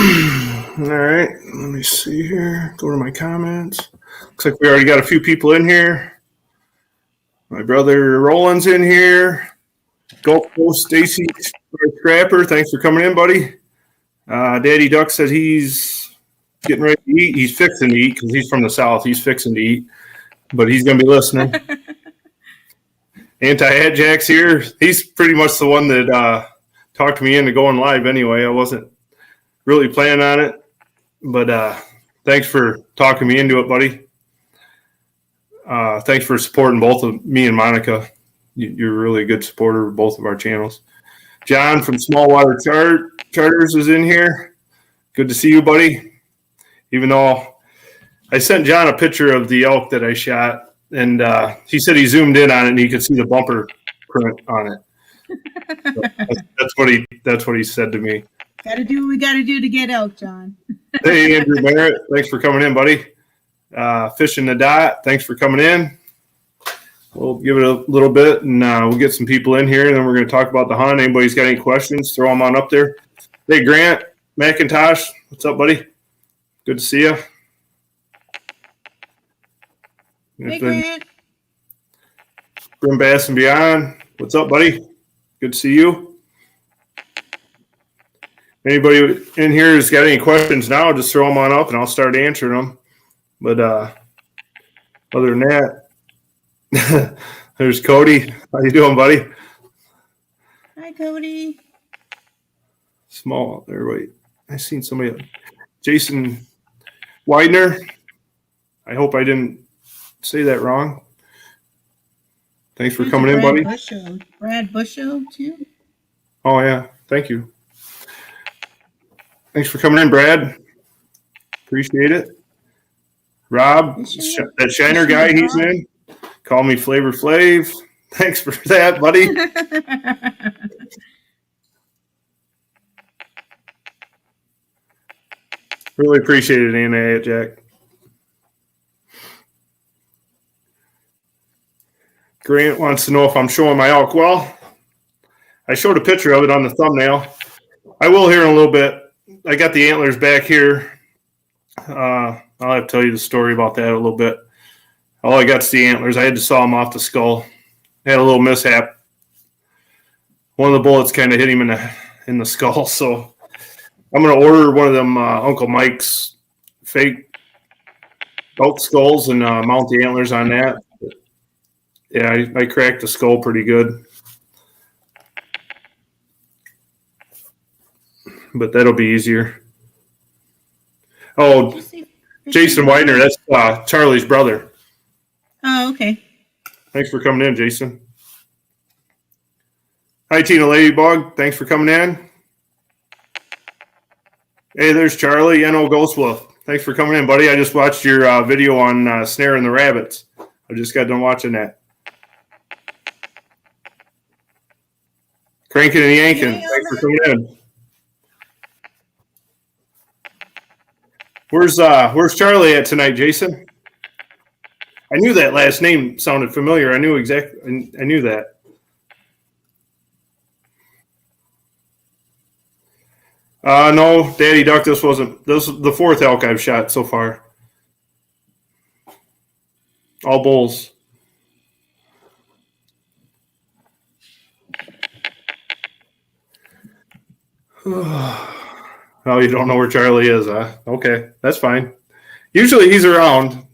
All right, let me see here. Go to my comments. Looks like we already got a few people in here. My brother Roland's in here. Gulf Coast Stacy Scrapper, thanks for coming in, buddy. Daddy Duck said he's getting ready to eat. He's fixing to eat because he's from the South. He's fixing to eat, but he's going to be listening. Anti-Hat Jack's here. He's pretty much the one that talked me into going live anyway. I wasn't really planning on it, but thanks for talking me into it, buddy. Thanks for supporting both of me and Monica. You're a really good supporter of both of our channels. John from Smallwater Charters is in here. Good to see you, buddy. Even though I sent John a picture of the elk that I shot, and he said he zoomed in on it and he could see the bumper print on it. So that's what he said to me. Got to do what we got to do to get elk, John. Hey, Andrew Barrett, thanks for coming in, buddy. Fishing the Dot, thanks for coming in. We'll give it a little bit, and we'll get some people in here, and then we're going to talk about the hunt. Anybody's got any questions, throw them on up there. Hey, Grant McIntosh, what's up, buddy? Good to see you. Hey, Grant. Grim Bass and Beyond, what's up, buddy? Good to see you. Anybody in here has got any questions now, just throw them on up, and I'll start answering them. But other than that, there's Cody. How you doing, buddy? Hi, Cody. Small. There, wait. I seen somebody else. Jason Widener. I hope I didn't say that wrong. Thanks for coming in, buddy. Brad Busho, too. Oh, yeah. Thank you. Thanks for coming in, Brad. Appreciate it. Rob, that Shiner guy, he's in. Call me Flavor Flav. Thanks for that, buddy. Really appreciate it, Anna, Jack. Grant wants to know if I'm showing my elk. Well, I showed a picture of it on the thumbnail. I will here in a little bit. I got the antlers back here. I'll have to tell you the story about that a little bit. All I got is the antlers. I had to saw them off the skull. I had a little mishap. One of the bullets kind of hit him in the skull. So I'm going to order one of them Uncle Mike's fake elk skulls and mount the antlers on that. But, yeah, I cracked the skull pretty good. But that'll be easier. Oh, Jason Widener, that's Charlie's brother. Oh, okay. Thanks for coming in, Jason. Hi, Tina Ladybug. Thanks for coming in. Hey, there's Charlie, N.O. Ghost Wolf. Thanks for coming in, buddy. I just watched your video on snaring the rabbits. I just got done watching that. Cranking and yanking. Thanks for coming in. Where's Charlie at tonight, Jason? I knew that last name sounded familiar. I knew that. No, Daddy Duck, this was the fourth elk I've shot so far. All bulls. Oh, you don't know where Charlie is, huh? Okay, that's fine. Usually he's around.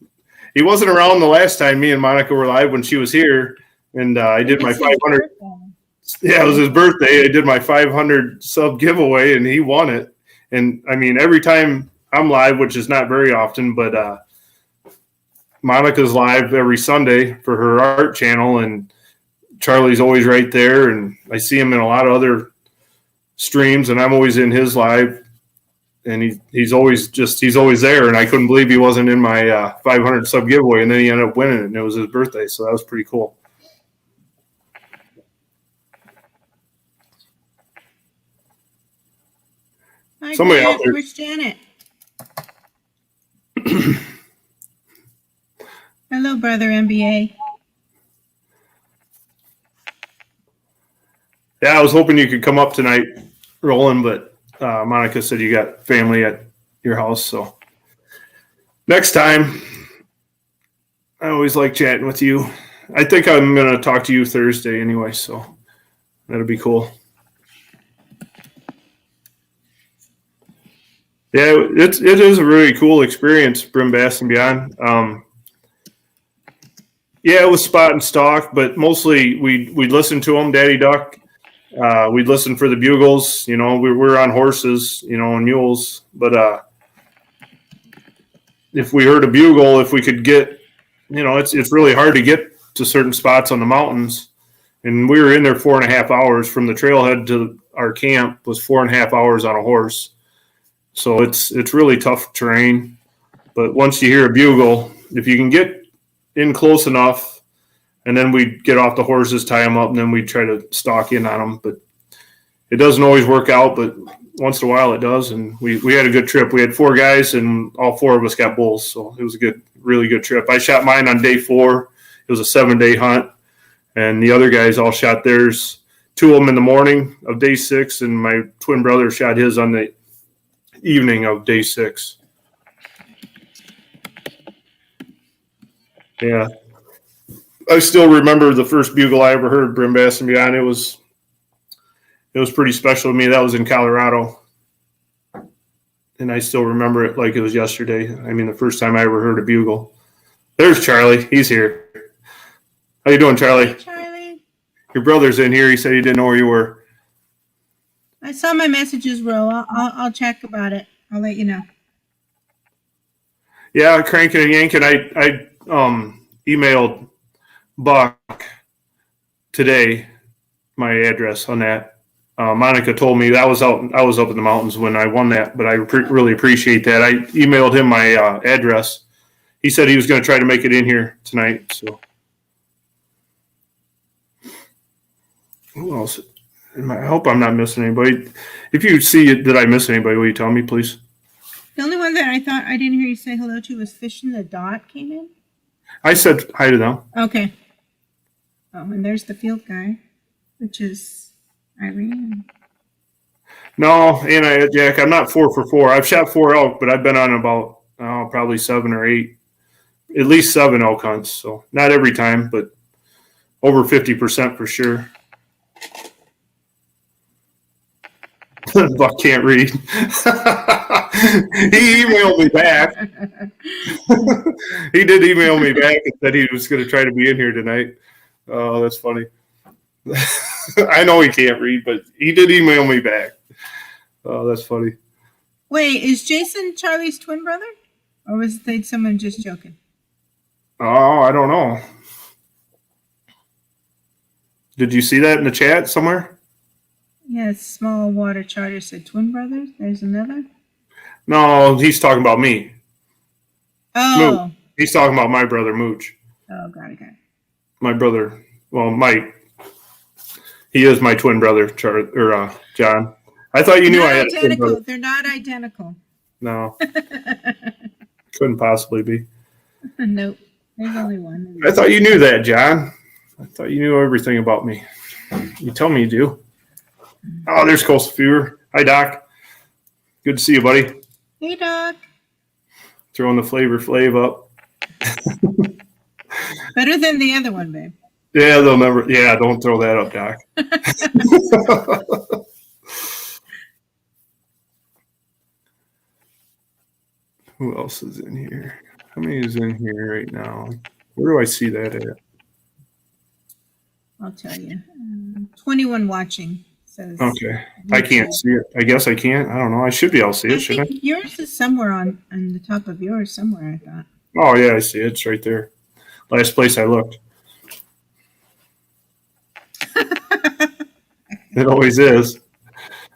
He wasn't around the last time me and Monica were live when she was here, and I did my 500. Yeah, it was his birthday. I did my 500 sub giveaway, and he won it. And, I mean, every time I'm live, which is not very often, but Monica's live every Sunday for her art channel, and Charlie's always right there, and I see him in a lot of other streams, and I'm always in his live. And he's always there, and I couldn't believe he wasn't in my 500 sub giveaway, and then he ended up winning it, and it was his birthday, so that was pretty cool. Hi, somebody out there. Where's Janet? Hello, brother MBA. Yeah, I was hoping you could come up tonight, Roland, but Monica said you got family at your house. So next time, I always like chatting with you. I think I'm going to talk to you Thursday anyway, so that'll be cool. Yeah, it is a really cool experience, Brim Bass and Beyond. Yeah, it was spot and stalk, but mostly we'd listen to them, Daddy Duck. We'd listen for the bugles. You know, we were on horses, you know, and mules. But if we heard a bugle, if we could get, you know, it's really hard to get to certain spots on the mountains. And we were in there 4.5 hours from the trailhead to our camp was 4.5 hours on a horse. So it's really tough terrain. But once you hear a bugle, if you can get in close enough, and then we'd get off the horses, tie them up, and then we'd try to stalk in on them. But it doesn't always work out, but once in a while it does. And we had a good trip. We had 4 guys, and all 4 of us got bulls. So it was a really good trip. I shot mine on day 4. It was a 7-day hunt. And the other guys all shot theirs, 2 of them in the morning of day 6, and my twin brother shot his on the evening of day 6. Yeah. I still remember the first bugle I ever heard, Brim Bass and Beyond. It was pretty special to me. That was in Colorado. And I still remember it like it was yesterday. I mean, the first time I ever heard a bugle. There's Charlie. He's here. How you doing, Charlie? Charlie. Your brother's in here. He said he didn't know where you were. I saw my messages, Ro. I'll check about it. I'll let you know. Yeah, cranking and yanking. I emailed Buck today my address on that. Monica told me that was out. I was up in the mountains when I won that, but I really appreciate that. I emailed him my address. He said he was going to try to make it in here tonight. So, who else? I hope I'm not missing anybody. If you see it, did I miss anybody? Will you tell me, please? The only one that I thought I didn't hear you say hello to was Fishing the Dot came in. I said hi to them. Okay. Oh, and there's the field guy, which is Irene. No, and Jack, I'm not 4 for 4. I've shot 4 elk, but I've been on about probably 7 or 8, at least 7 elk hunts. So not every time, but over 50% for sure. Buck can't read. He emailed me back. He did email me back and said he was going to try to be in here tonight. Oh, that's funny. I know he can't read, but he did email me back. Oh, that's funny. Wait, is Jason Charlie's twin brother? Or was they someone just joking? Oh, I don't know. Did you see that in the chat somewhere? Yeah, Small Water Charter said twin brothers. There's another. No, he's talking about me. Oh. Mooch. He's talking about my brother, Mooch. Oh, got it. My brother, well, Mike. He is my twin brother, John. I thought you knew I had a twin brother. They're not identical. No. Couldn't possibly be. Nope. There's only one. I thought you knew that, John. I thought you knew everything about me. You tell me you do. Oh, there's Coastal Fever. Hi, Doc. Good to see you, buddy. Hey, Doc. Throwing the Flavor Flav up. Better than the other one, babe. Yeah, they'll never. Yeah, don't throw that up, Doc. Who else is in here? How many is in here right now? Where do I see that at? I'll tell you. 21 watching. Says Okay. I can't see it. I guess I can't. I don't know. I should be able to see it, shouldn't I? Yours is somewhere on the top of yours somewhere, I thought. Oh, yeah, I see it. It's right there. Last place I looked. It always is.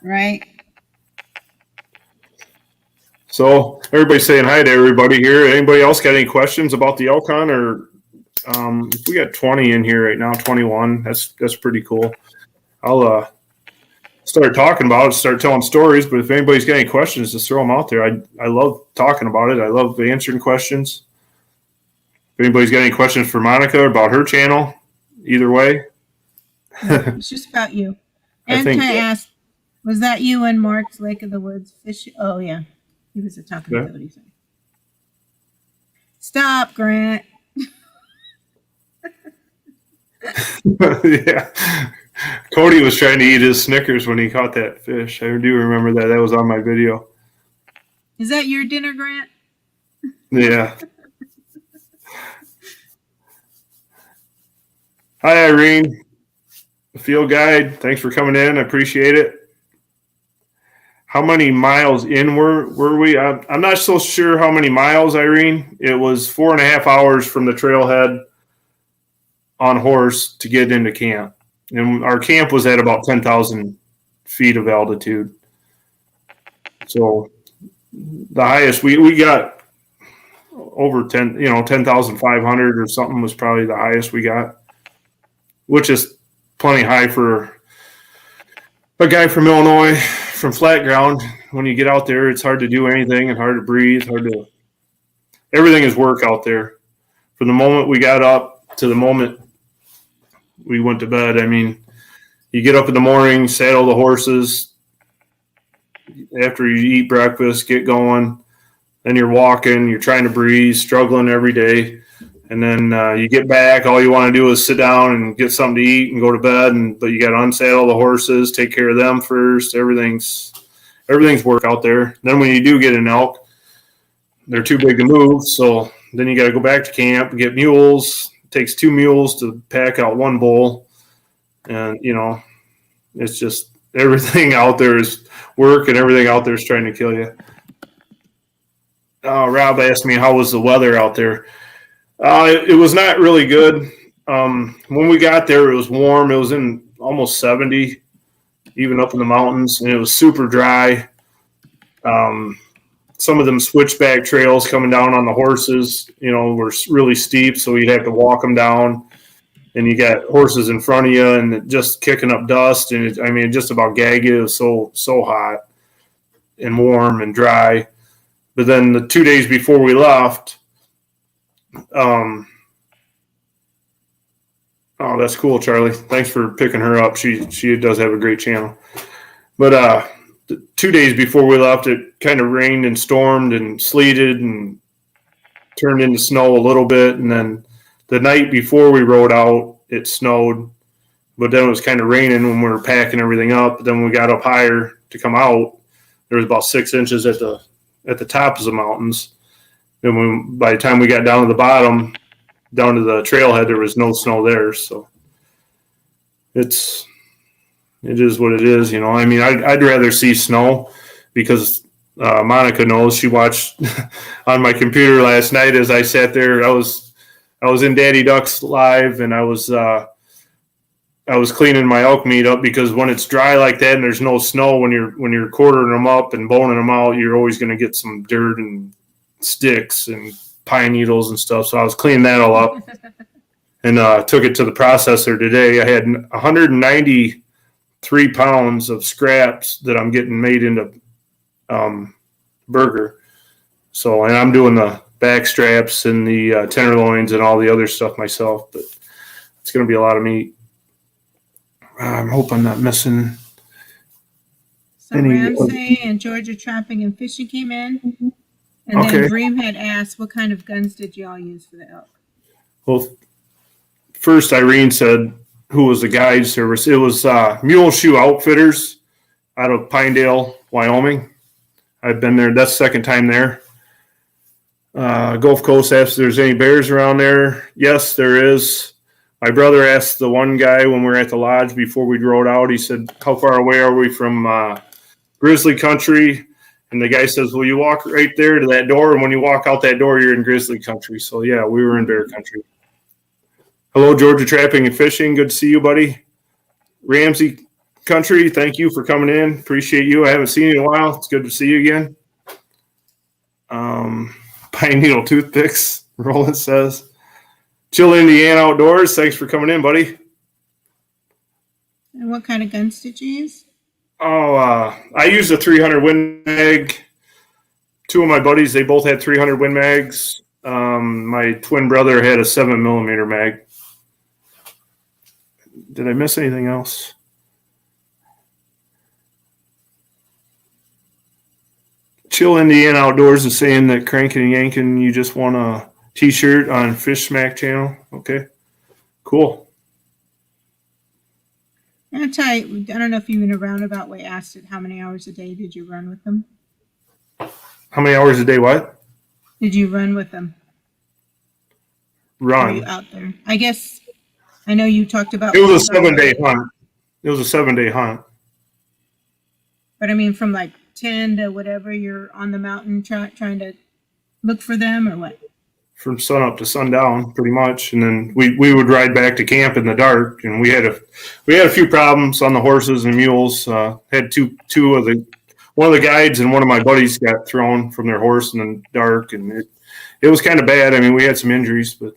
Right. So everybody's saying hi to everybody here. Anybody else got any questions about the elk hunt? Or if we got 20 in here right now, 21, that's pretty cool. I'll start talking about it, start telling stories. But if anybody's got any questions, just throw them out there. I love talking about it. I love answering questions. If anybody's got any questions for Monica about her channel, either way. It's just about you. And I think can I ask Was that you and Mark's Lake of the Woods fish? Oh, yeah. He was talking Yeah. to Cody. Sorry. Stop, Grant. Yeah. Cody was trying to eat his Snickers when he caught that fish. I do remember that. That was on my video. Is that your dinner, Grant? Yeah. Hi, Irene. The field guide. Thanks for coming in. I appreciate it. How many miles in were we? I'm not so sure how many miles, Irene. It was 4.5 hours from the trailhead on horse to get into camp. And our camp was at about 10,000 feet of altitude. So the highest we got over 10,500 or something was probably the highest we got, which is plenty high for a guy from Illinois, from flat ground. When you get out there, it's hard to do anything and hard to breathe, everything is work out there. From the moment we got up to the moment we went to bed. I mean, you get up in the morning, saddle the horses. After you eat breakfast, get going. Then you're walking, you're trying to breathe, struggling every day. And then you get back, all you want to do is sit down and get something to eat and go to bed. But you got to unsaddle the horses, take care of them first. Everything's work out there. Then when you do get an elk, they're too big to move. So then you got to go back to camp and get mules. It takes 2 mules to pack out 1 bull. And, it's just everything out there is work and everything out there is trying to kill you. Rob asked me how was the weather out there. It was not really good. When we got there, it was warm. It was in almost 70, even up in the mountains, and it was super dry. Some of them switchback trails coming down on the horses, were really steep, so you'd have to walk them down. And you got horses in front of you and just kicking up dust. And it just about gag you. It was so hot and warm and dry. But then the 2 days before we left, oh, that's cool, Charlie. Thanks for picking her up. She does have a great channel. But 2 days before we left, it kind of rained and stormed and sleeted and turned into snow a little bit. And then the night before we rode out, it snowed. But then it was kind of raining when we were packing everything up. But then when we got up higher to come out, there was about 6 inches at the top of the mountains. And by the time we got down to the bottom, down to the trailhead, there was no snow there. So it is what it is. I'd rather see snow because Monica knows. She watched on my computer last night as I sat there. I was in Daddy Duck's live, and I was cleaning my elk meat up because when it's dry like that and there's no snow, when you're quartering them up and boning them out, you're always going to get some dirt and sticks and pine needles and stuff. So I was cleaning that all up and took it to the processor today. I had 193 pounds of scraps that I'm getting made into burger. So, and I'm doing the back straps and the tenderloins and all the other stuff myself, but it's going to be a lot of meat. I'm hoping I'm not missing. So Ramsey and Georgia Trapping and Fishing came in. And then Bream had asked, what kind of guns did y'all use for the elk? Well, first Irene said, who was the guide service? It was Mule Shoe Outfitters out of Pinedale, Wyoming. I've been there. That's the second time there. Gulf Coast asked if there's any bears around there. Yes, there is. My brother asked the one guy when we were at the lodge before we rode out, he said, how far away are we from grizzly country? And the guy says, well, you walk right there to that door, and when you walk out that door, you're in grizzly country. So, yeah, we were in bear country. Hello, Georgia Trapping and Fishing. Good to see you, buddy. Ramsey Country, thank you for coming in. Appreciate you. I haven't seen you in a while. It's good to see you again. Pine Needle Toothpicks, Roland says. Chill Indiana Outdoors, thanks for coming in, buddy. And what kind of guns did you use? Oh, I used a 300 Win Mag. 2 of my buddies, they both had 300 Win Mags. My twin brother had a 7mm mag. Did I miss anything else? Chill Indiana Outdoors is saying that Crankin' and Yankin, you just won a t-shirt on Fish Smack channel. Okay, cool. I'll tell you, I don't know if you in a roundabout way asked it, how many hours a day did you run with them? How many hours a day? What? Did you run with them? Were Run. you out there? I guess, I know you talked about. It was a 7-day hunt. It was a 7-day hunt. But I mean, from like 10 to whatever, you're on the mountain trying to look for them, or what? From sun up to sundown, pretty much, and then we would ride back to camp in the dark. And we had a few problems on the horses and mules. Had two of the one of the guides and one of my buddies got thrown from their horse in the dark, and it was kind of bad. I mean, we had some injuries, but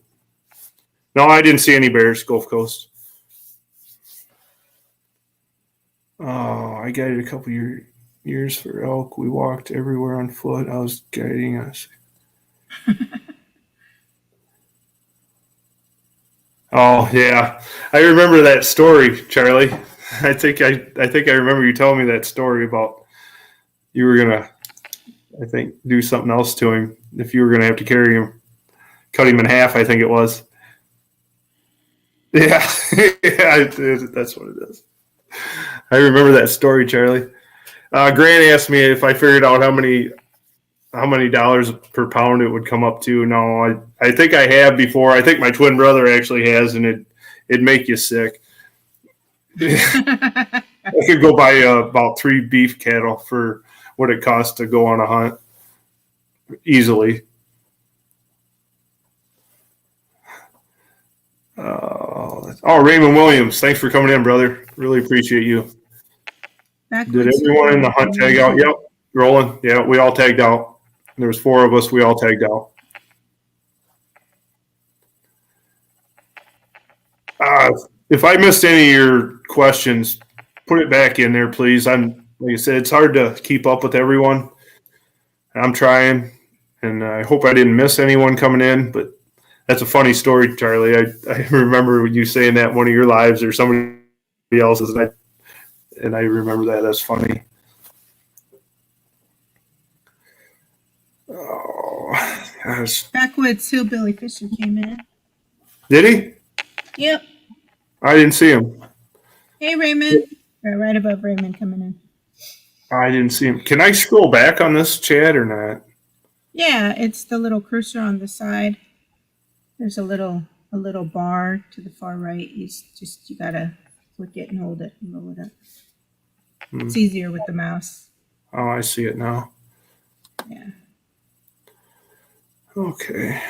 no, I didn't see any bears Gulf Coast. Oh, I guided a couple years for elk. We walked everywhere on foot. I was guiding us. Oh yeah, I remember that story, Charlie. I think I remember you telling me that story about you were gonna, I think, do something else to him if you were gonna have to carry him, cut him in half. I think it was. Yeah, yeah, that's what it is. I remember that story, Charlie. Grant asked me if I figured out how many dollars per pound it would come up to. No, I think I have before. I think my twin brother actually has, and it'd make you sick. I could go buy about 3 beef cattle for what it costs to go on a hunt easily. Raymond Williams, thanks for coming in, brother. Really appreciate you. Did everyone in the hunt tag out? Yep, rolling. Yeah, we all tagged out. There was 4 of us. We all tagged out. If I missed any of your questions, put it back in there, please. Like I said, it's hard to keep up with everyone. I'm trying, and I hope I didn't miss anyone coming in, but that's a funny story, Charlie. I remember you saying that in one of your lives or somebody else's, and I remember that. That's funny. Oh, gosh. Backwoods Hillbilly Fisher came in. Did he? Yep. I didn't see him. Hey, Raymond. Right above Raymond coming in. I didn't see him. Can I scroll back on this chat or not? Yeah, it's the little cursor on the side. There's a little bar to the far right. You gotta click it and hold it and roll it up. It's easier with the mouse. Oh, I see it now. Yeah. Okay.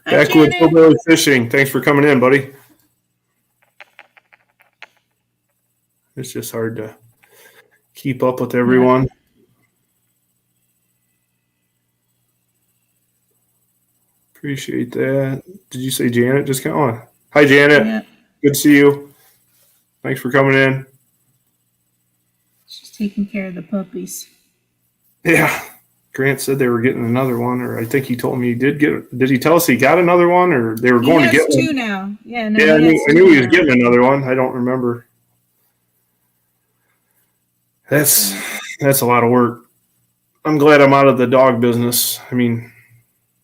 Backwoods Hillbilly Fishing. Thanks for coming in, buddy. It's just hard to keep up with everyone. Yeah. Appreciate that. Did you say Janet just came on? Hi, Janet. Yeah. Good to see you. Thanks for coming in. She's taking care of the puppies. Yeah. Grant said they were getting another one, or I think he told me he did get. Did he tell us he got another one, or they were going to get 2 one? now. Yeah, no, yeah, I knew he was getting another one. I don't remember. That's a lot of work. I'm glad I'm out of the dog business. I mean,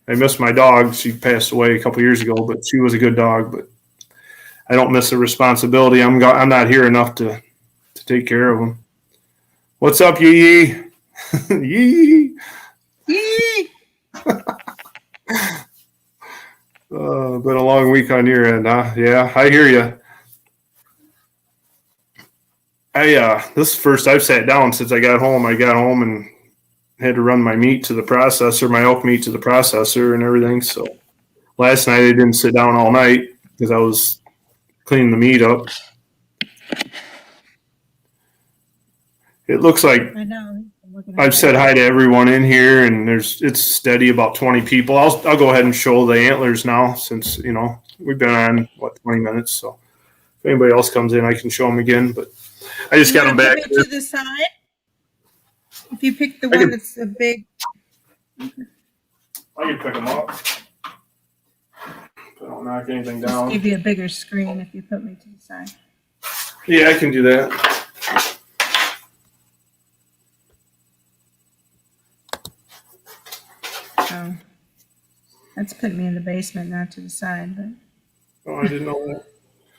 I miss my dog. She passed away a couple years ago, but she was a good dog. But I don't miss the responsibility. I'm not here enough to take care of them. What's up, Yee? Yee. Yee. Been a long week on your end, huh? Yeah, I hear you. This is the first I've sat down since I got home. I got home and had to run my meat to the processor, my elk meat to the processor and everything. So last night I didn't sit down all night because I was cleaning the meat up. It looks like I've said hi to everyone in here, and it's steady about 20 people. I'll go ahead and show the antlers now since we've been on 20 minutes. So if anybody else comes in, I can show them again. But I just got them back to the side. If you pick the one that's a big, I can pick them up. I don't knock anything down. Just give you a bigger screen if you put me to the side. Yeah, I can do that. That's putting me in the basement, not to the side, but. Oh, I didn't know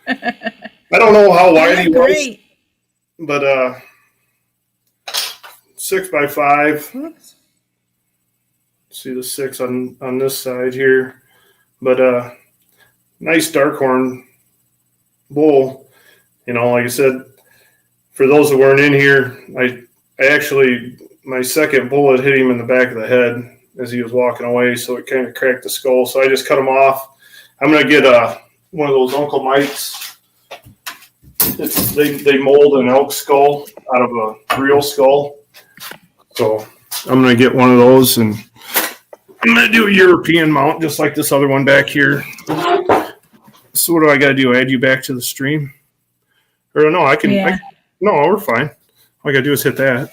that. I don't know how wide he was, Great. but 6x5. Whoops. See the 6 on this side here, but nice dark horn bull. You know, like I said, for those that weren't in here, I actually, my second bullet hit him in the back of the head as he was walking away, so it kind of cracked the skull. So I just cut him off. I'm gonna get one of those Uncle Mike's. They mold an elk skull out of a real skull, so I'm gonna get one of those, and I'm gonna do a European mount just like this other one back here. So what do I gotta do? Add you back to the stream? Or no, I can. Yeah. No, we're fine. All I gotta do is hit that.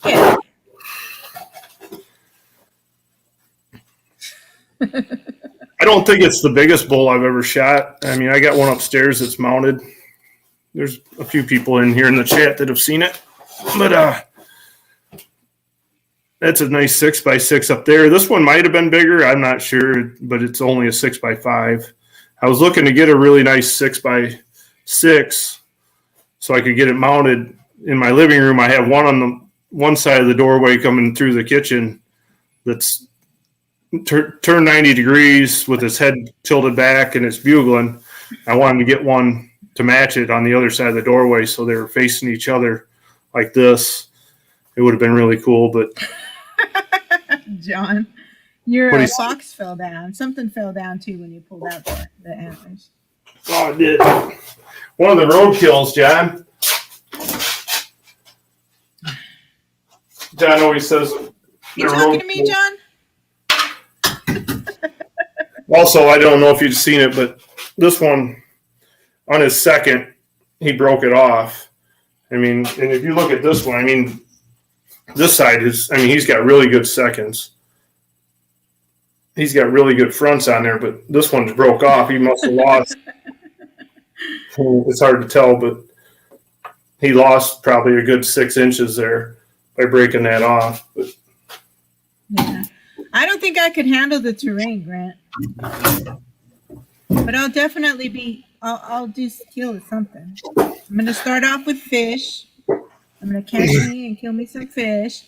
Yeah. I don't think it's the biggest bull I've ever shot. I mean, I got one upstairs that's mounted. There's a few people in here in the chat that have seen it, but that's a nice 6x6 up there. This one might have been bigger. I'm not sure, but it's only a 6x5. I was looking to get a really nice 6x6 so I could get it mounted in my living room. I have one on the one side of the doorway coming through the kitchen that's turned 90 degrees with its head tilted back and it's bugling. I wanted to get one to match it on the other side of the doorway so they were facing each other like this. It would have been really cool, but John, your box fell down. Something fell down too when you pulled out the antlers. Oh, it did. One of the roadkills, John. John always says. You talking to me, John? Also, I don't know if you've seen it, but this one, on his second, he broke it off. I mean, and if you look at this one, I mean, this side is, I mean, he's got really good seconds. He's got really good fronts on there, but this one's broke off. He must have lost. It's hard to tell, but he lost probably a good 6 inches there by breaking that off. But yeah. I don't think I could handle the terrain, Grant. But I'll definitely I'll do skill or something. I'm going to start off with fish. I'm going to catch me and kill me some fish.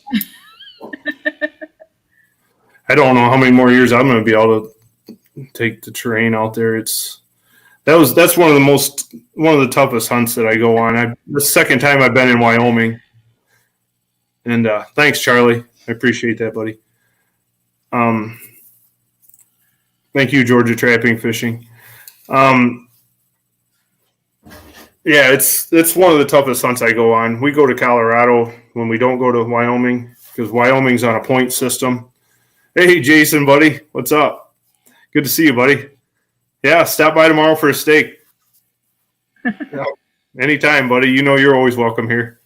I don't know how many more years I'm going to be able to take the terrain out there. That's one of the toughest hunts that I go on. The second time I've been in Wyoming. And thanks, Charlie. I appreciate that, buddy. Thank you, Georgia Trapping Fishing. Yeah, it's one of the toughest hunts I go on. We go to Colorado when we don't go to Wyoming because Wyoming's on a point system. Hey, Jason, buddy. What's up? Good to see you, buddy. Yeah, stop by tomorrow for a steak. Yeah, anytime, buddy. You know you're always welcome here.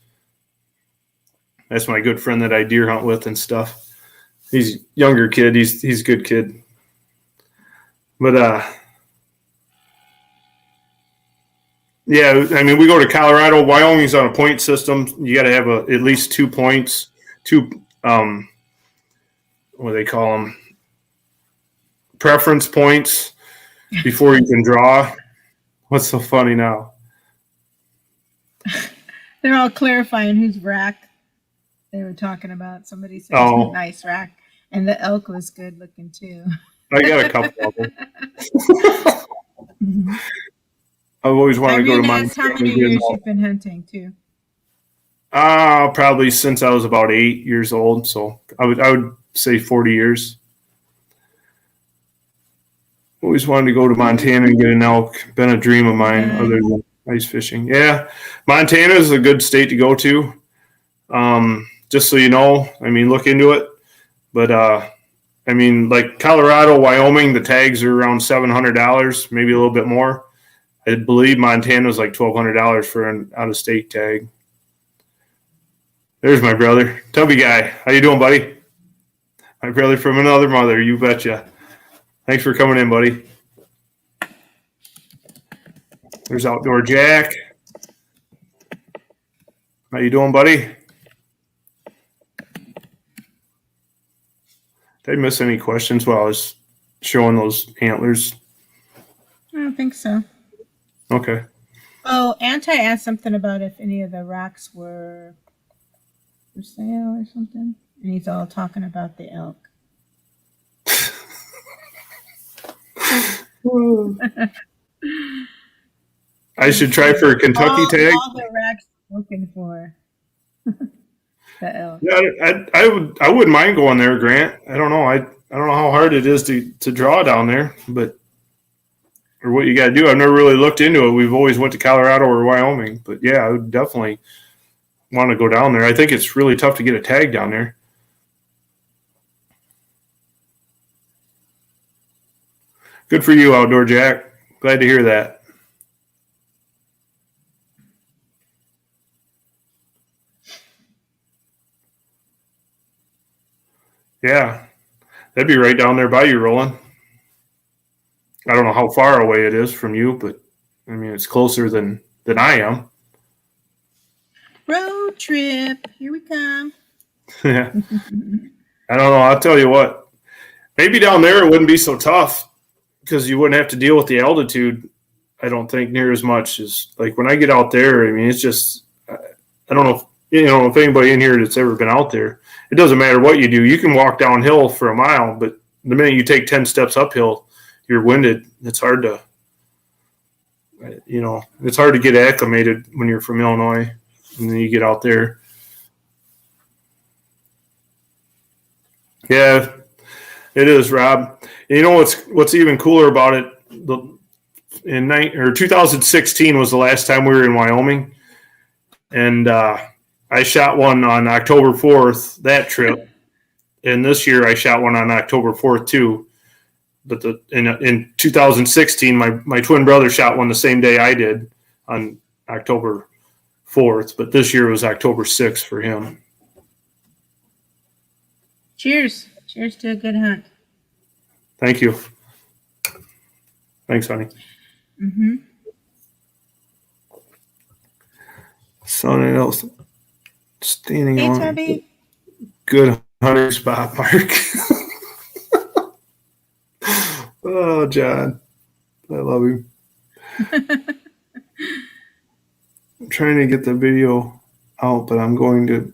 That's my good friend that I deer hunt with and stuff. He's a younger kid. He's a good kid. But, yeah, I mean, we go to Colorado. Wyoming's on a point system. You got to have at least 2 points, what do they call them? Preference points before you can draw. What's so funny now? They're all clarifying whose rack they were talking about. Somebody said it's a nice rack, and the elk was good looking too. I got a couple of them. I've always wanted to go to Montana. How many years you've been hunting too? Probably since I was about 8 years old. So I would say 40 years. Always wanted to go to Montana and get an elk. Been a dream of mine, other than ice fishing. Yeah, Montana is a good state to go to. Just so you know, I mean, look into it. But I mean, like Colorado, Wyoming, the tags are around $700, maybe a little bit more. I believe Montana was like $1,200 for an out-of-state tag. There's my brother, Tubby guy. How you doing, buddy? My brother from another mother, you betcha. Thanks for coming in, buddy. There's Outdoor Jack. How you doing, buddy? Did I miss any questions while I was showing those antlers? I don't think so. Okay. Oh, Anti asked something about if any of the rocks were for sale or something. And he's all talking about the elk. I should try for a Kentucky tag. All the racks looking for the elk. Yeah, I wouldn't mind going there, Grant. I don't know. I don't know how hard it is to draw down there, but or what you got to do. I've never really looked into it. We've always went to Colorado or Wyoming, but yeah, I would definitely want to go down there. I think it's really tough to get a tag down there. Good for you, Outdoor Jack. Glad to hear that. Yeah, that'd be right down there by you, Roland. I don't know how far away it is from you, but I mean, it's closer than I am. Road trip. Here we come. Yeah. I don't know. I'll tell you what. Maybe down there it wouldn't be so tough because you wouldn't have to deal with the altitude. I don't think near as much as like when I get out there. I mean, it's just I don't know if anybody in here that's ever been out there. It doesn't matter what you do. You can walk downhill for a mile, but the minute you take 10 steps uphill, you're winded. It's hard to, it's hard to get acclimated when you're from Illinois, and then you get out there. Yeah, it is, Rob. You know what's even cooler about it? 2016 was the last time we were in Wyoming, and I shot one on October 4th that trip, and this year I shot one on October 4th too. But in 2016, my twin brother shot one the same day I did on October 4th, but this year was October 6th for him. Cheers. Cheers to a good hunt. Thank you. Thanks, honey. Mm-hmm. Something else. Standing Hey, on Tubby. good hunting spot, Mark. Oh, John. I love him. I'm trying to get the video out, but I'm going to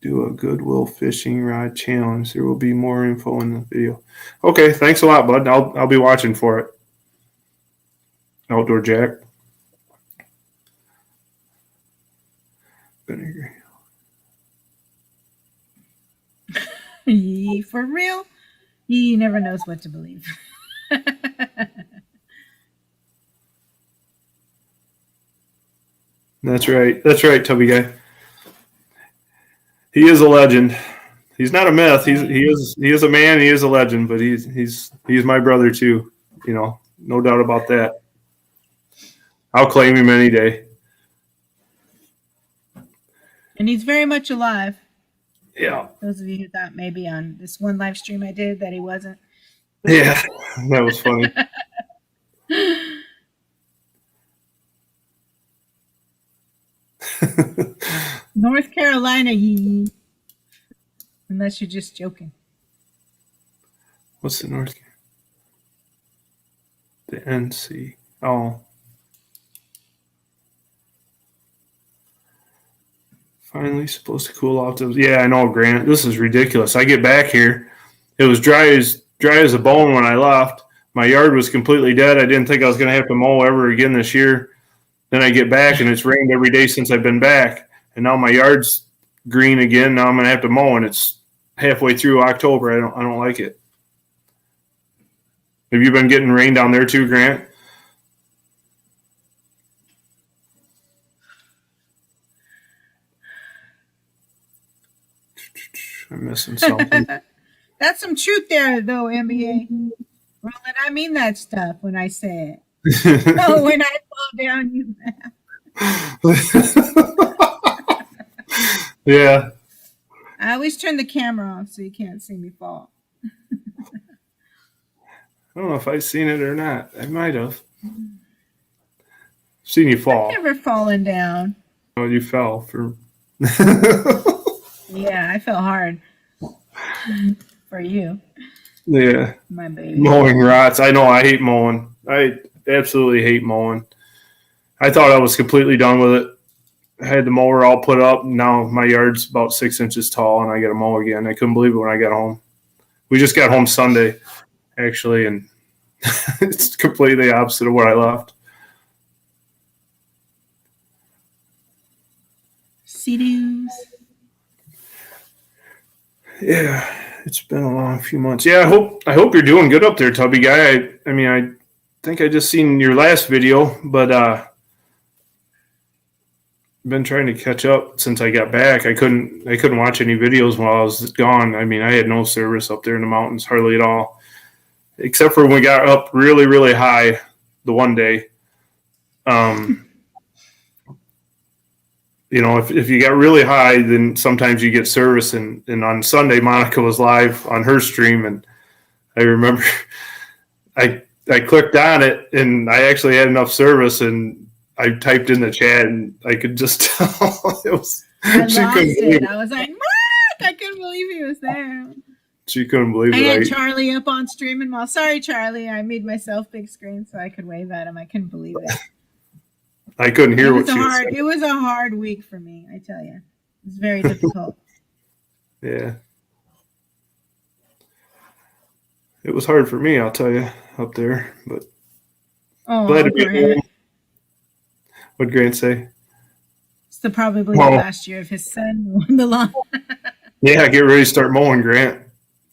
do a Goodwill fishing rod challenge. There will be more info in the video. Okay, thanks a lot, bud. I'll be watching for it. Outdoor Jack. For real? He never knows what to believe. That's right. That's right, Tubby guy. He is a legend. He's not a myth. He is a man. He is a legend. But he's my brother too. No doubt about that. I'll claim him any day. And he's very much alive. Yeah. Those of you who thought maybe on this one live stream I did that he wasn't. Yeah, that was funny. North Carolina, yee. Unless you're just joking. What's the North Carolina? The NC. Oh. Finally supposed to cool off. Yeah, I know, Grant. This is ridiculous. I get back here. It was dry as a bone when I left. My yard was completely dead. I didn't think I was going to have to mow ever again this year. Then I get back, and it's rained every day since I've been back. And now my yard's green again. Now I'm going to have to mow, and it's halfway through October. I don't like it. Have you been getting rain down there too, Grant? I'm missing something. That's some truth there, though, NBA. Roland, I mean that stuff when I say it. Oh, when I fall down, you laugh. Yeah. I always turn the camera off so you can't see me fall. I don't know if I've seen it or not. I might have. Seen you fall. I've never fallen down. Oh, you fell for. Yeah, I fell hard for you. Yeah. My baby. Mowing rots. I know. I hate mowing. I absolutely hate mowing. I thought I was completely done with it. I had the mower all put up. Now my yard's about 6 inches tall, and I got to mow again. I couldn't believe it when I got home. We just got home Sunday, actually, and it's completely opposite of what I left. See-doos. Yeah, it's been a long few months. Yeah, I hope you're doing good up there, Tubby guy. I mean, I think I just seen your last video, but been trying to catch up since I got back. I couldn't watch any videos while I was gone. I mean, I had no service up there in the mountains, hardly at all, except for when we got up really, really high the one day. You know, if you got really high, then sometimes you get service. And on Sunday, Monica was live on her stream, and I remember I clicked on it, and I actually had enough service, and I typed in the chat, and I could just tell it was. I lost it. I was like, Mark! I couldn't believe he was there. She couldn't believe it. I had Charlie up on streaming. Well, sorry, Charlie. I made myself big screen so I could wave at him. I couldn't believe it. I couldn't hear what she said. It was a hard week for me, I tell you. It was very difficult. Yeah. It was hard for me, I'll tell you, up there. But glad to be home. What'd Grant say? It's probably the last year of his son won the lawn. Yeah, get ready to start mowing, Grant.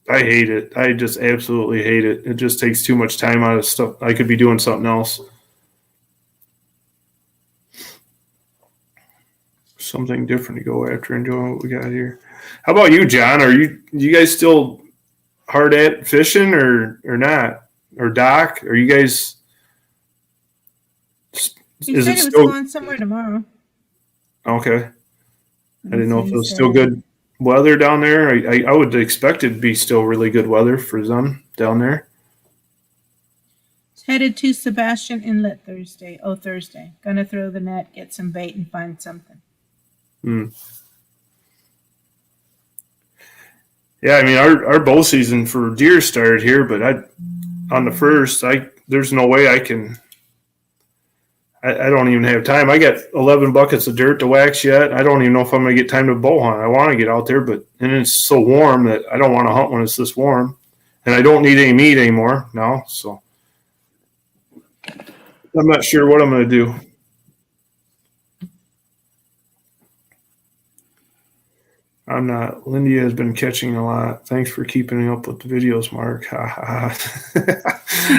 I hate it. I just absolutely hate it. It just takes too much time out of stuff. I could be doing something else. Something different to go after, enjoying what we got here. How about you, John? Are you guys still hard at fishing or not? Or Doc? Are you guys? He said it was going somewhere tomorrow. Okay. I didn't know if it was still good weather down there. I would expect it to be still really good weather for them down there. Headed to Sebastian Inlet Thursday. Oh, Thursday. Gonna throw the net, get some bait, and find something. Yeah, I mean our bow season for deer started here, but on the first, there's no way I can. I don't even have time. I got 11 buckets of dirt to wax yet. I don't even know if I'm going to get time to bow hunt. I want to get out there, but it's so warm that I don't want to hunt when it's this warm, and I don't need any meat anymore now. So I'm not sure what I'm going to do. I'm not. Lindy has been catching a lot. Thanks for keeping up with the videos, Mark.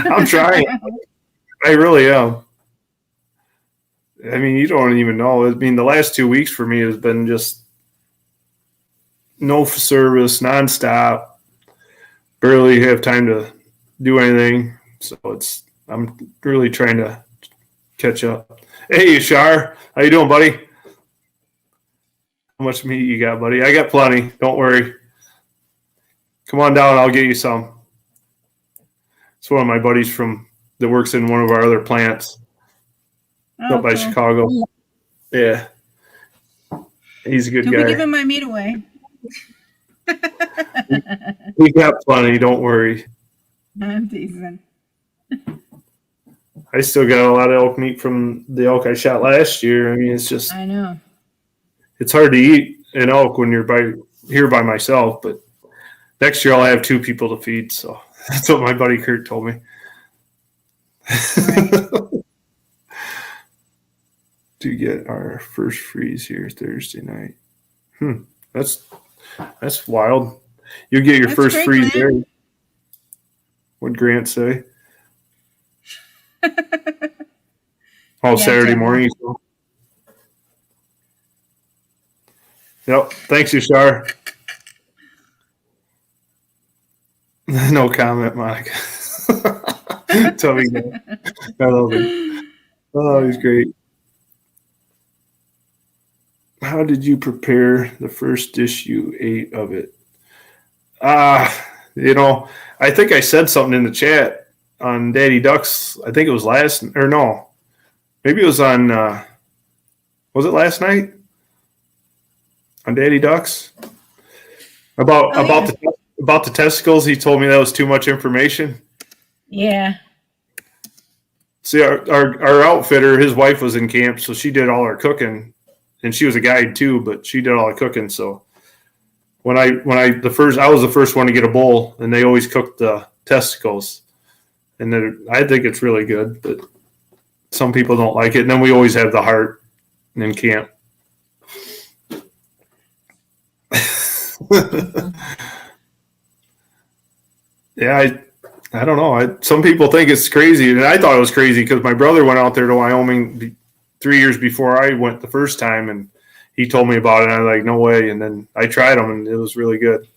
I'm trying. I really am. I mean, you don't even know. I mean, the last 2 weeks for me has been just no service, nonstop. Barely have time to do anything. So I'm really trying to catch up. Hey, Shar, how you doing, buddy? How much meat you got, buddy? I got plenty. Don't worry. Come on down. I'll get you some. It's one of my buddies that works in one of our other plants. Up by Chicago. Yeah. He's a good guy. Don't be giving my meat away. We got plenty. Don't worry. I'm teasing. I still got a lot of elk meat from the elk I shot last year. I mean, it's just. I know. It's hard to eat an elk when you're here by myself, but next year I'll have 2 people to feed. So that's what my buddy Kurt told me. Right. To get our first freeze here Thursday night. That's wild. You get your first freeze there. What'd Grant say? Saturday morning. So. Yep. Thanks, Yashar. No comment, Monica. Tell me that. I love him. Oh, he's great. How did you prepare the first dish you ate of it? I think I said something in the chat on Daddy Duck's. I think it was maybe it was on, was it last night? On Daddy Ducks? About about the testicles, he told me that was too much information. Yeah. See, our outfitter, his wife was in camp, so she did all our cooking, and she was a guide too, but she did all the cooking. So I was the first one to get a bowl, and they always cooked the testicles, and then I think it's really good, but some people don't like it. And then we always have the heart in camp. Yeah, I don't know. Some people think it's crazy, and I thought it was crazy because my brother went out there to Wyoming 3 years before I went the first time, and he told me about it, and I was like, no way. And then I tried them, and it was really good.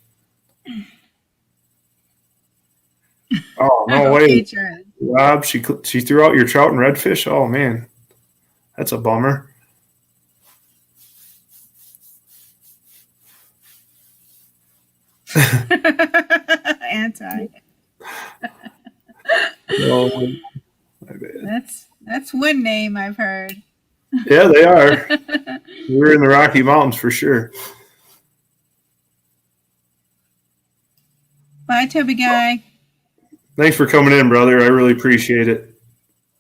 Oh, no way. Charlie. Rob, she threw out your trout and redfish? Oh, man. That's a bummer. Anti. No, my bad. That's one name I've heard. Yeah, they are. We're in the Rocky Mountains for sure. Bye, Toby guy. Thanks for coming in, brother. I really appreciate it.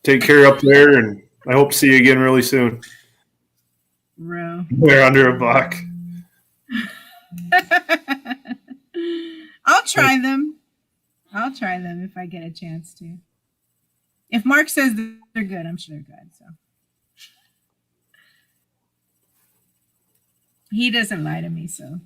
Take care up there, and I hope to see you again really soon. Row. We're under a buck. I'll try them. I'll try them if I get a chance to. If Mark says they're good, I'm sure they're good. So he doesn't lie to me. So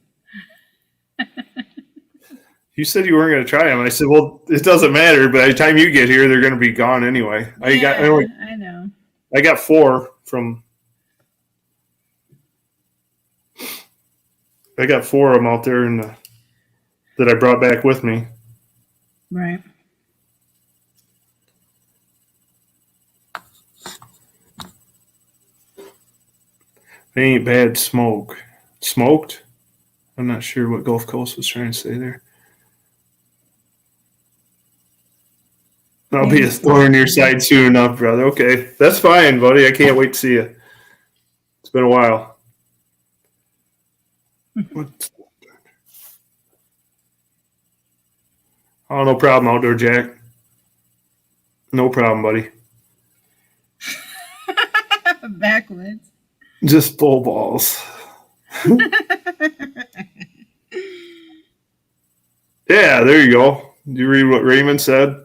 You said you weren't going to try them. I said, well, it doesn't matter. But by the time you get here, they're going to be gone anyway. I know. I got 4 from. I got 4 of them out there that I brought back with me. Right. They ain't bad smoked. I'm not sure what Gulf Coast was trying to say there. I'll be a thorn in your side soon enough, brother. Okay, that's fine, buddy. I can't wait to see you. It's been a while. Oh, no problem, Outdoor Jack. No problem, buddy. Backwards. Just full balls. Yeah, there you go. Did you read what Raymond said?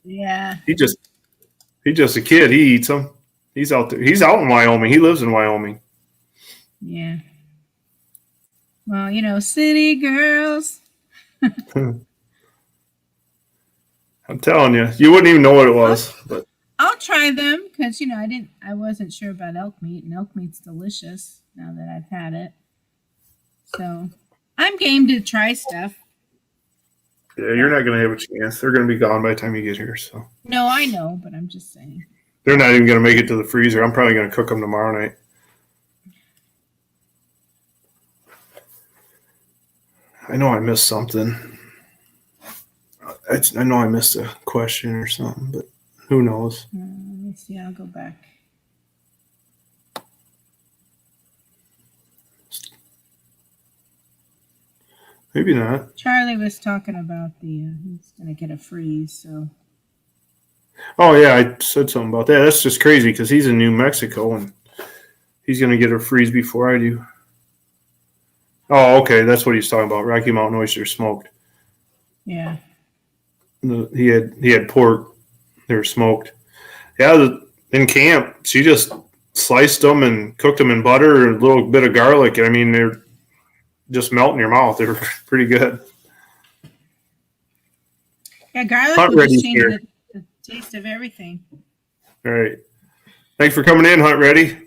Yeah. He's just a kid. He eats them. He's out there. He's out in Wyoming. He lives in Wyoming. Yeah. Well, city girls. I'm telling you, you wouldn't even know what it was. But I'll try them because I wasn't sure about elk meat, and elk meat's delicious now that I've had it. So I'm game to try stuff. yeah, you're not going to have a chance. They're going to be gone by the time you get here. So No, I know, but I'm just saying. they're not even going to make it to the freezer. I'm probably going to cook them tomorrow night. I know I missed something. I know I missed a question or something, but who knows? Let me see. I'll go back. Maybe not. Charlie was talking about he's going to get a freeze, so. Oh, yeah, I said something about that. That's just crazy because he's in New Mexico and he's going to get a freeze before I do. Oh, okay. That's what he's talking about. Rocky Mountain oyster smoked. Yeah. He had pork. They were smoked. Yeah, in camp, she just sliced them and cooked them in butter and a little bit of garlic. I mean, they're just melt in your mouth. They were pretty good. Yeah, garlic Hunt will Ready's just change here. the taste of everything. All right. Thanks for coming in, Hunt Ready.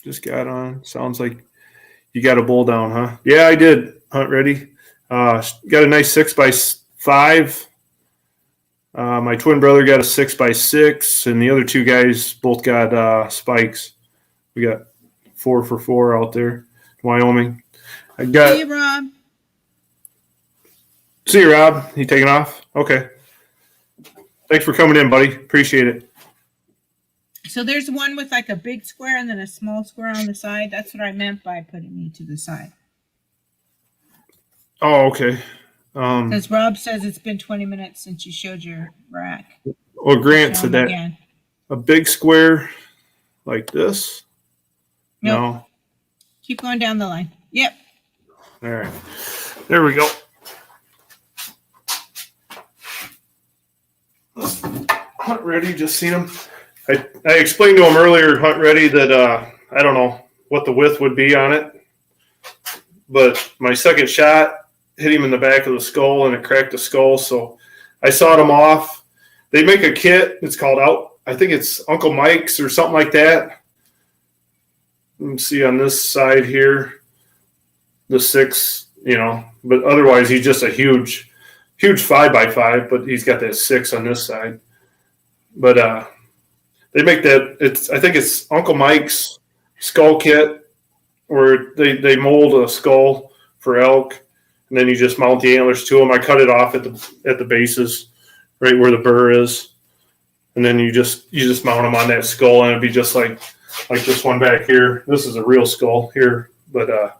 Just got on. Sounds like you got a bull down, huh? Yeah, I did, Hunt Ready. Got a nice 6x5. My twin brother got a 6x6, and the other 2 guys both got spikes. We got 4 for 4 out there, Wyoming. I got. See you, Rob. See you, Rob. You taking off? Okay. Thanks for coming in, buddy. Appreciate it. So there's one with like a big square and then a small square on the side. That's what I meant by putting me to the side. Oh, okay. Because Rob says it's been 20 minutes since you showed your rack. Well, Grant Show said him that again. a big square like this. Nope. No. Keep going down the line. Yep. All right. There we go. Hunt Ready, just seen him. I explained to him earlier, Hunt Ready, that I don't know what the width would be on it, but my second shot hit him in the back of the skull and it cracked the skull. So I sawed him off. They make a kit. It's called I think it's Uncle Mike's or something like that. Let me see on this side here, the 6, but otherwise he's just a huge 5x5, but he's got that 6 on this side. But they make that. I think it's Uncle Mike's skull kit, where they mold a skull for elk, and then you just mount the antlers to them. I cut it off at the bases, right where the burr is, and then you just mount them on that skull, and it'd be just like this one back here. This is a real skull here, but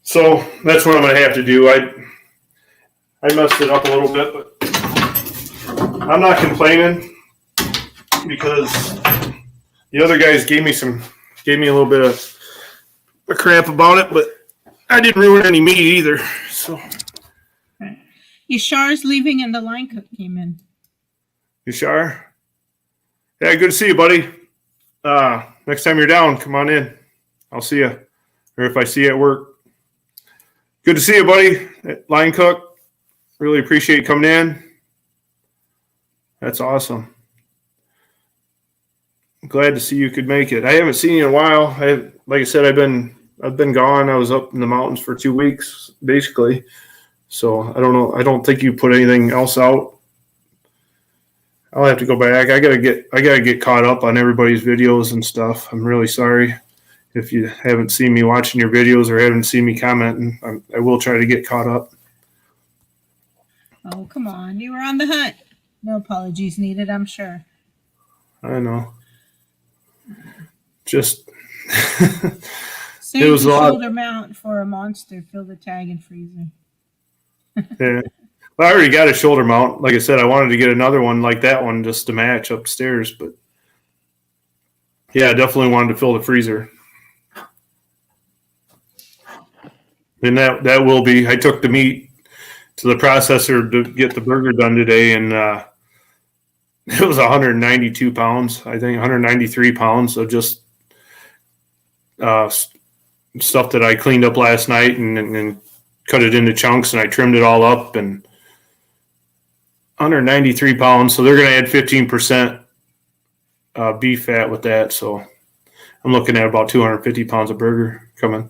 so that's what I'm gonna have to do. I messed it up a little bit, but I'm not complaining, because the other guys gave me a little bit of crap about it, but I didn't ruin any meat either. So Yashar's leaving and the line cook came in. Yashar, yeah, good to see you, buddy. Next time you're down, come on in. I'll see you, or if I see you at work. Good to see you, buddy. Line cook, really appreciate you coming in. That's awesome. I'm glad to see you could make it. I haven't seen you in a while. Like I said, I've been gone. I was up in the mountains for 2 weeks, basically. So I don't know. I don't think you put anything else out. I'll have to go back. I gotta get caught up on everybody's videos and stuff. I'm really sorry if you haven't seen me watching your videos or haven't seen me commenting. I will try to get caught up. Oh, come on. You were on the hunt. No apologies needed, I'm sure. I know. Just Save it was the a lot. shoulder mount for a monster. Fill the tag and freezer. Yeah. Well, I already got a shoulder mount. Like I said, I wanted to get another one like that one just to match upstairs, but yeah, I definitely wanted to fill the freezer. And that will be. I took the meat to the processor to get the burger done today, and it was 192 pounds. I think 193 pounds of just stuff that I cleaned up last night and cut it into chunks, and I trimmed it all up, and 193 pounds. So they're going to add 15% beef fat with that. So I'm looking at about 250 pounds of burger coming.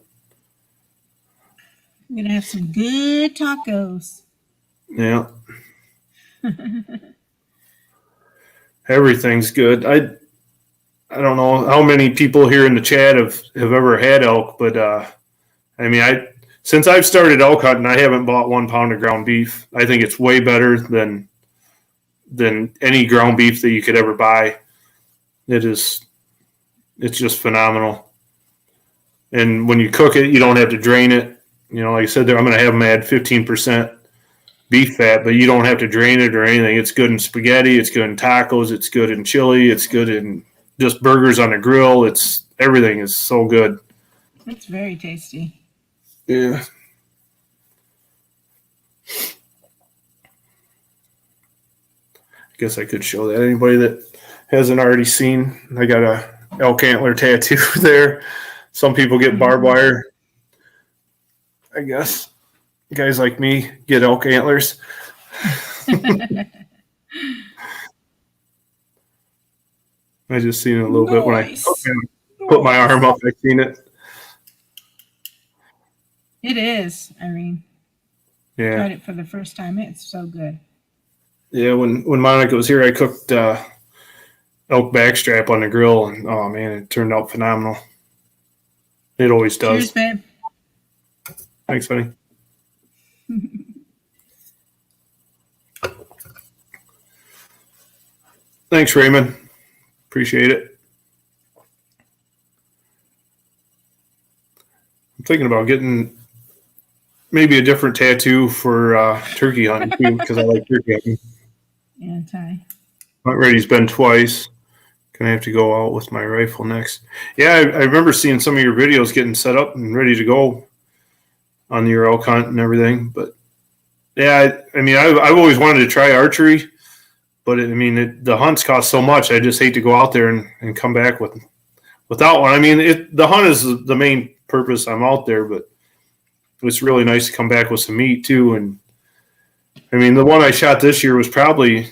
I'm going to have some good tacos. Yeah. Everything's good. I don't know how many people here in the chat have ever had elk, but I mean, since I've started elk hunting, I haven't bought 1 pound of ground beef. I think it's way better than any ground beef that you could ever buy. It's just phenomenal. And when you cook it, you don't have to drain it. Like I said, I'm going to have them add 15% beef fat, but you don't have to drain it or anything. It's good in spaghetti. It's good in tacos. It's good in chili. It's good in just burgers on the grill. Everything is so good. It's very tasty. Yeah. I guess I could show that. Anybody that hasn't already seen, I got a Elk Antler Tattoo there. Some people get barbed wire. I guess guys like me get elk antlers. I just seen it a little bit when I put my arm up. I seen it. It is. I mean, Yeah. tried it for the first time. It's so good. Yeah, when Monica was here, I cooked elk backstrap on the grill, and oh man, it turned out phenomenal. It always does. Cheers, babe. Thanks, buddy. Thanks, Raymond. Appreciate it. I'm thinking about getting maybe a different tattoo for turkey hunting too, because I like turkey hunting. Anti. Hunt Ready's been twice. Gonna have to go out with my rifle next. Yeah, I remember seeing some of your videos getting set up and ready to go on your elk hunt and everything. But yeah, I mean, I've always wanted to try archery, but the hunts cost so much. I just hate to go out there and come back without one. I mean, the hunt is the main purpose I'm out there, but it's really nice to come back with some meat too. And I mean, the one I shot this year was probably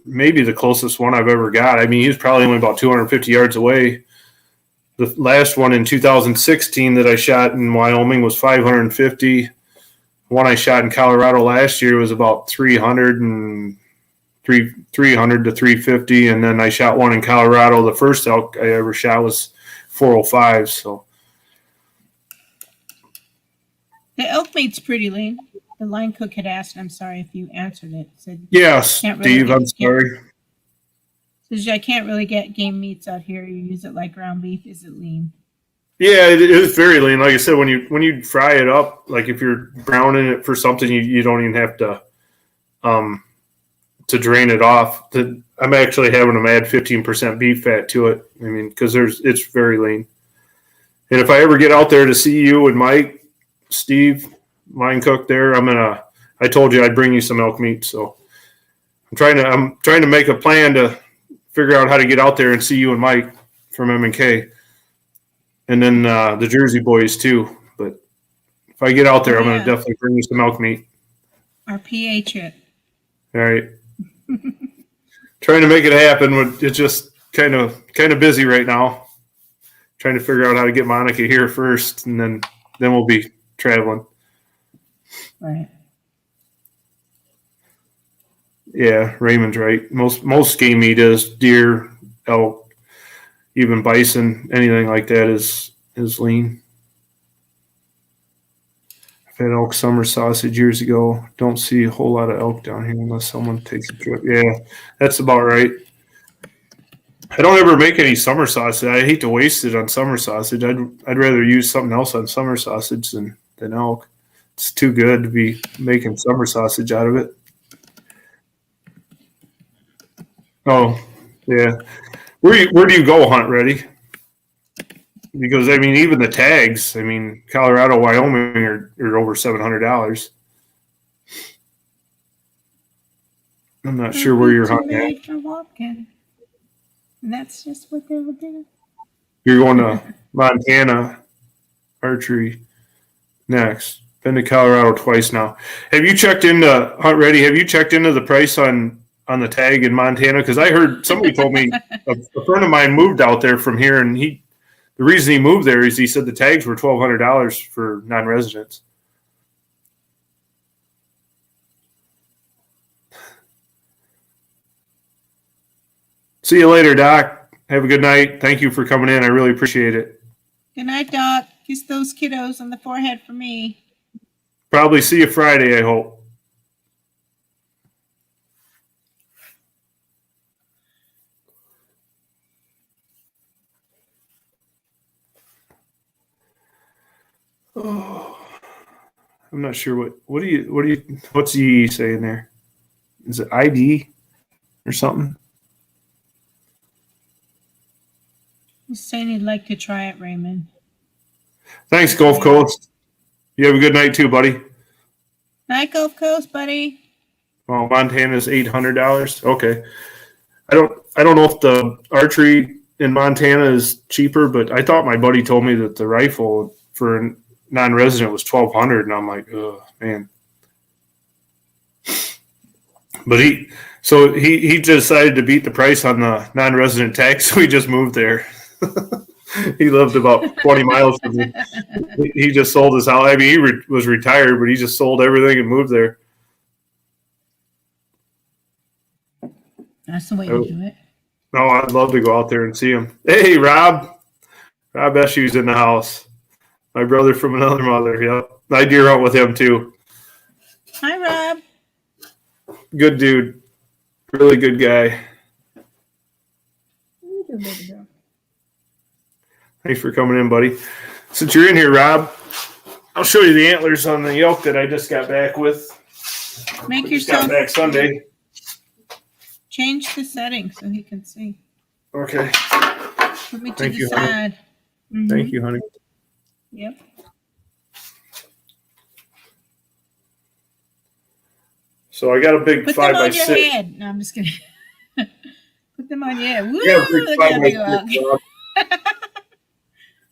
maybe the closest one I've ever got. I mean, he was probably only about 250 yards away. The last one in 2016 that I shot in Wyoming was 550. One I shot in Colorado last year was about 300 to 350. And then I shot one in Colorado. The first elk I ever shot was 405. So the elk meat's pretty lean. The line cook had asked, I'm sorry if you answered it. Said, yes, Steve, I'm sorry. Says, I can't really get game meats out here. You use it like ground beef. Is it lean? Yeah, it is very lean. Like I said, when you fry it up, like if you're browning it for something, you don't even have to drain it off. I'm actually having them add 15% beef fat to it. I mean, because it's very lean. And if I ever get out there to see you and Mike, Steve, line cook there, I told you I'd bring you some elk meat. So I'm trying to make a plan to figure out how to get out there and see you and Mike from M&K. And then the Jersey boys too. But if I get out there, I'm going to definitely bring you some elk meat. Our PA trip. All right. Trying to make it happen. It's just kind of busy right now. Trying to figure out how to get Monica here first, and then we'll be traveling. Right. Yeah, Raymond's right. Most game meat is deer, elk, even bison, anything like that is lean. I've had elk summer sausage years ago. Don't see a whole lot of elk down here unless someone takes a trip. Yeah, that's about right. I don't ever make any summer sausage. I hate to waste it on summer sausage. I'd rather use something else on summer sausage than elk. It's too good to be making summer sausage out of it. Oh, yeah. Where do you go hunt ready? Because I mean, even the tags. I mean, Colorado, Wyoming are over $700. I'm not sure where you're hunting at. For walking. And that's just what they will do. You're going to Montana archery next. Been to Colorado twice now. Have you checked into Hunt Ready? Have you checked into the price on the tag in Montana? Because I heard somebody told me a friend of mine moved out there from here, and the reason he moved there is he said the tags were $1,200 for non-residents. See you later, Doc. Have a good night. Thank you for coming in. I really appreciate it. Good night, Doc. Kiss those kiddos on the forehead for me. Probably see you Friday, I hope. Oh, I'm not sure what's he saying there? Is it ID or something? He's saying he'd like to try it, Raymond. Thanks, Gulf Coast. You have a good night too, buddy. Night, Gulf Coast, buddy. Well, Montana's $800. Okay. I don't know if the archery in Montana is cheaper, but I thought my buddy told me that the rifle for a non-resident was $1,200, and I'm like, oh man. But he decided to beat the price on the non-resident tax, so he just moved there. He lived about 20 miles from me. He just sold his house. I mean, he was retired, but he just sold everything and moved there. That's the way to do it. No, I'd love to go out there and see him. Hey, Rob. Rob Eshue's in the house. My brother from another mother. Yep. I deer hunt with him, too. Hi, Rob. Good dude. Really good guy. Thanks for coming in, buddy. Since you're in here, Rob, I'll show you the antlers on the elk that I just got back with. Make Just got yourself back Sunday. change the setting so he can see. Okay. Put me to Thank the you, honey. side. Mhm. Thank you, honey. Yep. So I got a big Put them on your 5x6. head. No, I'm just kidding. Put them on your head. Woo! Yeah, big Look at that big 5x6, elk. Rob.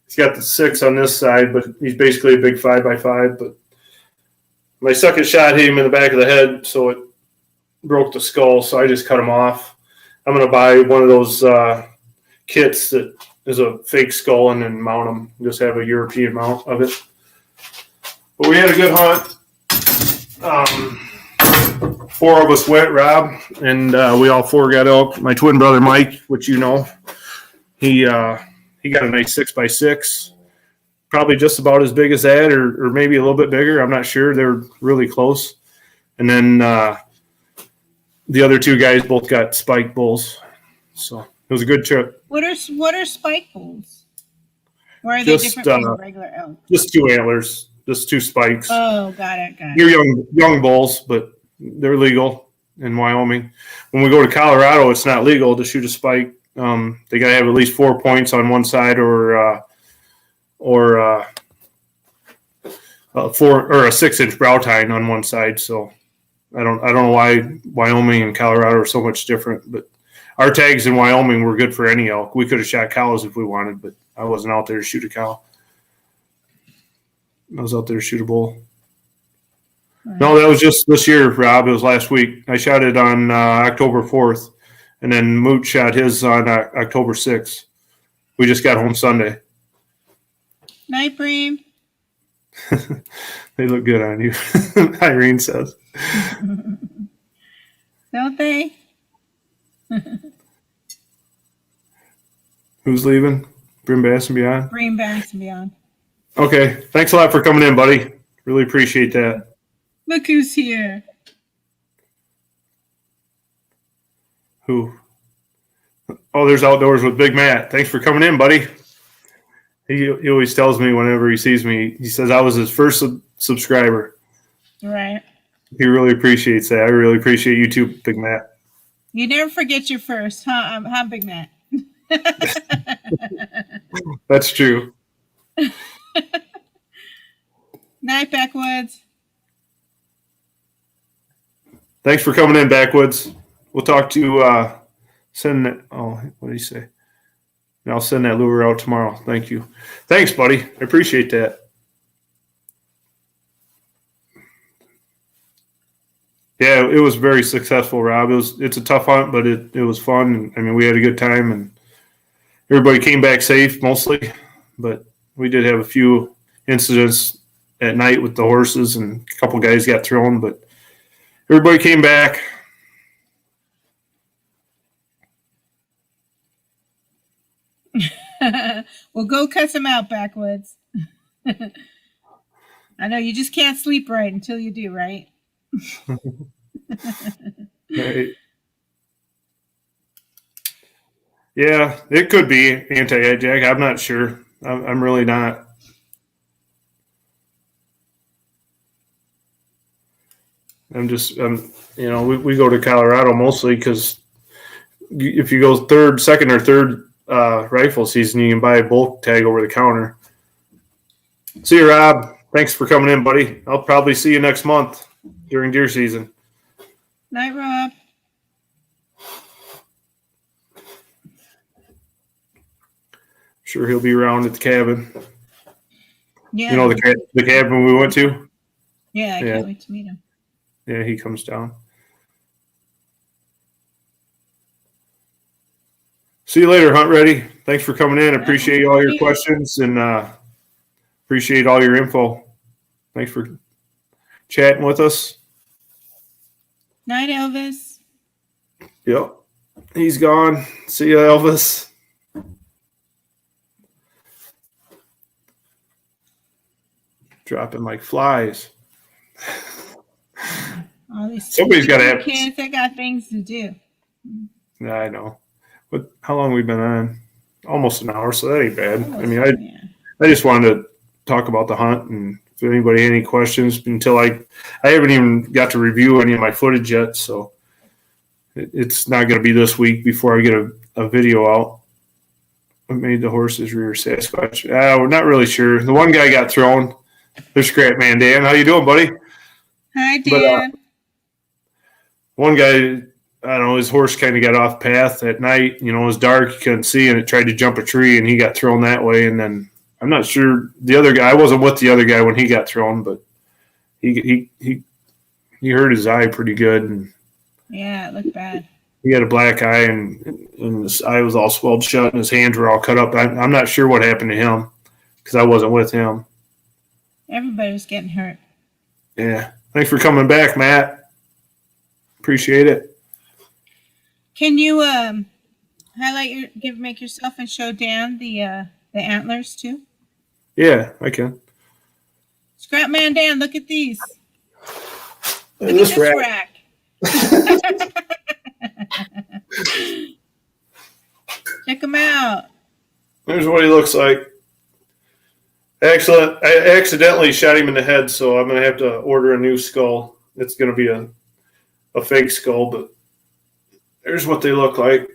He's got the 6 on this side, but he's basically a big 5x5. But my second shot hit him in the back of the head, so it broke the skull. So I just cut him off. I'm going to buy one of those kits that is a fake skull and then mount them. Just have a European mount of it. But we had a good hunt. 4 of us went, Rob, and we all 4 got elk. My twin brother Mike, which you know, he got a nice 6x6, probably just about as big as that, or maybe a little bit bigger. I'm not sure. They're really close. And then the other 2 guys both got spike bulls, so it was a good trip. What are spike bulls? Or are they different from regular elk? Just 2 antlers, just 2 spikes. Oh, got it. They're young bulls, but they're legal in Wyoming. When we go to Colorado, it's not legal to shoot a spike. They got to have at least 4 points on one side, or a 6-inch brow tine on one side. So I don't know why Wyoming and Colorado are so much different. But our tags in Wyoming were good for any elk. We could have shot cows if we wanted, but I wasn't out there to shoot a cow. I was out there to shoot a bull. No, that was just this year, Rob. It was last week. I shot it on October 4th, and then Moot shot his on October 6th. We just got home Sunday. Night, Bream. They look good on you, Irene says. Don't they? Who's leaving? Brim Bass and Beyond? Bream, Bass, and Beyond. Okay. Thanks a lot for coming in, buddy. Really appreciate that. Look who's here. Who? Oh, there's Outdoors with Big Matt. Thanks for coming in, buddy. He always tells me whenever he sees me, he says I was his first subscriber. Right. He really appreciates that. I really appreciate you too, Big Matt. You never forget your first, huh? I'm Big Matt. That's true. Night, Backwoods. Thanks for coming in, Backwoods. We'll talk to send that. Oh, what did he say? And I'll send that lure out tomorrow. Thank you. Thanks, buddy. I appreciate that. Yeah, it was very successful, Rob. It's a tough hunt, but it was fun. I mean, we had a good time, and everybody came back safe mostly. But we did have a few incidents at night with the horses, and a couple guys got thrown, but everybody came back. Well, go cut some out, Backwoods. I know you just can't sleep right until you do, right? Right. Yeah, it could be anti-edge jack. I'm not sure. I'm really not. We go to Colorado mostly because if you go second or third rifle season, you can buy a bulk tag over the counter. See you, Rob. Thanks for coming in, buddy. I'll probably see you next month during deer season. Night, Rob. Sure, he'll be around at the cabin. Yeah. You know the cabin we went to? Yeah, I can't wait to meet him. Yeah, he comes down. See you later, Hunt Ready. Thanks for coming in. Appreciate all your questions and appreciate all your info. Thanks for chatting with us. Night, Elvis. Yep. He's gone. See you, Elvis. Dropping like flies. Somebody's got to have kids. They got things to do. Yeah, I know. But how long have we been on? Almost an hour, so that ain't bad. I just wanted to talk about the hunt and If anybody had any questions, until I haven't even got to review any of my footage yet, so it's not going to be this week before I get a video out. What made the horse's rear Sasquatch? We're not really sure. The one guy got thrown. There's Scrap Man Dan. How you doing, buddy? Hi, Dan. But one guy, I don't know, his horse kind of got off path at night. You know, it was dark, you couldn't see, and it tried to jump a tree, and he got thrown that way. And then I'm not sure the other guy. I wasn't with the other guy when he got thrown, but he hurt his eye pretty good. And yeah, it looked bad. he had a black eye, and his eye was all swelled shut, and his hands were all cut up. I'm not sure what happened to him because I wasn't with him. Everybody was getting hurt. Yeah. Thanks for coming back, Matt. Appreciate it. Can you highlight make yourself and show Dan the antlers too? Yeah, I can. Scrap Man Dan, look at these. Look at this rack. Check him out. There's what he looks like. Excellent. I accidentally shot him in the head, so I'm going to have to order a new skull. It's going to be a fake skull, but there's what they look like.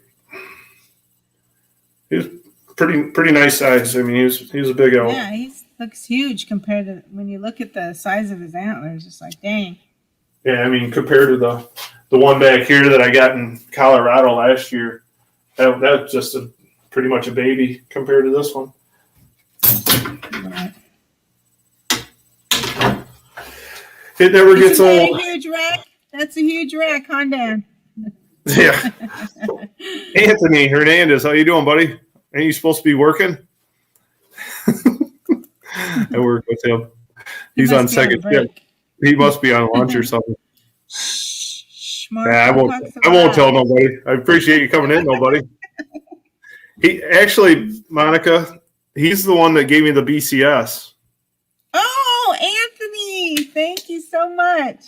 He's pretty nice size. I mean, he was a big elk. Yeah, he looks huge compared to when you look at the size of his antlers. It's like, dang. Yeah, I mean, compared to the one back here that I got in Colorado last year, that's just pretty much a baby compared to this one. Right. It never gets old. A huge rack? That's a huge rack, huh, Dan? Yeah. Anthony Hernandez, how you doing, buddy? Ain't you supposed to be working? I work with him. He's on second shift. He must be on lunch or something. I won't tell nobody. I appreciate you coming in, nobody. He actually, Monica, he's the one that gave me the BCS. Oh, Anthony, thank you so much.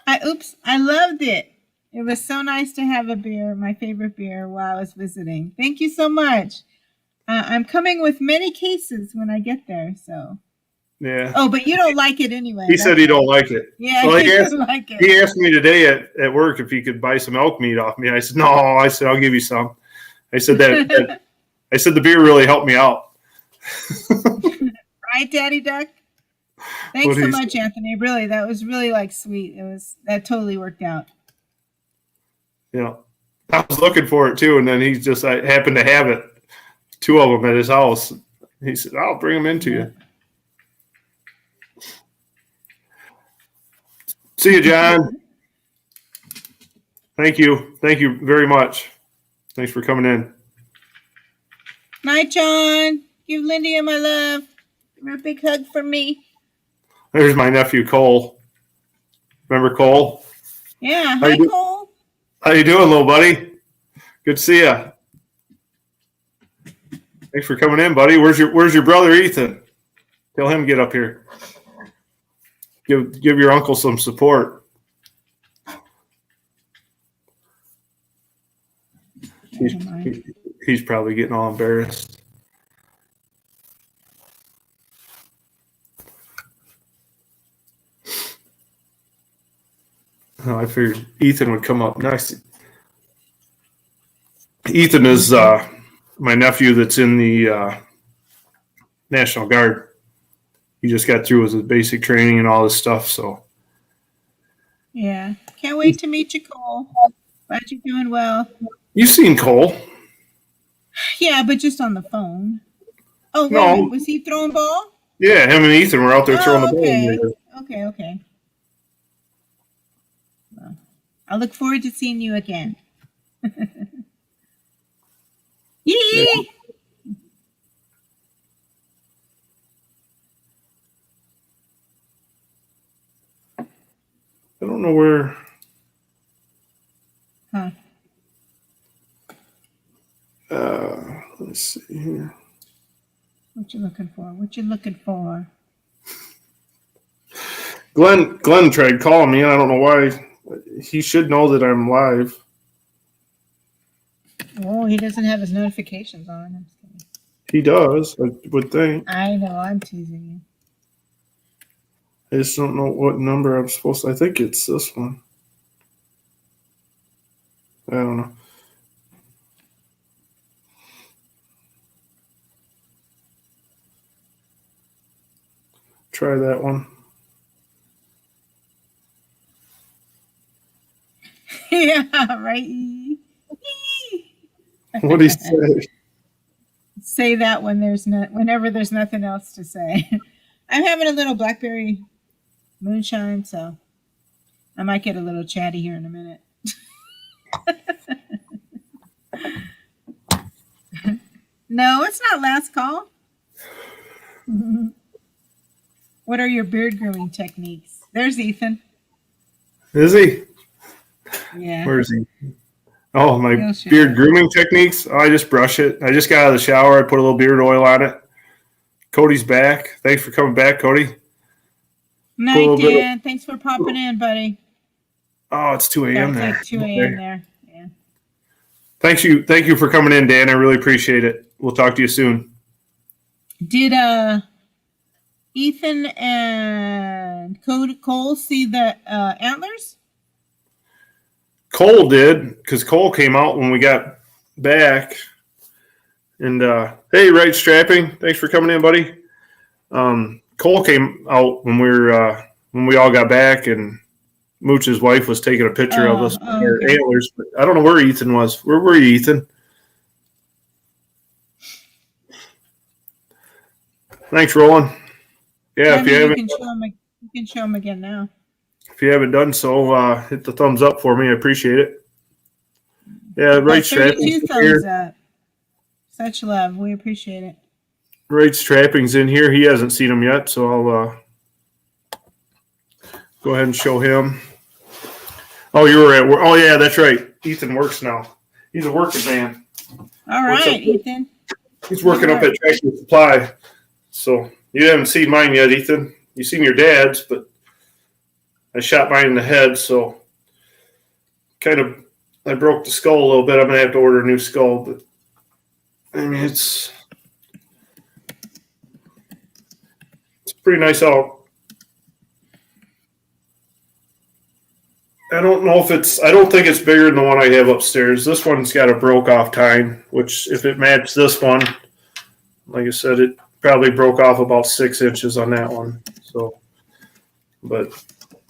I loved it. It was so nice to have a beer, my favorite beer, while I was visiting. Thank you so much. I'm coming with many cases when I get there, so. Yeah. Oh, but you don't like it anyway. He said he don't like it. Yeah, well, he doesn't like it. He asked me today at work if he could buy some elk meat off me. I said, no. I said, I'll give you some. I said I said the beer really helped me out. Right, Daddy Duck? Thanks so much, Anthony. Really, that was really sweet. That totally worked out. Yeah. I was looking for it too, and then I happened to have it. 2 of them at his house. He said, I'll bring them into you. See you, John. Thank you. Thank you very much. Thanks for coming in. Night, John. Give Lindy my love. Give her a big hug from me. There's my nephew, Cole. Remember Cole? Yeah. Hi, Cole. How you doing, little buddy? Good to see you. Thanks for coming in, buddy. Where's your brother, Ethan? Tell him to get up here. Give your uncle some support. He's probably getting all embarrassed. Oh, I figured Ethan would come up next. Ethan is my nephew that's in the National Guard. He just got through with his basic training and all this stuff. So, yeah, can't wait to meet you, Cole. Glad you're doing well. You've seen Cole? Yeah, but just on the phone. Oh, no. Was he throwing ball? Yeah, him and Ethan were out there throwing the ball. Okay. Well, I look forward to seeing you again. Yee! Yeah. I don't know where. Huh. Let's see here. What you looking for? Glenn tried calling me, and I don't know why. He should know that I'm live. Oh, he doesn't have his notifications on. He does, I would think. I know, I'm teasing you. I just don't know what number I'm supposed to. I think it's this one. I don't know. Try that one. Yeah, right. What do you say? Say that when whenever there's nothing else to say. I'm having a little blackberry moonshine, so I might get a little chatty here in a minute. No, it's not last call. What are your beard grooming techniques? There's Ethan. Is he? Yeah. Where is he? Oh, my beard grooming techniques. Oh, I just brush it. I just got out of the shower. I put a little beard oil on it. Cody's back. Thanks for coming back, Cody. Night, Dan. Thanks for popping in, buddy. Oh, it's 2 a.m. there. It's like 2 a.m. there. Yeah. Thank you for coming in, Dan. I really appreciate it. We'll talk to you soon. Did Ethan and Cole see the antlers? Cole did, because Cole came out when we got back. And hey, Right Strapping, thanks for coming in, buddy. Cole came out when we all got back, and Mooch's wife was taking a picture of us with our antlers. But I don't know where Ethan was. Where were you, Ethan? Thanks, Roland. Yeah, if you can show him again now. If you haven't done so, hit the thumbs up for me. I appreciate it. Yeah, Right Strapping. 32 thumbs up. Such love. We appreciate it. Right Strapping's in here. He hasn't seen them yet, so I'll go ahead and show him. Oh, you were at work. Oh, yeah, that's right. Ethan works now. He's a working man. All right, Ethan. He's working up at Tractor Supply. So you haven't seen mine yet, Ethan. You've seen your dad's, but I shot mine in the head, so I broke the skull a little bit. I'm going to have to order a new skull, but I mean, it's pretty nice out. I don't think it's bigger than the one I have upstairs. This one's got a broke off tine, which if it matched this one, like I said, it probably broke off about 6 inches on that one. So, but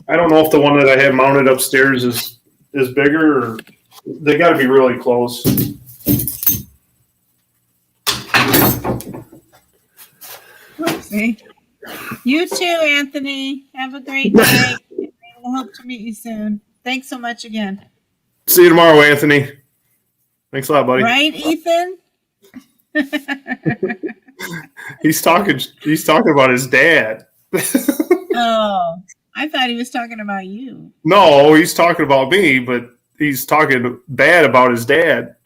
I don't know if the one that I have mounted upstairs is bigger, or they got to be really close. Oopsie. You too, Anthony. Have a great night. I hope to meet you soon. Thanks so much again. See you tomorrow, Anthony. Thanks a lot, buddy. Right, Ethan? He's talking about his dad. Oh, I thought he was talking about you. No, he's talking about me, but he's talking bad about his dad.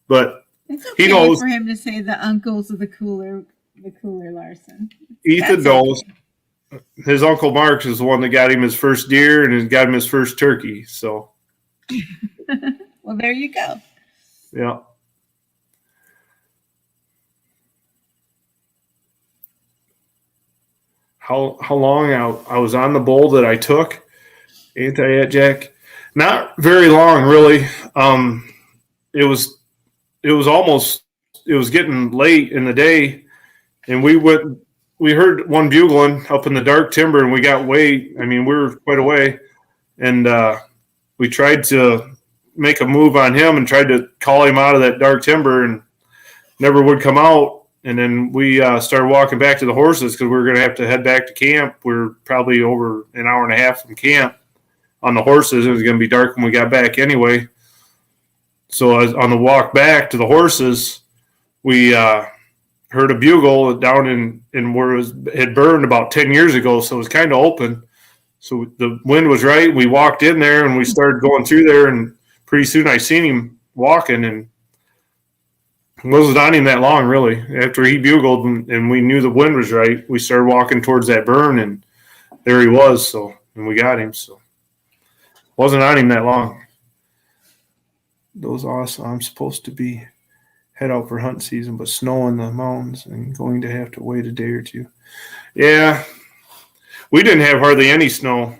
But it's okay, he knows for him to say the uncles of the cooler Larson. Ethan knows. Okay. His Uncle Mark is the one that got him his first deer and got him his first turkey. So, well, there you go. Yeah. How long I was on the bull that I took anti-jack? Not very long, really. It was getting late in the day, and we heard one bugling up in the dark timber, and we got we were quite away, and we tried to make a move on him and tried to call him out of that dark timber, and never would come out. And then we started walking back to the horses because we were going to have to head back to camp. We were probably over an hour and a half from camp on the horses. It was going to be dark when we got back anyway. So on the walk back to the horses, we heard a bugle down in where it had burned about 10 years ago, so it was kind of open. So the wind was right. We walked in there, and we started going through there, and pretty soon I seen him walking, and it wasn't on him that long, really. After he bugled and we knew the wind was right, we started walking towards that burn, and there he was. So, and we got him. So it wasn't on him that long. Those awesome. I'm supposed to be head out for hunt season, but snow in the mountains and going to have to wait a day or two. Yeah. We didn't have hardly any snow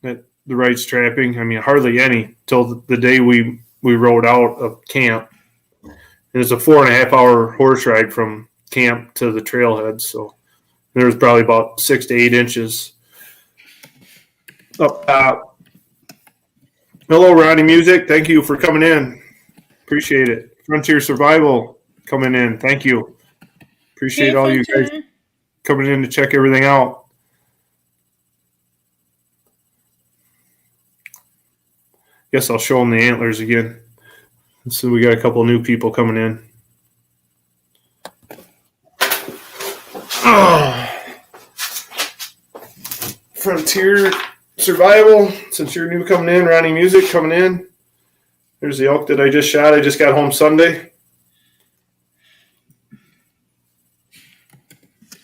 at the Wright's trapping. I mean, hardly any till the day we rode out of camp. And it's a 4.5 hour horse ride from camp to the trailhead. So there was probably about 6 to 8 inches up top. Hello, Ronnie Music. Thank you for coming in. Appreciate it. Frontier Survival coming in. Thank you. Appreciate all you guys coming in to check everything out. Guess I'll show them the antlers again. So we got a couple new people coming in. Oh. Frontier Survival, since you're new coming in, Ronnie Music coming in. There's the elk that I just shot. I just got home Sunday.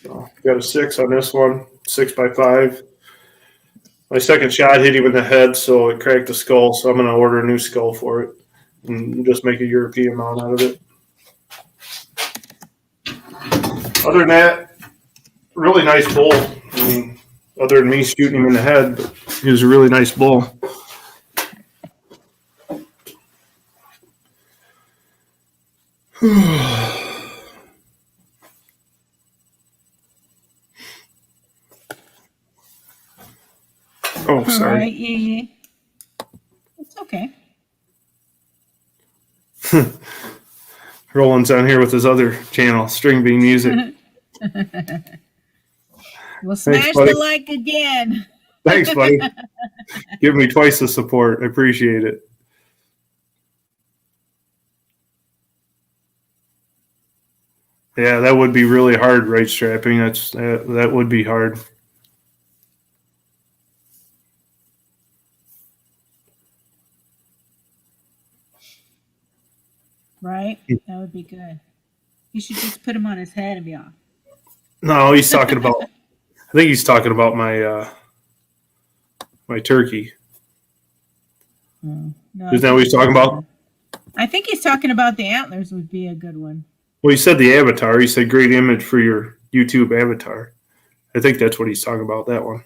So got a 6 on this one, 6x5. My second shot hit him in the head, so it cracked the skull. So I'm going to order a new skull for it and just make a European mount out of it. Other than that, really nice bull. I mean, other than me shooting him in the head, but he was a really nice bull. Oh, sorry. Right, yeah. It's okay. Roland's on here with his other channel, String Bean Music. We'll smash the like again. Thanks, buddy. Give me twice the support. I appreciate it. Yeah, that would be really hard, right strapping. That would be hard. Right? That would be good. You should just put him on his head and be off. No, he's talking about. I think he's talking about my my turkey. No, Isn't that what he's talking about? I think he's talking about the antlers would be a good one. Well, he said the avatar. He said great image for your YouTube avatar. I think that's what he's talking about, that one.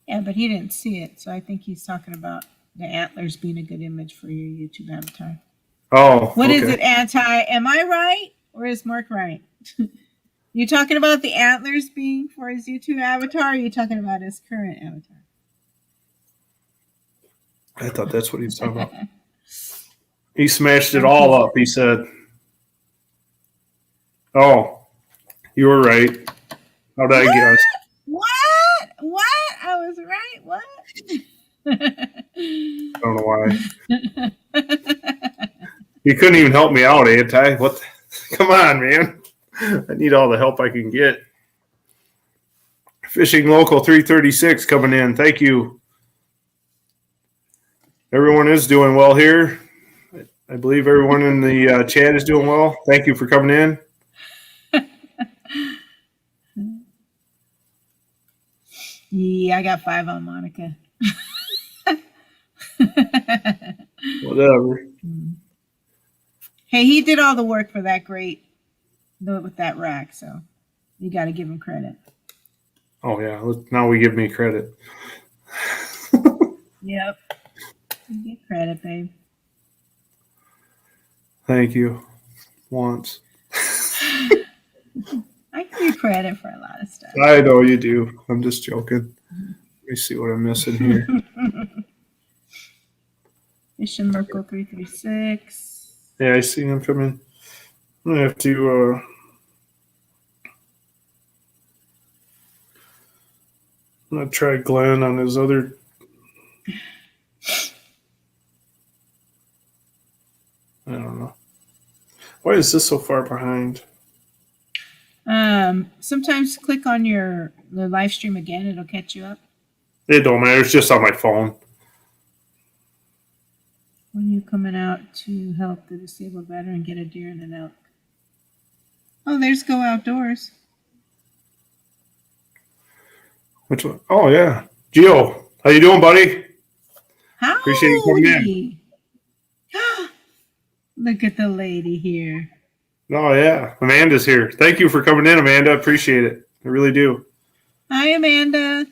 Yeah, but he didn't see it, so I think he's talking about the antlers being a good image for your YouTube avatar. Oh, what okay. is it, anti? Am I right, or is Mark right? You talking about the antlers being for his YouTube avatar, or are you talking about his current avatar? I thought that's what he was talking about. He smashed it all up, he said. Oh, you were right. How did I guess? What? I was right. What? I don't know why. You couldn't even help me out, Anti. What? Come on, man. I need all the help I can get. Fishing Local 336 coming in. Thank you. Everyone is doing well here. I believe everyone in the chat is doing well. Thank you for coming in. Yeah, I got 5 on Monica. Whatever. Hey, he did all the work for that with that rack, so you got to give him credit. Oh, yeah. Now we give me credit. Yep. You get credit, babe. Thank you. Once. I give you credit for a lot of stuff. I know you do. I'm just joking. Let me see what I'm missing here. Mission Merkle 336. Yeah, I see him coming. I'm going to have to... I'm going to try Glenn on his other... I don't know. Why is this so far behind? Sometimes click on the live stream again. It'll catch you up. It don't matter. It's just on my phone. When you coming out to help the disabled veteran get a deer and an elk? Oh, there's Go Outdoors. Which one? Oh, yeah. Gio, how you doing, buddy? Howdy. Appreciate you coming in. Look at the lady here. Oh, yeah. Amanda's here. Thank you for coming in, Amanda. Appreciate it. I really do. Hi, Amanda.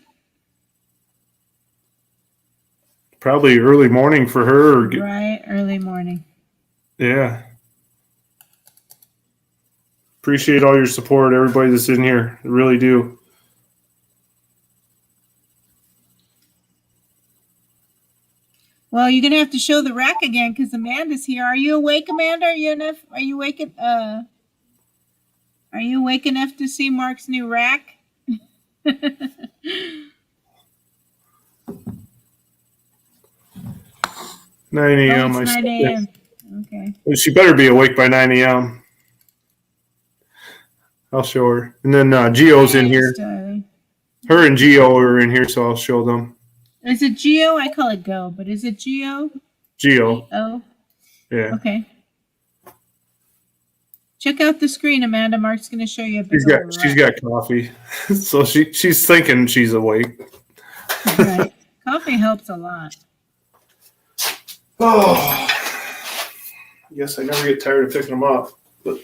Probably early morning for her. Right, early morning. Yeah. Appreciate all your support, everybody that's in here. I really do. Well, you're gonna have to show the rack again because Amanda's here. Are you awake, Amanda? Are you awake? Are you awake enough to see Mark's new rack? 9 a.m. Oh, it's 9 a.m. Okay. She better be awake by 9 a.m. I'll show her. And then Gio's in here. Her and Gio are in here, so I'll show them. Is it Gio? I call it Go, but is it Gio? Gio. Oh. Yeah. Okay. Check out the screen, Amanda. Mark's going to show you a big She's got coffee, so she's thinking she's awake. Right. Coffee helps a lot. Oh, I guess I never get tired of picking them up. But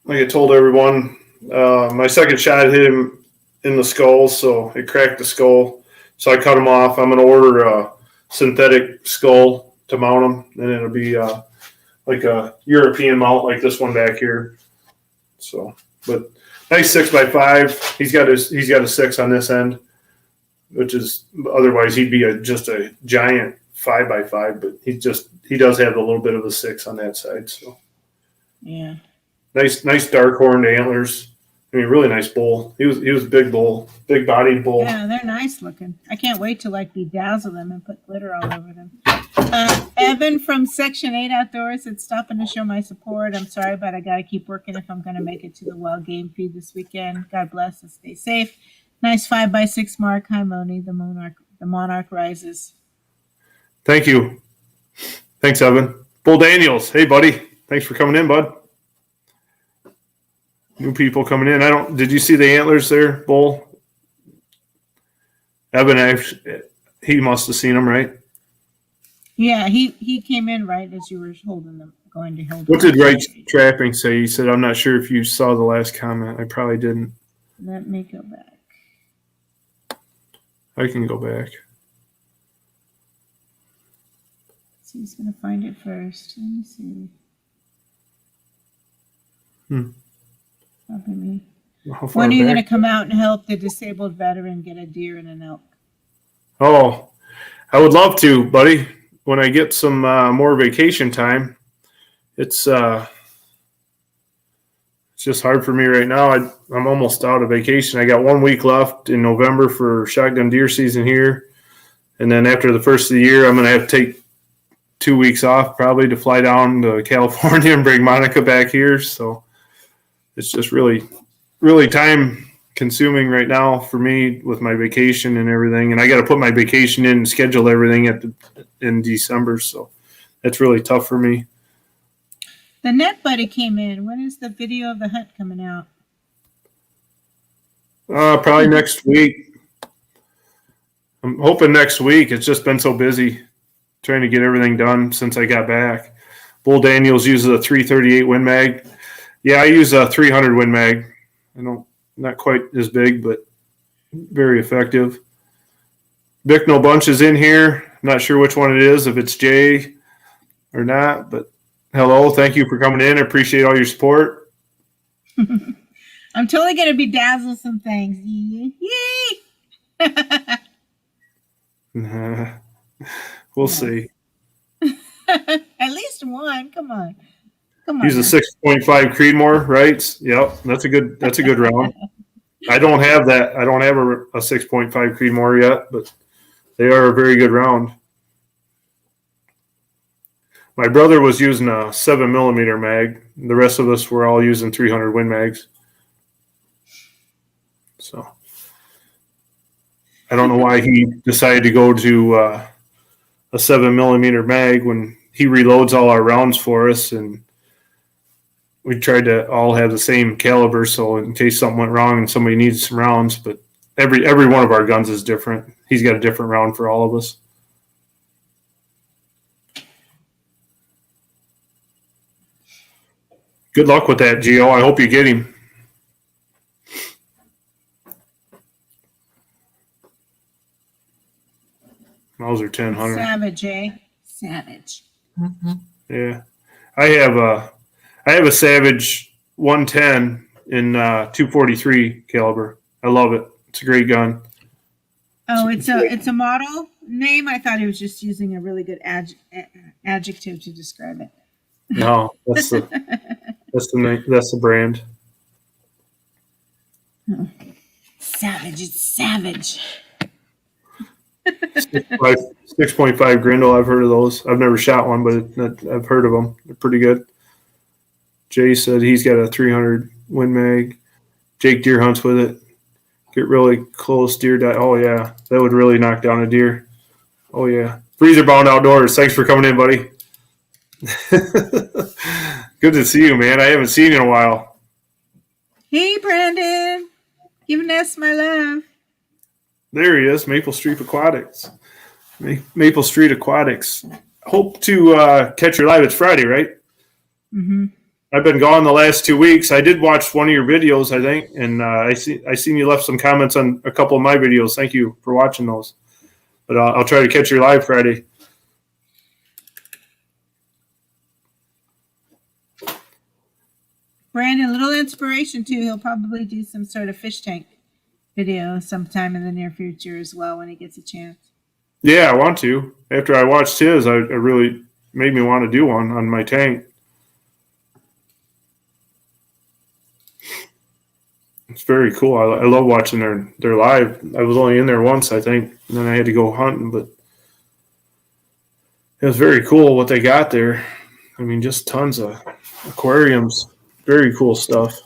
like I told everyone, my second shot hit him in the skull, so it cracked the skull. So I cut him off. I'm going to order a synthetic skull to mount him, and it'll be like a European mount like this one back here. So, but nice 6x5. He's got a 6 on this end, which is otherwise he'd be just a giant 5x5. But he does have a little bit of a 6 on that side. So yeah, nice dark horned antlers. I mean, really nice bull. He was a big bull, big bodied bull. Yeah, they're nice looking. I can't wait to bedazzle them and put glitter all over them. Evan from Section 8 Outdoors is stopping to show my support. I'm sorry, but I got to keep working if I'm going to make it to the wild game feed this weekend. God bless and stay safe. Nice 5x6 mark. Hi, Moni. The monarch rises. Thank you. Thanks, Evan. Bull Daniels. Hey, buddy. Thanks for coming in, bud. New people coming in. Did you see the antlers there, Bull? Evan, he must have seen them, right? Yeah, he came in right as you were going to hold them. What did Right Trapping say? He said, I'm not sure if you saw the last comment. I probably didn't. Let me go back. I can go back. So he's going to find it first. Let me see. Probably me. When are you going to come out and help the disabled veteran get a deer and an elk? Oh, I would love to, buddy. When I get some more vacation time, it's just hard for me right now. I'm almost out of vacation. I got 1 week left in November for shotgun deer season here. And then after the first of the year, I'm going to have to take 2 weeks off probably to fly down to California and bring Monica back here. So it's just really, really time consuming right now for me with my vacation and everything. And I got to put my vacation in and schedule everything in December. So that's really tough for me. The net buddy came in. When is the video of the hunt coming out? Probably next week. I'm hoping next week. It's just been so busy trying to get everything done since I got back. Bull Daniels uses a 338 Win Mag. Yeah, I use a 300 Win Mag. Not quite as big, but very effective. Bicknell Bunch is in here. Not sure which one it is, if it's Jay or not, but hello. Thank you for coming in. I appreciate all your support. I'm totally going to bedazzle some things. Yay! We'll see. At least one. Come on. Use a 6.5 Creedmoor, right? Yep, that's a good round. I don't have that. I don't have a 6.5 Creedmoor yet, but they are a very good round. My brother was using a 7mm mag. The rest of us were all using 300 Win Mags. So I don't know why he decided to go to a 7mm mag when he reloads all our rounds for us, and we tried to all have the same caliber, so in case something went wrong and somebody needs some rounds. But every one of our guns is different. He's got a different round for all of us. Good luck with that, Gio. I hope you get him. Mauser 1000. Savage, eh? Savage. Mm-hmm. Yeah, I have a Savage 110 in 243 caliber. I love it. It's a great gun. Oh, it's a model name. I thought he was just using a really good adjective to describe it. No, that's the name, that's the brand. Oh. Savage. It's savage. 6.5 Grindle. I've heard of those. I've never shot one, but I've heard of them. They're pretty good. Jay said he's got a 300 Win Mag. Jake deer hunts with it. Get really close deer die. Oh yeah, that would really knock down a deer. Oh yeah. Freezer Bound Outdoors. Thanks for coming in, buddy. Good to see you, man. I haven't seen you in a while. Hey, Brandon. Giving us my love. There he is, Maple Street Aquatics. Maple Street Aquatics. Hope to catch your live. It's Friday, right? Mm-hmm. I've been gone the last 2 weeks. I did watch one of your videos, I think, and I seen you left some comments on a couple of my videos. Thank you for watching those. But I'll try to catch your live Friday. Brandon, a little inspiration too. He'll probably do some sort of fish tank video sometime in the near future as well when he gets a chance. Yeah, I want to. After I watched his, I really made me want to do one on my tank. It's very cool. I love watching their live. I was only in there once, I think, and then I had to go hunting, but it was very cool what they got there. I mean, just tons of aquariums. Very cool stuff.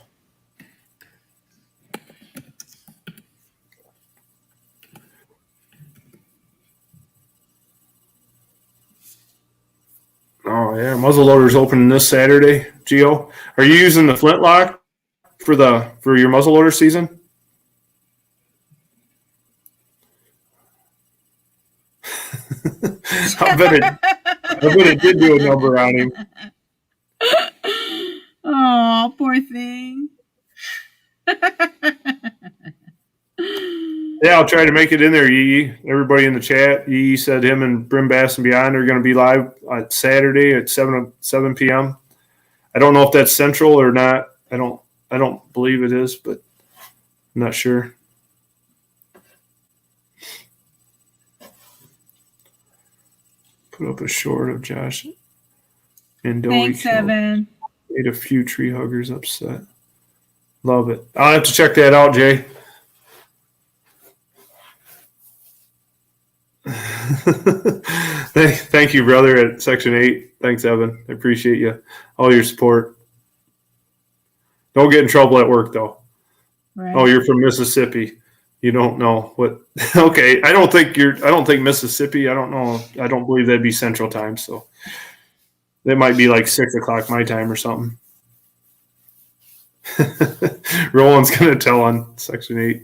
Oh yeah, muzzleloader's opening this Saturday. Gio, are you using the flintlock for your muzzleloader season? I bet it did do a number on him. Oh, poor thing. Yeah, I'll try to make it in there, Yee. Everybody in the chat, Yee said him and Brim Bass and Beyond are going to be live on Saturday at 7 p.m. I don't know if that's central or not. I don't believe it is, but I'm not sure. Put up a short of Josh and Doe. Thanks, Evan. Made a few tree huggers upset. Love it. I'll have to check that out, Jay. Thank you, brother, at Section 8. Thanks, Evan. I appreciate you. All your support. Don't get in trouble at work, though. Right. Oh, you're from Mississippi. You don't know what. Okay, I don't think Mississippi. I don't know. I don't believe that'd be Central Time, so that might be like 6 o'clock my time or something. Roland's gonna tell on Section 8.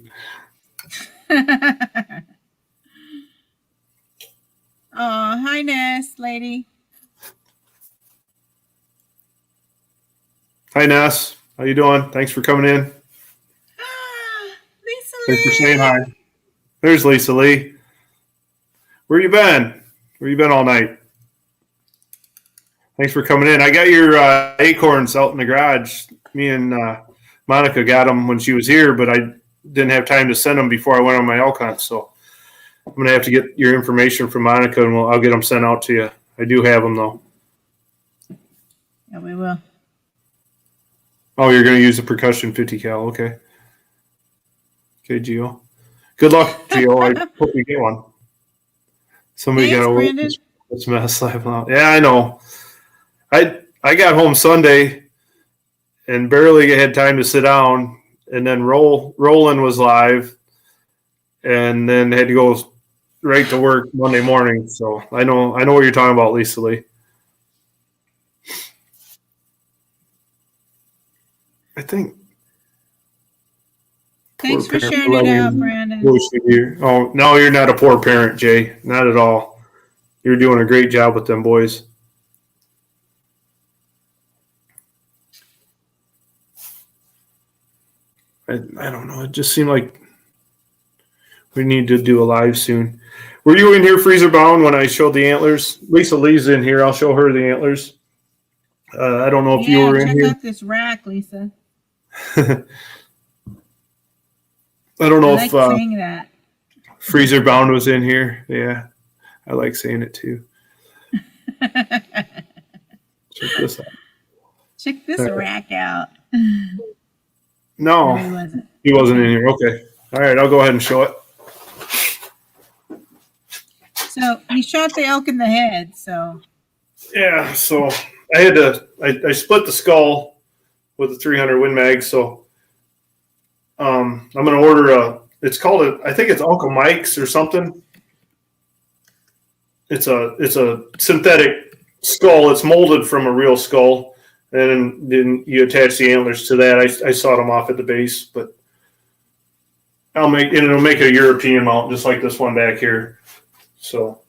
Oh, hi, Ness, lady. Hi, Ness. How you doing? Thanks for coming in. Lisa Thanks for Lee. saying hi. There's Lisa Lee. Where you been? Where you been all night? Thanks for coming in. I got your acorns out in the garage. Me and Monica got them when she was here, but I didn't have time to send them before I went on my elk hunt. So I'm going to have to get your information from Monica, and I'll get them sent out to you. I do have them, though. Yeah, we will. Oh, you're going to use a percussion 50 cal. Okay. Okay, Gio. Good luck, Gio. I hope you get one. Somebody Thanks, got to Brandon. this mess. Yeah, I know. I got home Sunday and barely had time to sit down, and then Roland was live, and then had to go right to work Monday morning. So I know what you're talking about, Lisa Lee. I think. Thanks poor for parent sharing it out, letting Brandon. bullshit you. Oh no, you're not a poor parent, Jay. Not at all. You're doing a great job with them boys. I don't know. It just seemed like we need to do a live soon. Were you in here freezer bound when I showed the antlers? Lisa Lee's in here. I'll show her the antlers. I don't know if you were in check here. out this rack, Lisa. I don't know I if like saying that. freezer bound was in here. Yeah, I like saying it too. Check this out. Check this rack out. No, he wasn't in here. Okay. All right, I'll go ahead and show it. So he shot the elk in the head. So yeah, so I had to. I split the skull with a 300 Win Mag. So I'm going to order a. It's called I think it's Uncle Mike's or something. It's a synthetic skull. It's molded from a real skull, and then you attach the antlers to that. I sawed them off at the base, but it'll make a European mount just like this one back here. So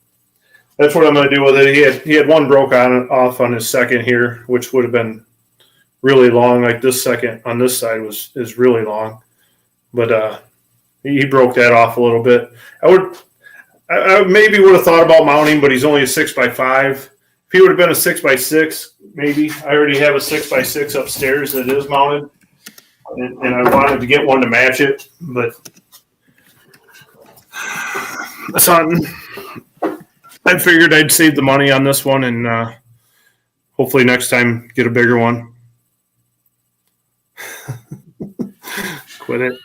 that's what I'm going to do with it. He had one broke off on his second here, which would have been really long. Like this second on this side is really long, but he broke that off a little bit. I maybe would have thought about mounting, but he's only a 6x5. If he would have been a 6x6, maybe. I already have a 6x6 upstairs that is mounted, and I wanted to get one to match it, but something. I figured I'd save the money on this one and hopefully next time get a bigger one. Quit it.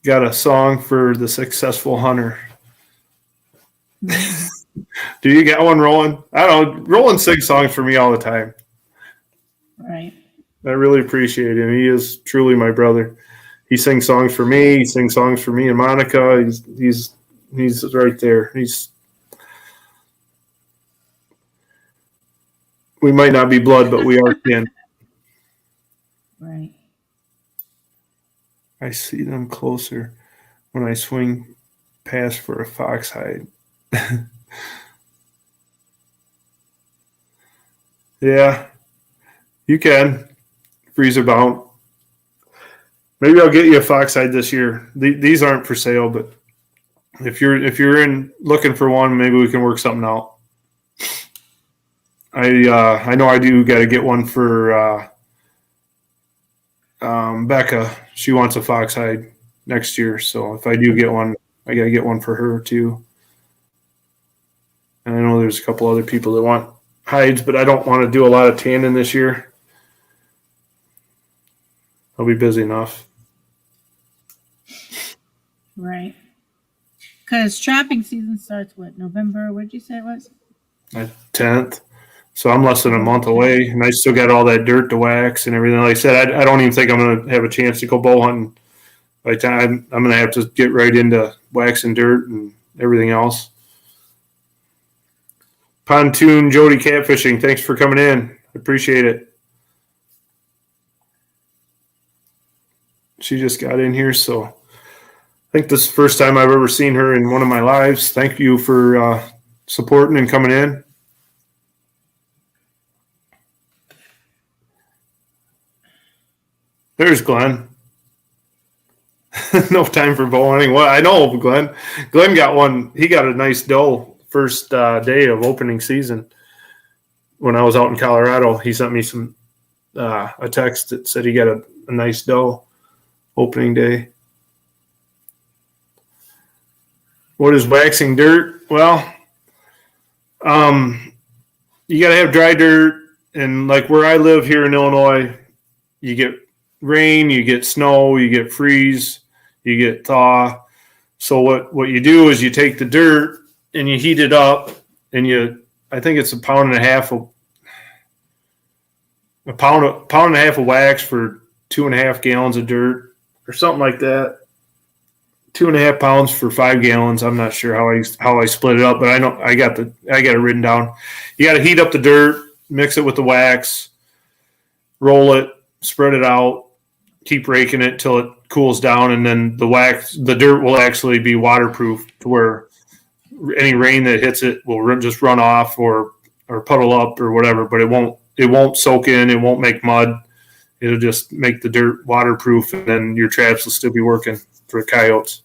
Got a song for the successful hunter. Do you got one, Roland? I don't know. Roland sings songs for me all the time. Right. I really appreciate him. He is truly my brother. He sings songs for me. He sings songs for me and Monica. He's right there. We might not be blood, but we are kin. Right. I see them closer when I swing past for a fox hide. Yeah, you can. Freezer bound. Maybe I'll get you a fox hide this year. These aren't for sale, but if you're looking for one, maybe we can work something out. I know I do got to get one for Becca. She wants a fox hide next year, so if I do get one, I got to get one for her too. And I know there's a couple other people that want hides, but I don't want to do a lot of tanning this year. I'll be busy enough. Right. Because trapping season starts November? What did you say it was? 10th. So I'm less than a month away, and I still got all that dirt to wax and everything. Like I said, I don't even think I'm going to have a chance to go bow hunting. By the time I'm going to have to get right into waxing dirt and everything else. Pontoon Jody Catfishing, thanks for coming in. Appreciate it. She just got in here, so I think this is the first time I've ever seen her in one of my lives. Thank you for supporting and coming in. There's Glenn. No time for bow hunting. Well, I know Glenn. Glenn got one. He got a nice doe first day of opening season. When I was out in Colorado, he sent me a text that said he got a nice doe opening day. What is waxing dirt? Well, you got to have dry dirt, and like where I live here in Illinois, you get rain, you get snow, you get freeze, you get thaw. So what you do is you take the dirt and you heat it up, and I think it's a pound and a half of wax for 2.5 gallons of dirt or something like that. 2.5 pounds for 5 gallons. I'm not sure how I split it up, but I know I got it written down. You got to heat up the dirt, mix it with the wax, roll it, spread it out, keep raking it till it cools down, and then the dirt will actually be waterproof to where any rain that hits it will just run off or puddle up or whatever, but it won't soak in. It won't make mud. It'll just make the dirt waterproof, and then your traps will still be working for coyotes.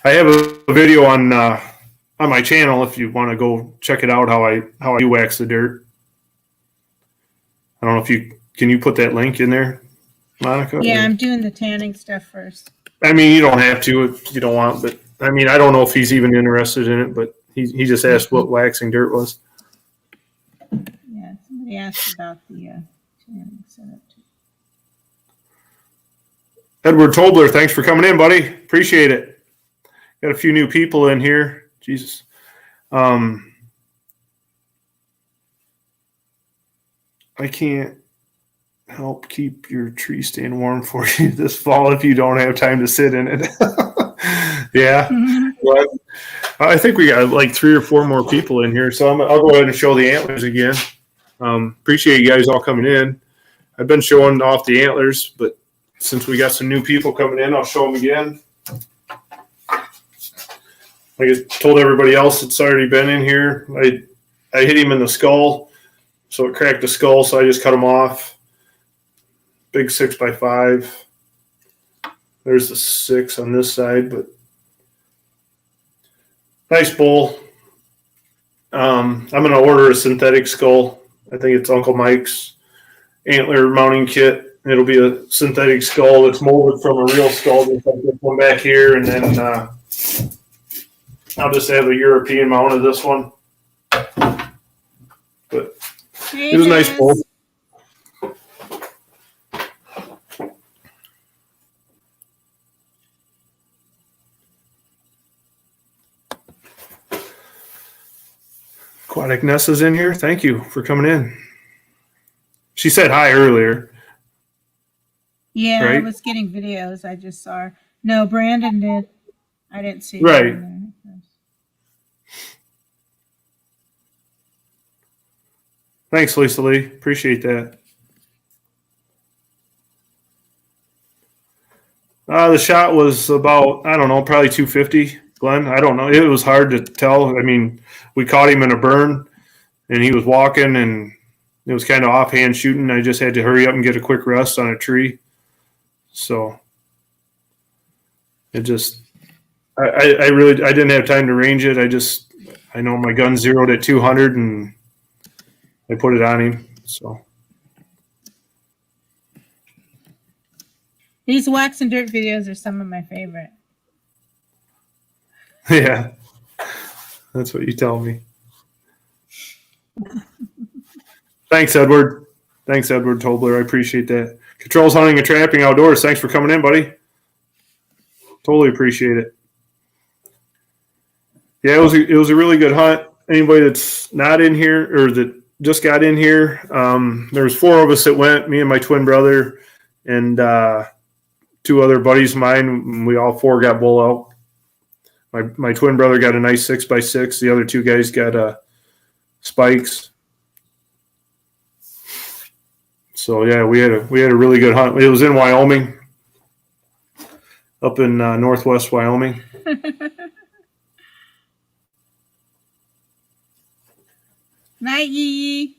I have a video on my channel if you want to go check it out, how I do wax the dirt. I don't know if can you put that link in there, Monica? Yeah, I'm doing the tanning stuff first. I mean, you don't have to if you don't want, but I mean, I don't know if he's even interested in it, but he just asked what waxing dirt was. Yeah, somebody asked about the tanning setup too. Edward Tobler, thanks for coming in, buddy. Appreciate it. Got a few new people in here. Jesus. I can't help keep your tree stand warm for you this fall if you don't have time to sit in it. Yeah. Mm-hmm. Well, I think we got like 3 or 4 more people in here, so I'll go ahead and show the antlers again. Appreciate you guys all coming in. I've been showing off the antlers, but since we got some new people coming in, I'll show them again. Like I told everybody else that's already been in here, I hit him in the skull, so it cracked the skull, so I just cut him off. Big 6x5. There's the 6 on this side, but nice bull. I'm going to order a synthetic skull. I think it's Uncle Mike's Antler Mounting Kit. It'll be a synthetic skull that's molded from a real skull, just like this one back here, and then I'll just have a European mount of this one. But it was a nice bull. Aquatic Nessa's in here. Thank you for coming in. She said hi earlier. Yeah, right? I was getting videos. I just saw her. No, Brandon did. I didn't see her Right. in there. Thanks, Lisa Lee. Appreciate that. The shot was about, I don't know, probably 250, Glenn. I don't know. It was hard to tell. I mean, we caught him in a burn, and he was walking, and it was kind of offhand shooting. I just had to hurry up and get a quick rest on a tree. So it just, I didn't have time to range it. I know my gun zeroed at 200, and I put it on him. So These wax and dirt videos are some of my favorite. yeah, that's what you tell me. Thanks, Edward. Thanks, Edward Tobler. I appreciate that. Controls Hunting and Trapping Outdoors. Thanks for coming in, buddy. Totally appreciate it. Yeah, it was a really good hunt. Anybody that's not in here or that just got in here, there was 4 of us that went, me and my twin brother and 2 other buddies of mine. We all 4 got bull elk. My twin brother got a nice 6x6. The other 2 guys got spikes. So yeah, we had a really good hunt. It was in Wyoming, up in northwest Wyoming. Night, Yee.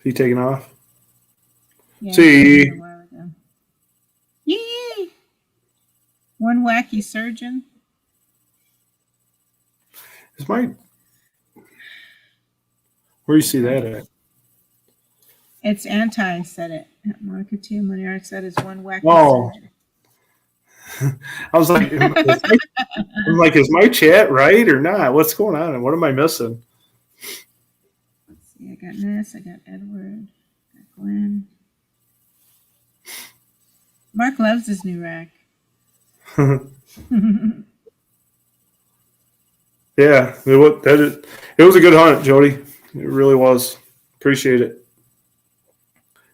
He taking off? Yeah, See. a while ago. Yee. One wacky surgeon. Where do you see that at? It's anti said it. Monica T. Moneric said it's one wacky surgeon. I was like, is my chat right or not? What's going on? What am I missing? Let's see. I got Ness. I got Edward. I got Glenn. Mark loves his new rack. Yeah, it was a good hunt, Jody. It really was. Appreciate it.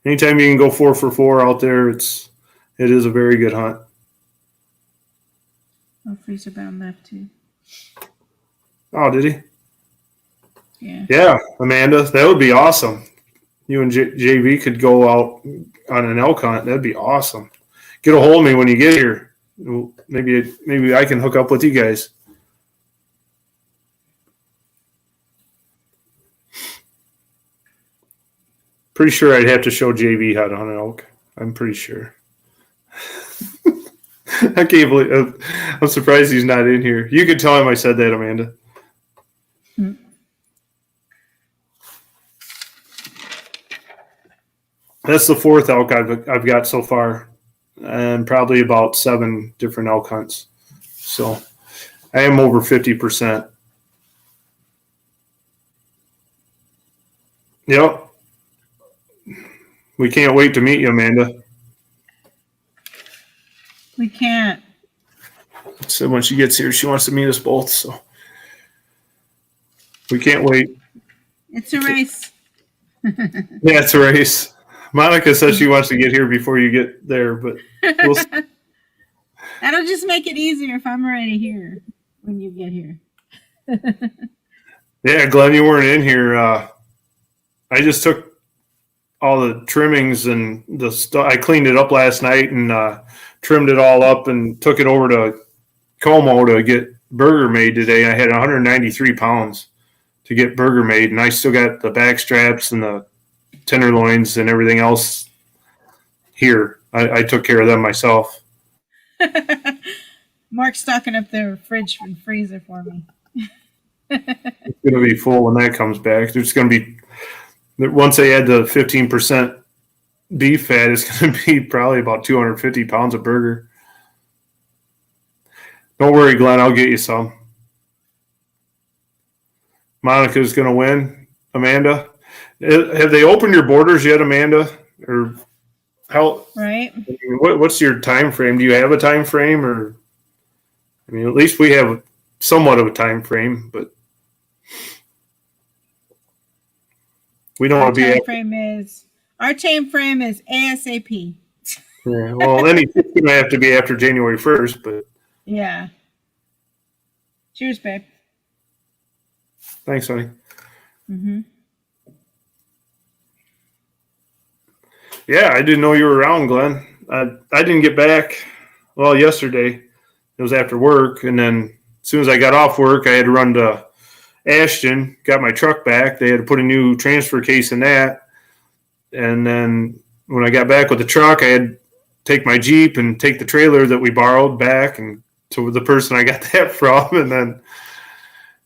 Anytime you can go 4 for 4 out there, it is a very good hunt. Oh, Freezer Bound left too. Oh, did he? Yeah. Yeah, Amanda, that would be awesome. You and JV could go out on an elk hunt. That'd be awesome. Get a hold of me when you get here. Maybe I can hook up with you guys. Pretty sure I'd have to show JB how to hunt an elk. I'm pretty sure. I can't believe. I'm surprised he's not in here. You could tell him I said that, Amanda. That's the fourth elk I've got so far, and probably about 7 different elk hunts. So I am over 50%. Yep. We can't wait to meet you, Amanda. We can't. So when she gets here, she wants to meet us both. So we can't wait. It's a race. Yeah, it's a race. Monica says she wants to get here before you get there, but we'll see. That'll just make it easier if I'm already here when you get here. Yeah, Glenn, you weren't in here. I just took all the trimmings and the stuff. I cleaned it up last night and trimmed it all up and took it over to Como to get burger made today. I had 193 pounds to get burger made, and I still got the back straps and the tenderloins and everything else here. I took care of them myself. Mark's stocking up the fridge and freezer for me. It's going to be full when that comes back. There's going to be, once they add the 15% beef fat, it's going to be probably about 250 pounds of burger. Don't worry, Glenn, I'll get you some. Monica's going to win. Amanda, have they opened your borders yet, Amanda? Or how? Right. What's your time frame? Do you have a time frame, or? I mean, at least we have somewhat of a time frame, but we don't want to be. Our time frame is ASAP. Yeah, well, then it's going to have to be after January 1st, but. Yeah. Cheers, babe. Thanks, honey. Mm-hmm. Yeah, I didn't know you were around, Glenn. I didn't get back, well, yesterday. It was after work, and then as soon as I got off work, I had to run to Ashton, got my truck back. They had to put a new transfer case in that. And then when I got back with the truck, I had to take my Jeep and take the trailer that we borrowed back and to the person I got that from, and then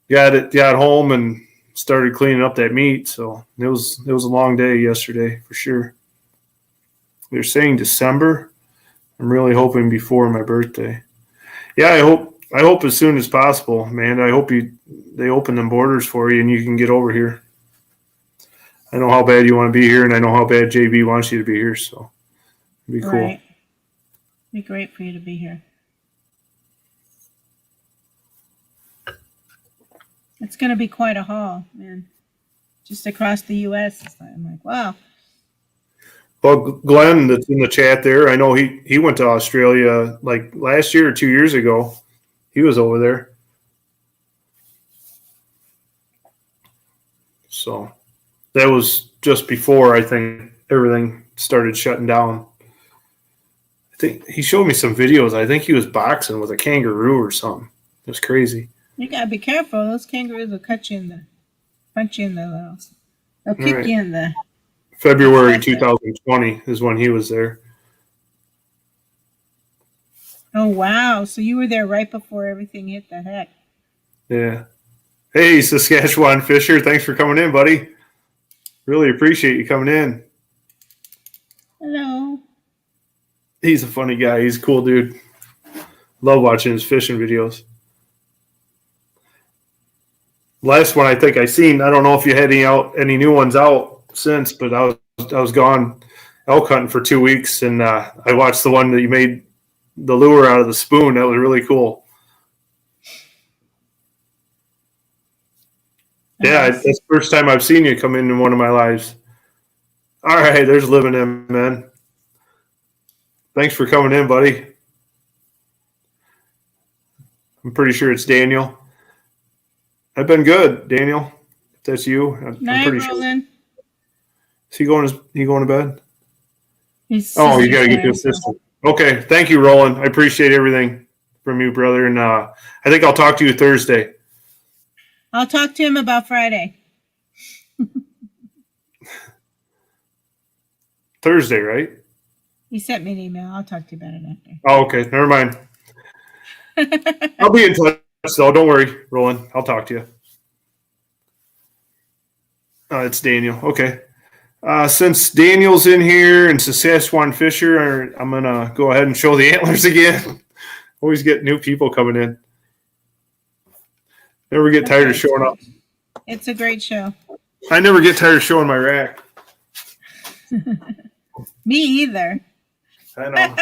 got home and started cleaning up that meat. So it was a long day yesterday for sure. They're saying December. I'm really hoping before my birthday. Yeah, I hope as soon as possible, man. I hope they open them borders for you and you can get over here. I know how bad you want to be here, and I know how bad JB wants you to be here, so it'd be cool. Right. It'd be great for you to be here. It's going to be quite a haul, man. Just across the U.S. I'm like, wow. Well, Glenn, that's in the chat there, I know he went to Australia like last year or 2 years ago. He was over there. So that was just before, I think, everything started shutting down. I think he showed me some videos. I think he was boxing with a kangaroo or something. It was crazy. You got to be careful. Those kangaroos will punch you in the, they'll kick Right. you in the. February 2020 is when he was there. Oh, wow. So you were there right before everything hit the heck. Yeah. Hey, Saskatchewan Fisher. Thanks for coming in, buddy. Really appreciate you coming in. Hello. He's a funny guy. He's a cool dude. Love watching his fishing videos. Last one I think I seen, I don't know if you had any new ones out since, but I was gone elk hunting for 2 weeks, and I watched the one that you made the lure out of the spoon. That was really cool. Yeah, that's the first time I've seen you come in one of my lives. All right, there's living in, man. Thanks for coming in, buddy. I'm pretty sure it's Daniel. I've been good, Daniel. If that's you, I'm pretty sure. Is he going to bed? You got to get to assistant. Okay. Thank you, Roland. I appreciate everything from you, brother. And I think I'll talk to you Thursday. I'll talk to him about Friday. Thursday, right? He sent me an email. I'll talk to you about it after. Oh, okay. Never mind. I'll be in touch, though. Don't worry, Roland. I'll talk to you. It's Daniel. Okay. Since Daniel's in here and Saskatchewan Fisher, I'm going to go ahead and show the antlers again. Always get new people coming in. Never get tired of showing up. It's a great show. I never get tired of showing my rack. Me either. I know.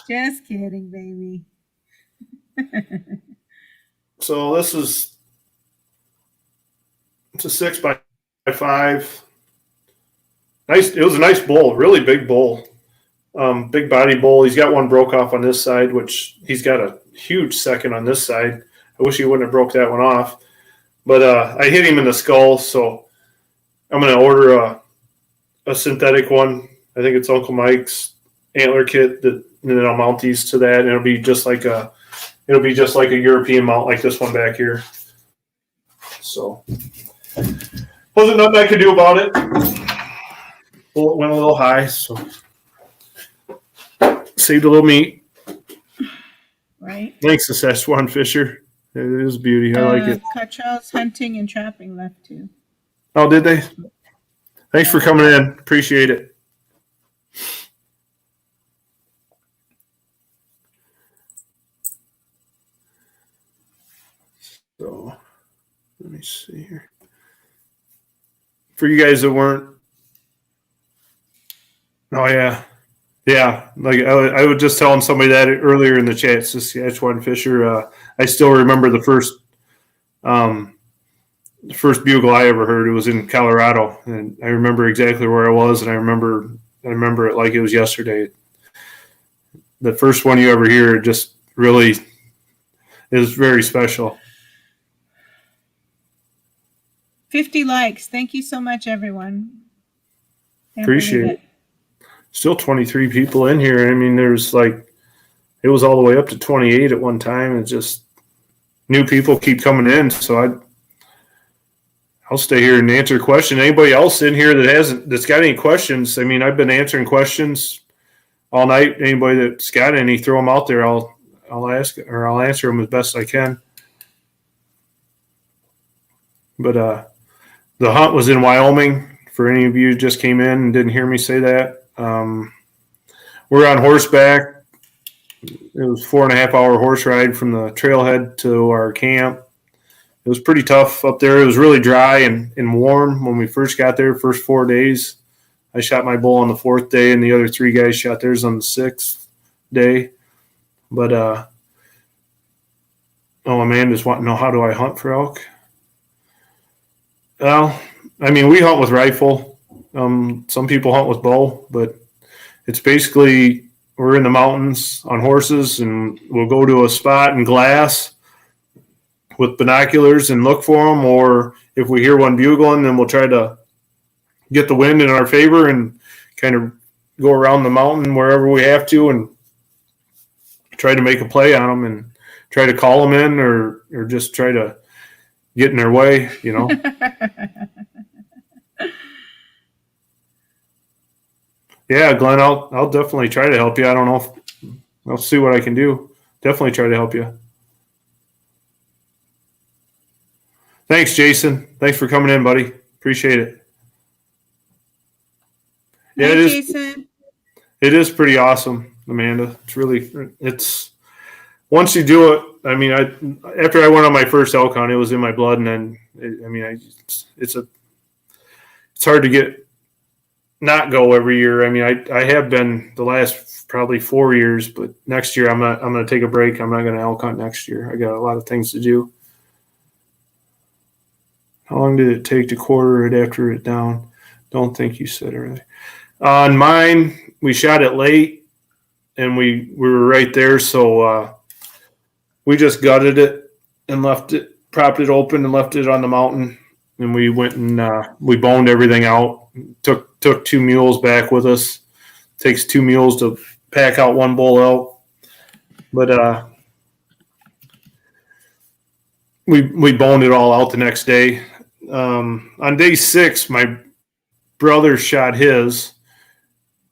Just kidding, baby. So it's a 6x5. Nice. It was a nice bull, really big bull, big body bull. He's got one broke off on this side, which he's got a huge second on this side. I wish he wouldn't have broke that one off, but I hit him in the skull, so I'm going to order a synthetic one. I think it's Uncle Mike's antler kit, and then I'll mount these to that, and it'll be just like a European mount, like this one back here. So wasn't nothing I could do about it. Bullet went a little high, so saved a little meat. Right. Thanks, Saskatchewan Fisher. It is a beauty. I like it. Cottrell's hunting and trapping left too. Oh, did they? Thanks for coming in. Appreciate it. So, let me see here. For you guys that weren't, oh yeah, like I was just telling somebody that earlier in the chat. Saskatchewan Fisher. I still remember the first bugle I ever heard. It was in Colorado, and I remember exactly where I was, and I remember it like it was yesterday. The first one you ever hear just really is very special. 50 likes. Thank you so much, everyone. Appreciate it. Still 23 people in here. I mean, there's it was all the way up to 28 at one time. It's just new people keep coming in. So I'll stay here and answer a question. Anybody else in here that's got any questions? I mean, I've been answering questions all night. Anybody that's got any, throw them out there. I'll ask, or I'll answer them as best I can. But the hunt was in Wyoming. For any of you who just came in and didn't hear me say that, we're on horseback. It was 4.5 hour horse ride from the trailhead to our camp. It was pretty tough up there. It was really dry and warm when we first got there, first 4 days. I shot my bull on the 4th day, and the other 3 guys shot theirs on the 6th day. But, Amanda's wanting to know, how do I hunt for elk? Well, I mean, we hunt with rifle. Some people hunt with bow, but it's basically we're in the mountains on horses, and we'll go to a spot in glass with binoculars and look for them. Or if we hear one bugling, then we'll try to get the wind in our favor and kind of go around the mountain wherever we have to and try to make a play on them and try to call them in or just try to get in their way, you know. Yeah, Glenn, I'll definitely try to help you. I don't know if I'll see what I can do. Definitely try to help you. Thanks, Jason. Thanks for coming in, buddy. Appreciate it. Yeah, Hi, it is. Jason. It is pretty awesome, Amanda. It's once you do it. I mean, after I went on my first elk hunt, it was in my blood, and then it's hard to not go every year. I mean, I have been the last probably 4 years, but next year I'm going to take a break. I'm not going to elk hunt next year. I got a lot of things to do. How long did it take to quarter it after it down? Don't think you said earlier. On mine, we shot it late, and we were right there, so we just gutted it and propped it open and left it on the mountain. And we went and we boned everything out. Took 2 mules back with us Takes 2 mules to pack out one bull elk. But we boned it all out the next day. On day 6, my brother shot his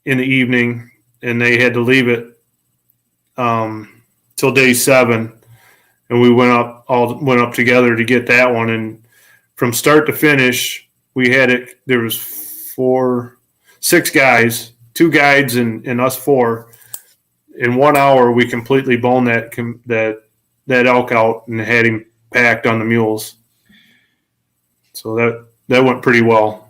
in the evening, and they had to leave it till day 7, and we went up together to get that one. And from start to finish, we had it. There was 6 guys, 2 guides, and us 4. In 1 hour, we completely boned that elk out and had him packed on the mules. So that went pretty well.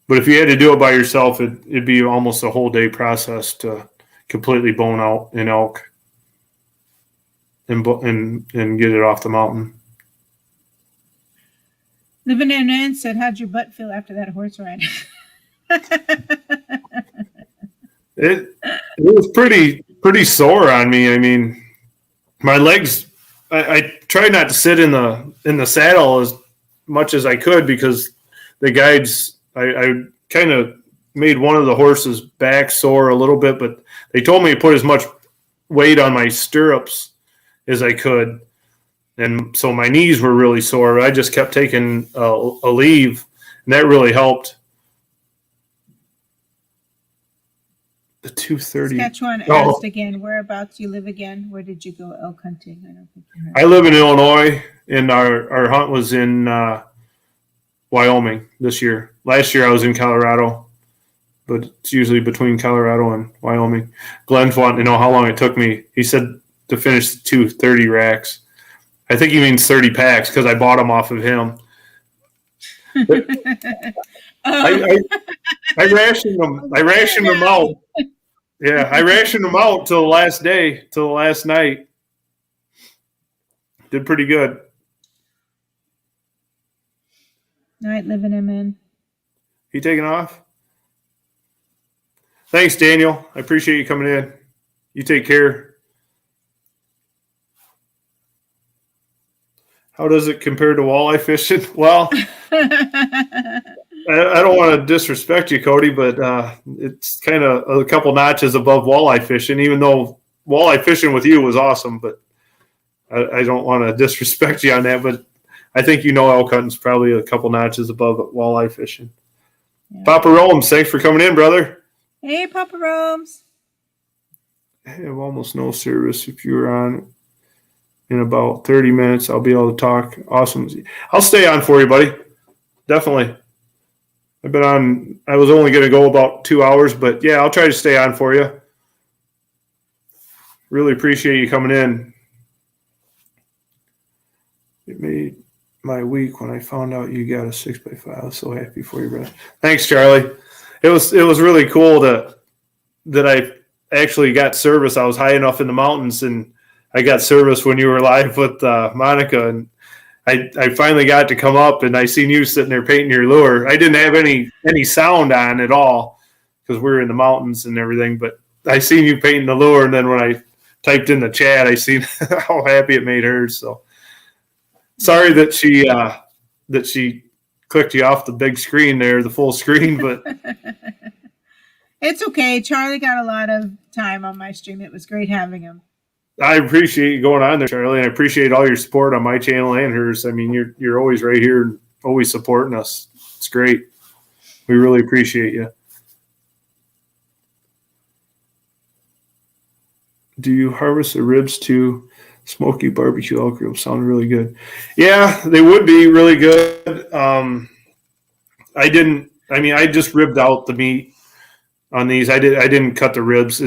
But if you had to do it by yourself, it'd be almost a whole day process to completely bone out an elk and get it off the mountain. Living in Man said, "How'd your butt feel after that horse ride?" It was pretty sore on me. I mean, my legs. I tried not to sit in the saddle as much as I could because the guides. I kind of made one of the horses' back sore a little bit, but they told me to put as much weight on my stirrups as I could, and so my knees were really sore. I just kept taking a leave, and that really helped. The 2:30. Saskatchewan asked again, whereabouts you live again? Where did you go elk hunting? I don't think you heard. I live in Illinois, and our hunt was in Wyoming this year. Last year I was in Colorado, but it's usually between Colorado and Wyoming. Glenn's wanting to know how long it took me. He said to finish the 230 racks. I think he means 30 packs because I bought them off of him. I rationed them. I rationed them out. Yeah, I rationed them out till the last day, till the last night. Did pretty good. All right, living him in. You taking off? Thanks, Daniel. I appreciate you coming in. You take care. How does it compare to walleye fishing? Well, I don't want to disrespect you, Cody, but it's kind of a couple notches above walleye fishing, even though walleye fishing with you was awesome. But I don't want to disrespect you on that. But I think elk hunting's probably a couple notches above walleye fishing. Yeah. Papa Rome's, thanks for coming in, brother. Hey, Papa Rome's. I have almost no service. If you're on in about 30 minutes, I'll be able to talk. Awesome. I'll stay on for you, buddy. Definitely. I've been on. I was only going to go about 2 hours, but yeah, I'll try to stay on for you. Really appreciate you coming in. It made my week when I found out you got a 6x5. I was so happy for you, brother. Thanks, Charlie. It was really cool that I actually got service. I was high enough in the mountains, and I got service when you were live with Monica, and I finally got to come up, and I seen you sitting there painting your lure. I didn't have any sound on at all because we were in the mountains and everything, but I seen you painting the lure, and then when I typed in the chat, I seen how happy it made her. So sorry that she clicked you off the big screen there, the full screen, but it's okay. Charlie got a lot of time on my stream. It was great having him. I appreciate you going on there, Charlie, and I appreciate all your support on my channel and hers. I mean, you're always right here and always supporting us. It's great. We really appreciate you. Do you harvest the ribs too? Smoky barbecue elk ribs sound really good. Yeah, they would be really good. I just ribbed out the meat on these. I didn't cut the ribs.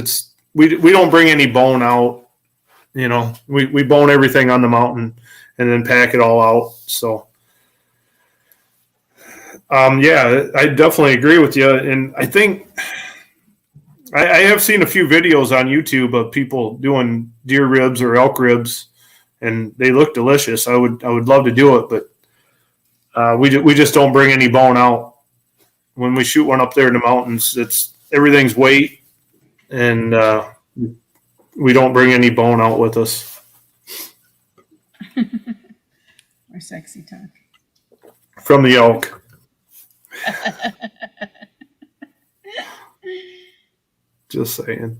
We don't bring any bone out. We bone everything on the mountain and then pack it all out. So, yeah, I definitely agree with you. And I think I have seen a few videos on YouTube of people doing deer ribs or elk ribs, and they look delicious. I would love to do it, but we just don't bring any bone out. When we shoot one up there in the mountains, everything's weight, and we don't bring any bone out with us. Or sexy talk. From the elk. Just saying.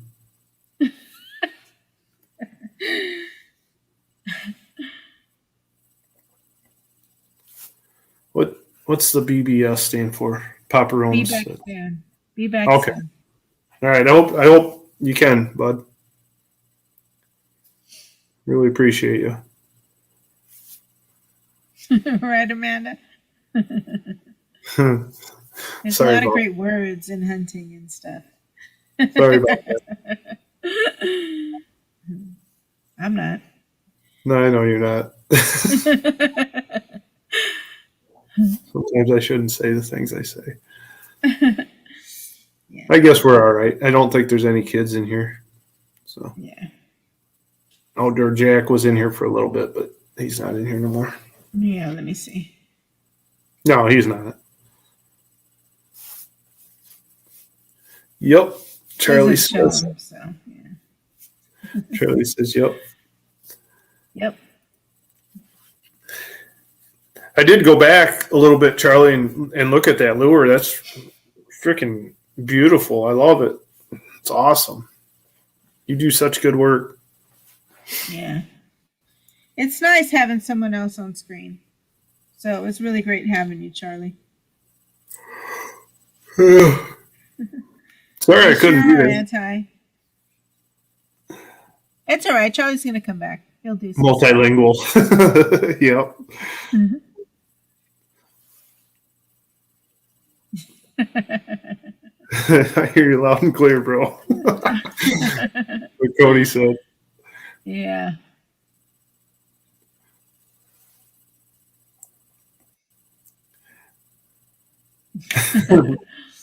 What's the BBS stand for? Paparones. Be back soon. Be back Okay. soon. All right. I hope you can, bud. Really appreciate you. Right, Amanda? There's Sorry a lot of about- great words in hunting and stuff. Sorry about that. I'm not. No, I know you're not. Sometimes I shouldn't say the things I say. Yeah. I guess we're all right. I don't think there's any kids in here. So Yeah. Outdoor Jack was in here for a little bit, but he's not in here no more. Yeah, let me see. No, he's not. Yep. Charlie Doesn't show says. him, so yeah. Charlie says, yep. Yep. I did go back a little bit, Charlie, and look at that lure. That's freaking beautiful. I love it. It's awesome. You do such good work. Yeah. It's nice having someone else on screen. So it was really great having you, Charlie. Sorry I couldn't be there. Anti. It's all right. Charlie's going to come back. He'll do some Multilingual. Yep. I hear you loud and clear, bro. What Cody said. Yeah.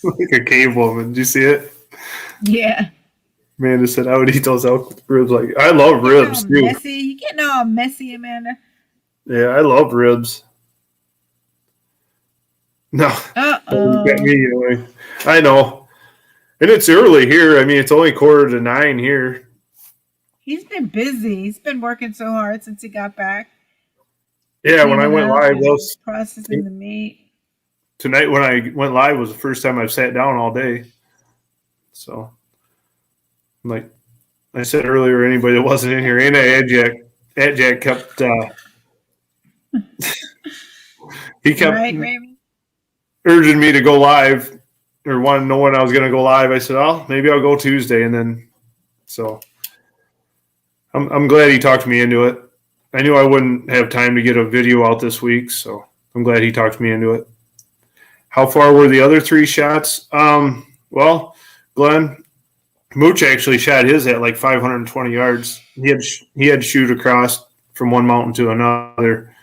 Like a cave woman. Did you see it? Yeah. Amanda said, I would eat those elk ribs. Like, I love ribs, too. Messy. You getting all messy, Amanda. Yeah, I love ribs. No. Uh-oh. You got me anyway. I know. And it's early here. I mean, it's only 8:45 here. He's been busy. He's been working so hard since he got back. Yeah, when I went live, those processing the meat. Tonight when I went live was the first time I've sat down all day. So, like I said earlier, anybody that wasn't in here, and Jack kept he kept urging me to go live or wanted to know when I was going to go live. I said, "Oh, maybe I'll go Tuesday," and then so I'm glad he talked me into it. I knew I wouldn't have time to get a video out this week, so I'm glad he talked me into it. How far were the other 3 shots? Well, Glenn, Mooch actually shot his at like 520 yards. He had to shoot across from one mountain to another.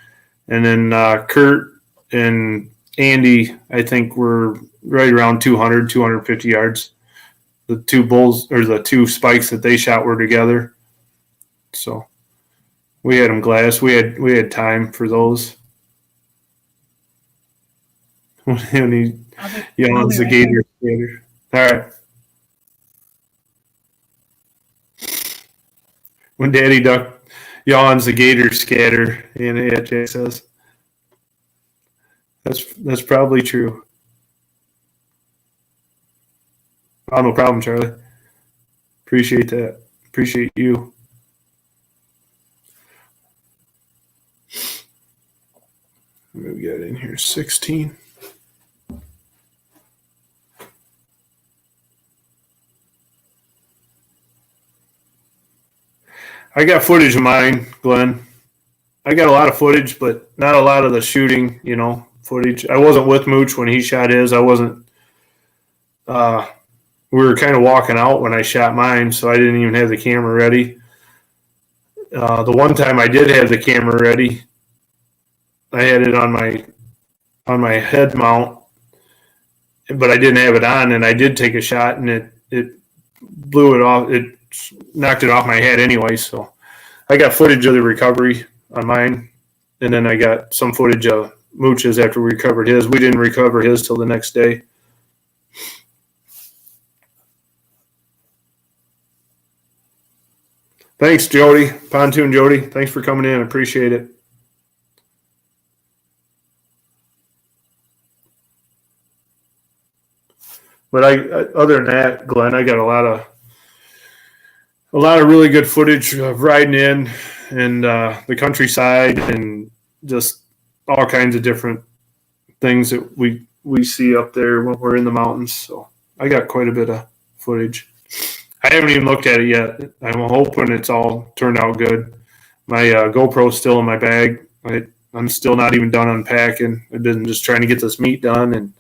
And then Kurt and Andy, I think, were right around 200, 250 yards. The 2 bulls or the 2 spikes that they shot were together. So we had them glass. We had time for those. When he yawns the gator scatter. All right. When Daddy Duck yawns the gator scatter, and Jay says, that's probably true. Oh, no problem, Charlie. Appreciate that. Appreciate you. What do we got in here? 16. I got footage of mine, Glenn. I got a lot of footage, but not a lot of the shooting, footage. I wasn't with Mooch when he shot his. I wasn't. We were kind of walking out when I shot mine, so I didn't even have the camera ready. The one time I did have the camera ready, I had it on my head mount, but I didn't have it on, and I did take a shot, and it blew it off. It knocked it off my head anyway, so I got footage of the recovery on mine, and then I got some footage of Mooch's after we recovered his. We didn't recover his till the next day. Thanks, Jody. Pontoon Jody. Thanks for coming in. Appreciate it. But other than that, Glenn, I got a lot of a lot of really good footage of riding in and the countryside and just all kinds of different things that we see up there when we're in the mountains. So I got quite a bit of footage. I haven't even looked at it yet. I'm hoping it's all turned out good. My GoPro's still in my bag. I'm still not even done unpacking. I've been just trying to get this meet done, and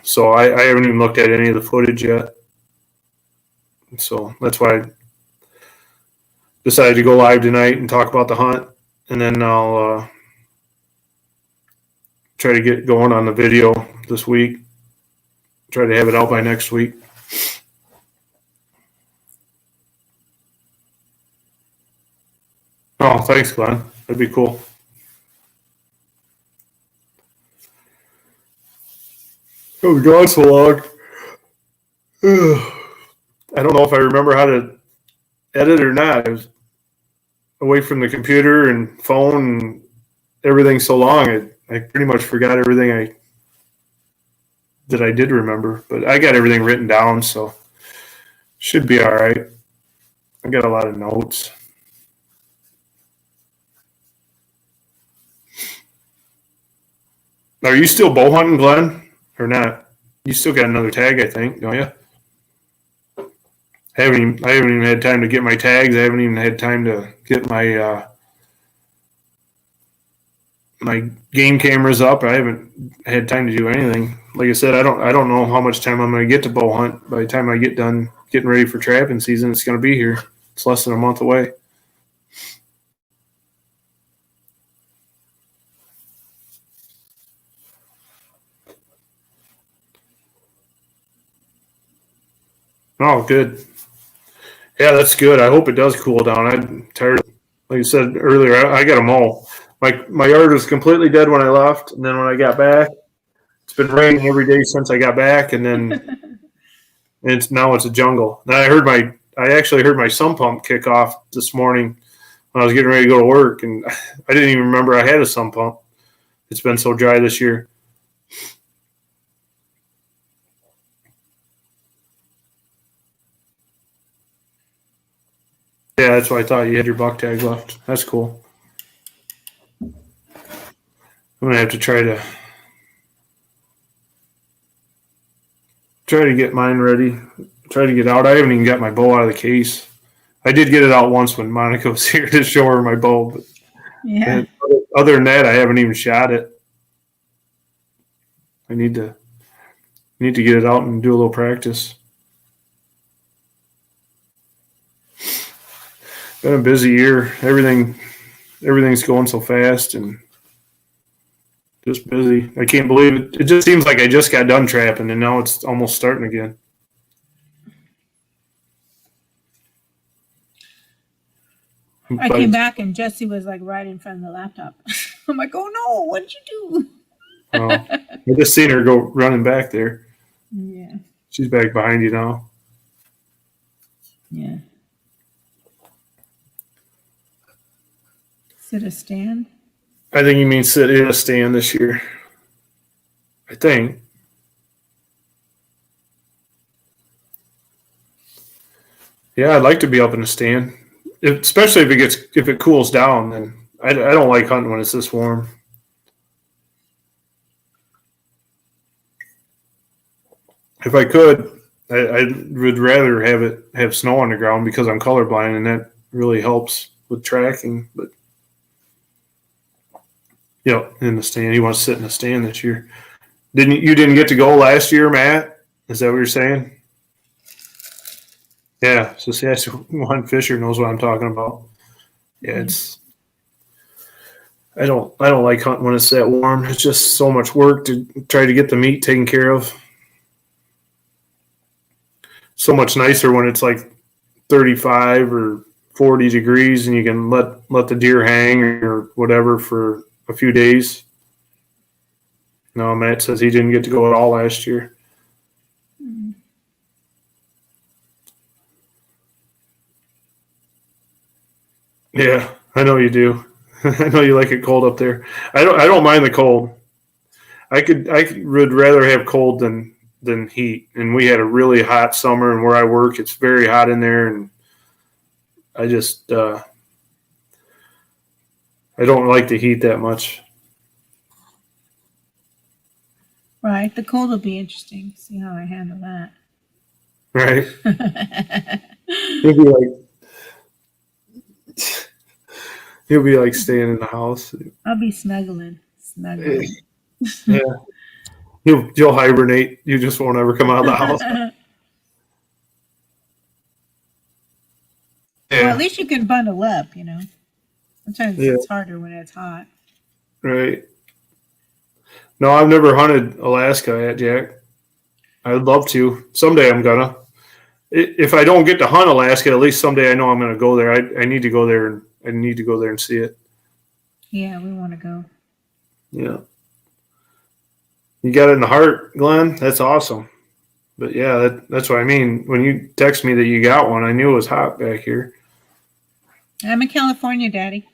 so I haven't even looked at any of the footage yet. So that's why I decided to go live tonight and talk about the hunt, and then I'll try to get going on the video this week. Try to have it out by next week. Oh, thanks, Glenn. That'd be cool. Oh, gone so long. I don't know if I remember how to edit or not. I was away from the computer and phone and everything so long. I pretty much forgot everything I did remember. But I got everything written down, so should be all right. I got a lot of notes. Are you still bow hunting, Glenn, or not? You still got another tag, I think, don't you? I haven't even had time to get my tags. I haven't even had time to get my my game cameras up. I haven't had time to do anything. Like I said, I don't know how much time I'm going to get to bow hunt. By the time I get done getting ready for trapping season, it's going to be here. It's less than a month away. Oh, good. Yeah, that's good. I hope it does cool down. I'm tired. Like I said earlier, I got them all. My yard was completely dead when I left, and then when I got back, it's been raining every day since I got back, and then now it's a jungle. And I actually heard my sump pump kick off this morning when I was getting ready to go to work, and I didn't even remember I had a sump pump. It's been so dry this year. Yeah, that's why I thought you had your buck tag left. That's cool. I'm gonna have to try to get mine ready. Try to get out. I haven't even got my bow out of the case. I did get it out once when Monica was here to show her my bow, but Yeah. other than that, I haven't even shot it. I need to get it out and do a little practice. Been a busy year. Everything's going so fast and just busy. I can't believe it. It just seems like I just got done trapping and now it's almost starting again. I came back and Jesse was like right in front of the laptop. I'm like, oh no, what'd you do? Oh, I just seen her go running back there. Yeah. She's back behind you now. Yeah. Sit a stand? I think you mean sit in a stand this year. I think. Yeah, I'd like to be up in a stand, especially if it cools down. Then I don't like hunting when it's this warm. If I could, I would rather have snow on the ground because I'm colorblind, and that really helps with tracking. But yeah, in the stand, he wants to sit in the stand this year. You didn't get to go last year, Matt? Is that what you're saying? Yeah, so see, that's one Fisher knows what I'm talking about. Yeah, I don't like hunting when it's that warm. It's just so much work to try to get the meat taken care of. So much nicer when it's like 35 or 40 degrees and you can let the deer hang or whatever for a few days. No, Matt says he didn't get to go at all last year. Yeah, I know you do. I know you like it cold up there. I don't mind the cold. I would rather have cold than than heat. And we had a really hot summer, and where I work, it's very hot in there. And I just, I don't like the heat that much. Right. The cold will be interesting. See how I handle that. Right. He'll be like staying in the house. I'll be snuggling. Yeah. You'll hibernate. You just won't ever come out of the house. Yeah. Well, at least you can bundle up, you know. Sometimes it's harder when it's hot. Right. No, I've never hunted Alaska yet, Jack. I'd love to. Someday I'm gonna. If I don't get to hunt Alaska, at least someday I know I'm gonna go there. I need to go there, and I need to go there and see it. Yeah, we want to go. Yeah. You got it in the heart, Glenn. That's awesome. But yeah, that's what I mean. When you text me that you got one, I knew it was hot back here. I'm in California, Daddy.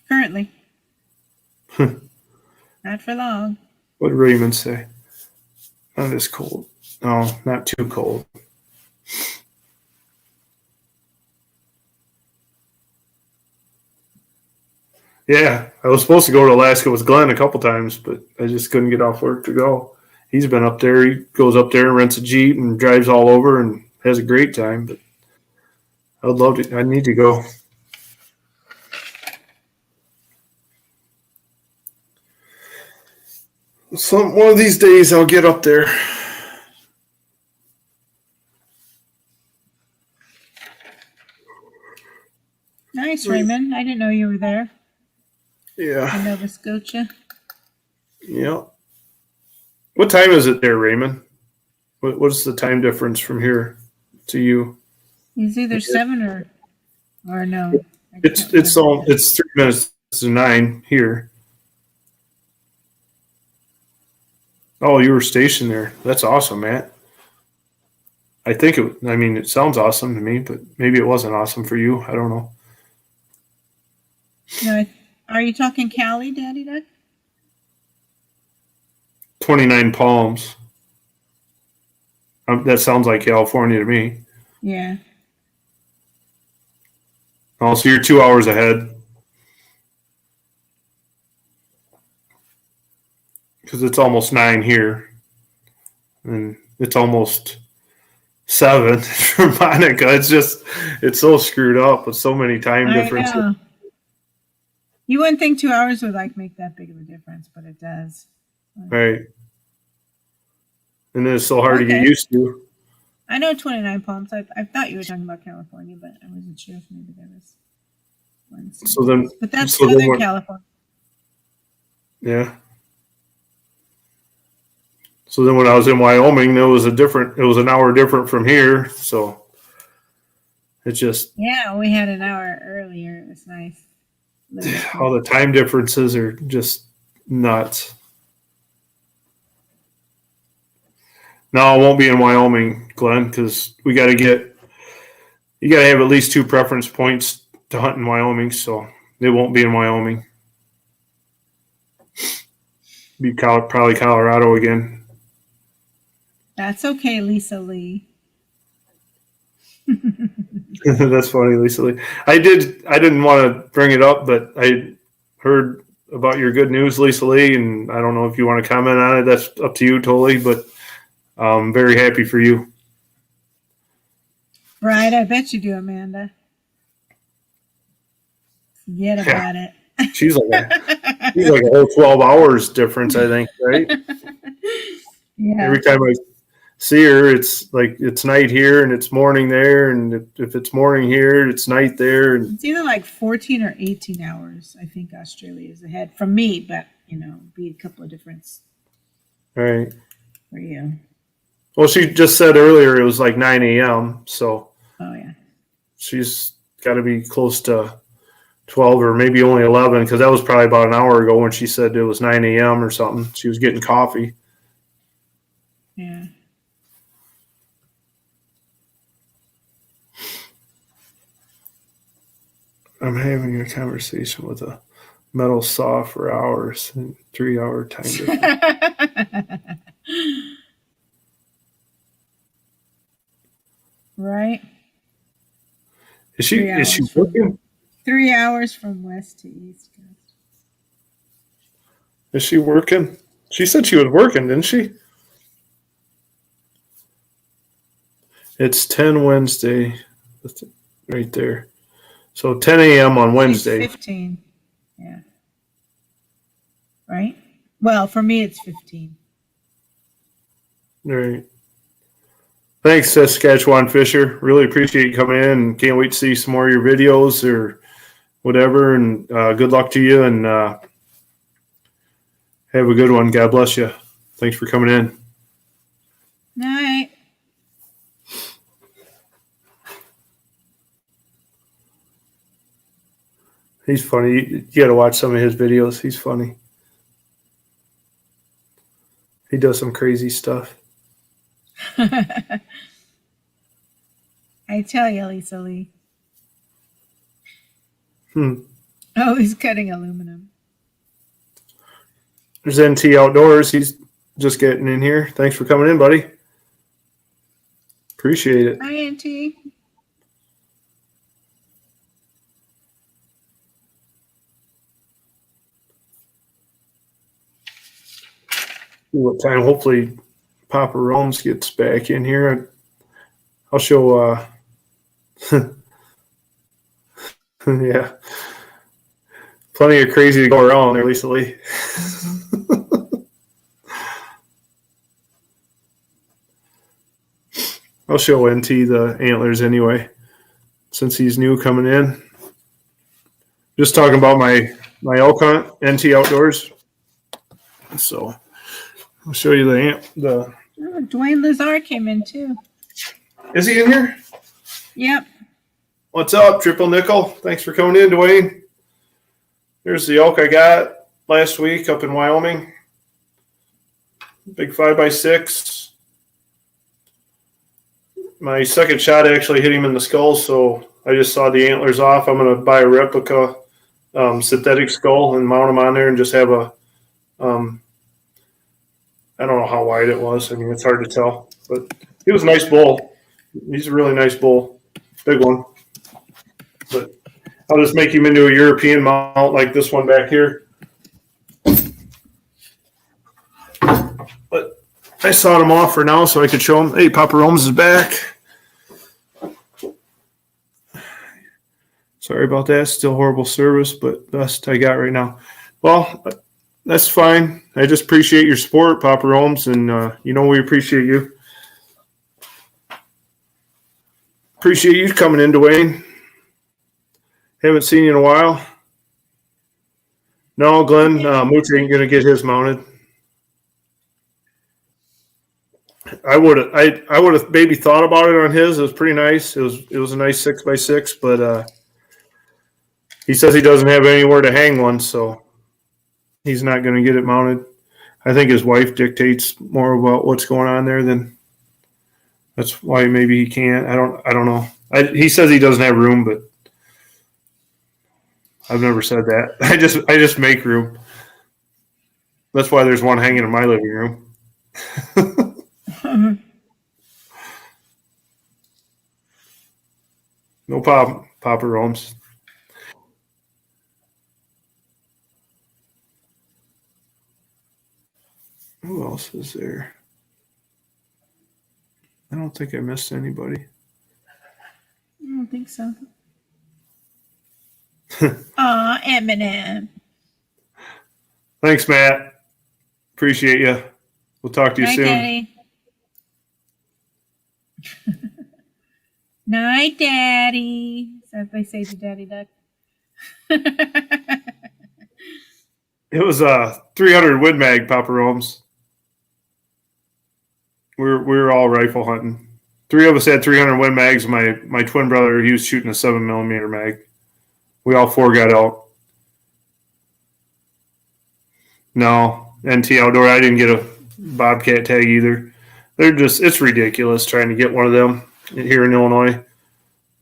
Currently. Not for long. What did Raymond say? Not this cold. No, not too cold. Yeah, I was supposed to go to Alaska with Glenn a couple times, but I just couldn't get off work to go. He's been up there. He goes up there and rents a Jeep and drives all over and has a great time. But I'd love to. I need to go. One of these days I'll get up there. Nice, Raymond. I didn't know you were there. Yeah. In Nova Scotia. Yeah. What time is it there, Raymond? What's the time difference from here to you? It's either 7 or no. It's 3 minutes to 9 here. Oh, you were stationed there. That's awesome, Matt. It sounds awesome to me, but maybe it wasn't awesome for you. I don't know. No, are you talking Cali, Daddy Doug? 29 Palms. That sounds like California to me. Yeah. Oh, so you're 2 hours ahead. Because it's almost 9 here. And it's almost 7 for Monica. It's so screwed up with so many time differences. I know. You wouldn't think 2 hours would make that big of a difference, but it does. Right. And then it's so hard to get used to. I know 29 Palms. I thought you were talking about California, but I wasn't sure if maybe there was one. But that's Southern California. Yeah. So then when I was in Wyoming, it was an hour different from here. So it just. Yeah, we had an hour earlier. It was nice. All the time differences are just nuts. No, I won't be in Wyoming, Glenn, because you got to have at least 2 preference points to hunt in Wyoming, so it won't be in Wyoming. Be probably Colorado again. That's okay, Lisa Lee. That's funny, Lisa Lee. I didn't want to bring it up, but I heard about your good news, Lisa Lee, and I don't know if you want to comment on it. That's up to you totally, but I'm very happy for you. Right, I bet you do, Amanda. Forget about it. She's like a whole 12 hours difference, I think, right? Yeah. Every time I see her, it's like it's night here and it's morning there, and if it's morning here, it's night there. And it's either 14 or 18 hours. I think Australia is ahead from me, but be a couple of difference. Right. For you. Well, she just said earlier it was 9 a.m. So. Oh yeah. She's got to be close to 12 or maybe only 11, because that was probably about an hour ago when she said it was 9 a.m. or something. She was getting coffee. Yeah. I'm having a conversation with a metal saw for hours and 3 hour time difference. Right? Is she working? 3 hours from west to east coast. Is she working? She said she was working, didn't she? It's 10 Wednesday. That's right there. So 10 a.m. on Wednesday. She's 15. Yeah. Right? Well, for me, it's 15. All right. Thanks, Saskatchewan Fisher. Really appreciate you coming in and can't wait to see some more of your videos or whatever. And good luck to you and have a good one. God bless you. Thanks for coming in. Night. He's funny. You got to watch some of his videos. He's funny. He does some crazy stuff. I tell you, Lisa Lee. Oh, he's cutting aluminum. There's NT Outdoors. He's just getting in here. Thanks for coming in, buddy. Appreciate it. Hi, NT. What time? Hopefully, Papa Rome's gets back in here. I'll show. Yeah, plenty of crazy to go around there, Lisa Lee. I'll show NT the antlers anyway, since he's new coming in. Just talking about my elk hunt, NT Outdoors. So I'll show you the. Oh, Dwayne Lazar came in too. Is he in here? Yep. What's up, Triple Nickel? Thanks for coming in, Dwayne. Here's the elk I got last week up in Wyoming. Big 5x6. My second shot actually hit him in the skull, so I just sawed the antlers off. I'm going to buy a replica synthetic skull and mount them on there and just have a I don't know how wide it was. I mean, it's hard to tell, but he was a nice bull. He's a really nice bull. Big one. But I'll just make him into a European mount like this one back here. But I sawed him off for now so I could show him, hey, Papa Rome's is back. Sorry about that. Still horrible service, but best I got right now. Well, that's fine. I just appreciate your support, Papa Rome's, and we appreciate you. Appreciate you coming in, Dwayne. Haven't seen you in a while. No, Glenn, Mooch ain't gonna get his mounted. I would have maybe thought about it on his. It was pretty nice. It was a nice 6x6, but he says he doesn't have anywhere to hang one, so he's not going to get it mounted. I think his wife dictates more about what's going on there than that's why maybe he can't. I don't know. He says he doesn't have room, but I've never said that. I just make room. That's why there's one hanging in my living room. No problem, Papa Rome's. Who else is there? I don't think I missed anybody. I don't think so. Aw, Eminem. Thanks, Matt. Appreciate you. We'll talk to you Night, soon. Daddy. Night, Daddy. So if I say to Daddy Duck. It was 300 Win Mag, Papa Rome's. We were all rifle hunting. 3 of us had 300 Win Mags. My twin brother, he was shooting a 7mm mag. We all 4 got out. No, NT Outdoor. I didn't get a Bobcat tag either. It's ridiculous trying to get one of them here in Illinois.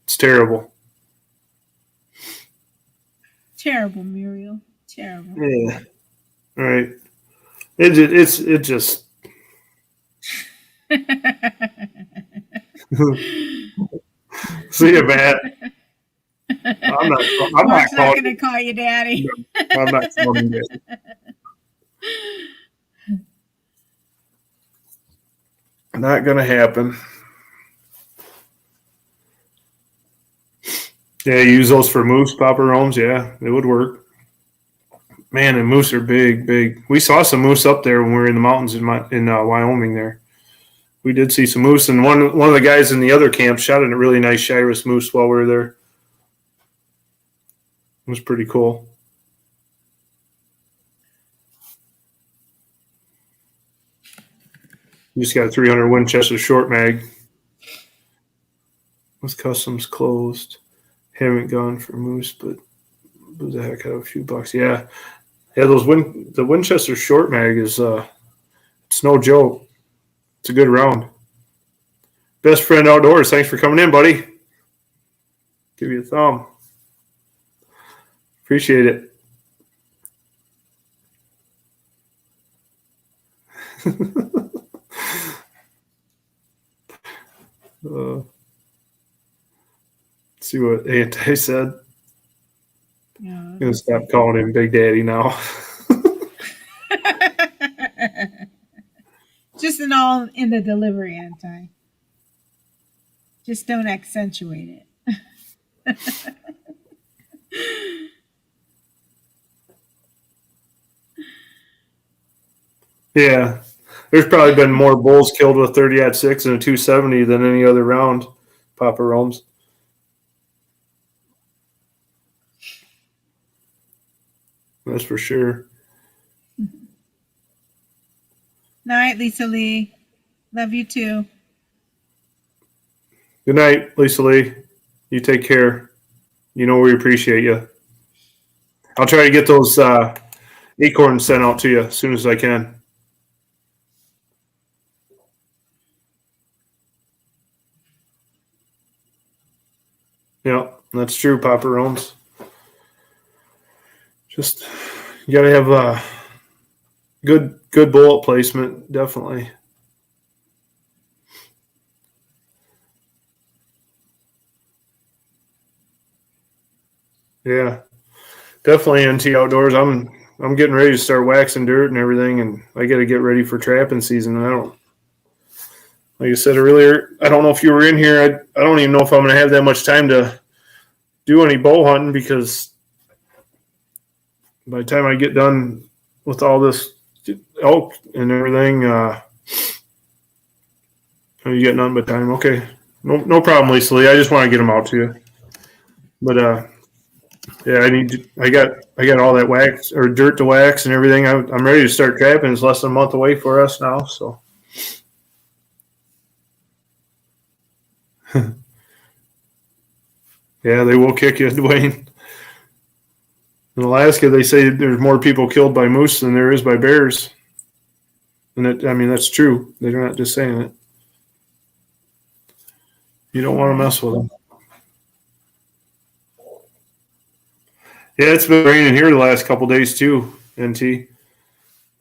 It's terrible. Terrible, Muriel. Terrible. Yeah. All right. It just. See you, Matt. I'm not Mark's not calling going to call you daddy. I'm not calling you daddy. Not gonna happen. Yeah, you use those for moose, Papa Rome's. Yeah, it would work. Man, and moose are big, big. We saw some moose up there when we were in the mountains in Wyoming. There, we did see some moose, and one of the guys in the other camp shot a really nice Shiras moose while we were there. It was pretty cool. You just got a 300 Winchester short mag. Was customs closed. Haven't gone for moose, but blew the heck out of a few bucks. Yeah. The Winchester short mag is it's no joke. It's a good round. Best friend outdoors. Thanks for coming in, buddy. Give you a thumb. Appreciate it. See what Anti said. Yeah, I'm gonna stop calling him Big Daddy now. Just all in the delivery, Anti. Just don't accentuate it. Yeah. There's probably been more bulls killed with 30-06 and a 270 than any other round, Papa Rome's. That's for sure. Night, Lisa Lee. Love you too. Good night, Lisa Lee. You take care. You know we appreciate you. I'll try to get those acorns sent out to you as soon as I can. Yeah, that's true, Papa Rome's. Just you gotta have good bullet placement, definitely. Yeah, definitely NT Outdoors. I'm getting ready to start waxing dirt and everything, and I got to get ready for trapping season. And like I said earlier, I don't know if you were in here. I don't even know if I'm going to have that much time to do any bow hunting, because by the time I get done with all this elk and everything, you get nothing but time. Okay, no problem, Lisa Lee. I just want to get them out to you. But yeah, I got all that wax or dirt to wax and everything. I'm ready to start trapping. It's less than a month away for us now, so. Yeah, they will kick you, Dwayne. In Alaska, they say there's more people killed by moose than there is by bears. And that's true. They're not just saying it. You don't want to mess with them. Yeah, it's been raining here the last couple days too, NT.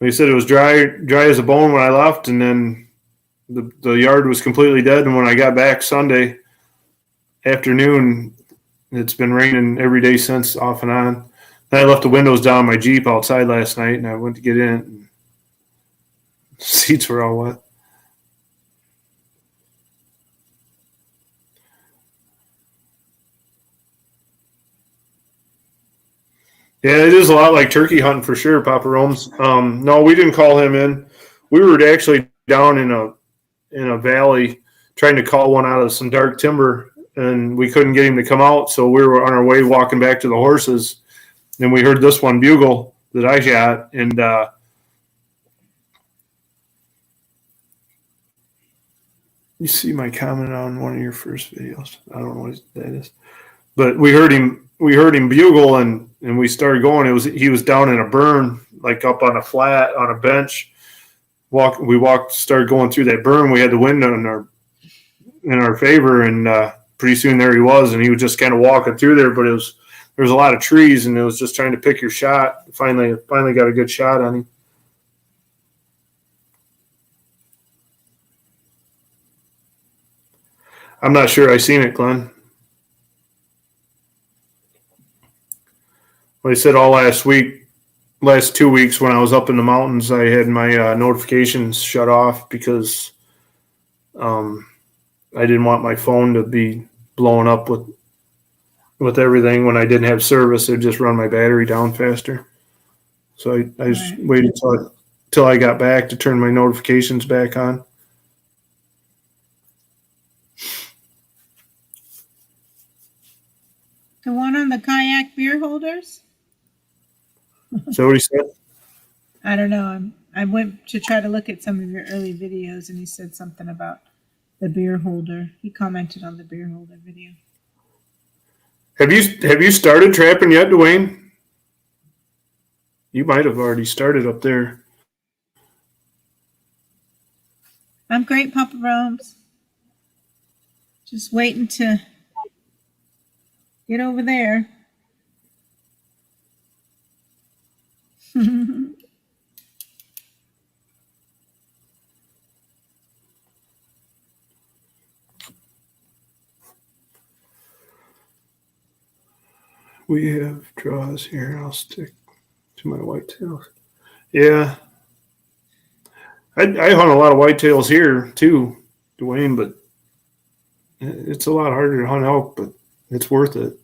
Like I said, it was dry as a bone when I left, and then the yard was completely dead. And when I got back Sunday afternoon, it's been raining every day since, off and on. Then I left the windows down in my Jeep outside last night, and I went to get in, and the seats were all wet. Yeah, it is a lot like turkey hunting for sure, Papa Rome's. No, we didn't call him in. We were actually down in a valley trying to call one out of some dark timber, and we couldn't get him to come out. So we were on our way walking back to the horses, and we heard this one bugle that I shot, and you see my comment on one of your first videos. I don't know what that is, but we heard him bugle, and we started going. He was down in a burn, like up on a flat on a bench. Started going through that burn. We had the wind in our favor, and pretty soon there he was, and he was just kind of walking through there. But there was a lot of trees, and it was just trying to pick your shot. Finally got a good shot on him. I'm not sure I seen it, Glenn. Like I said, all last 2 weeks when I was up in the mountains, I had my notifications shut off because I didn't want my phone to be blowing up with everything. When I didn't have service, it'd just run my battery down faster. So I just waited till I got back to turn my notifications back on. The one on the kayak beer holders? Is that what he said? I don't know. I went to try to look at some of your early videos, and he said something about the beer holder. He commented on the beer holder video. Have you started trapping yet, Dwayne? You might have already started up there. I'm great, Papa Rome's. Just waiting to get over there. We have draws here. I'll stick to my whitetails. Yeah. I hunt a lot of whitetails here too, Dwayne, but it's a lot harder to hunt elk, but it's worth it.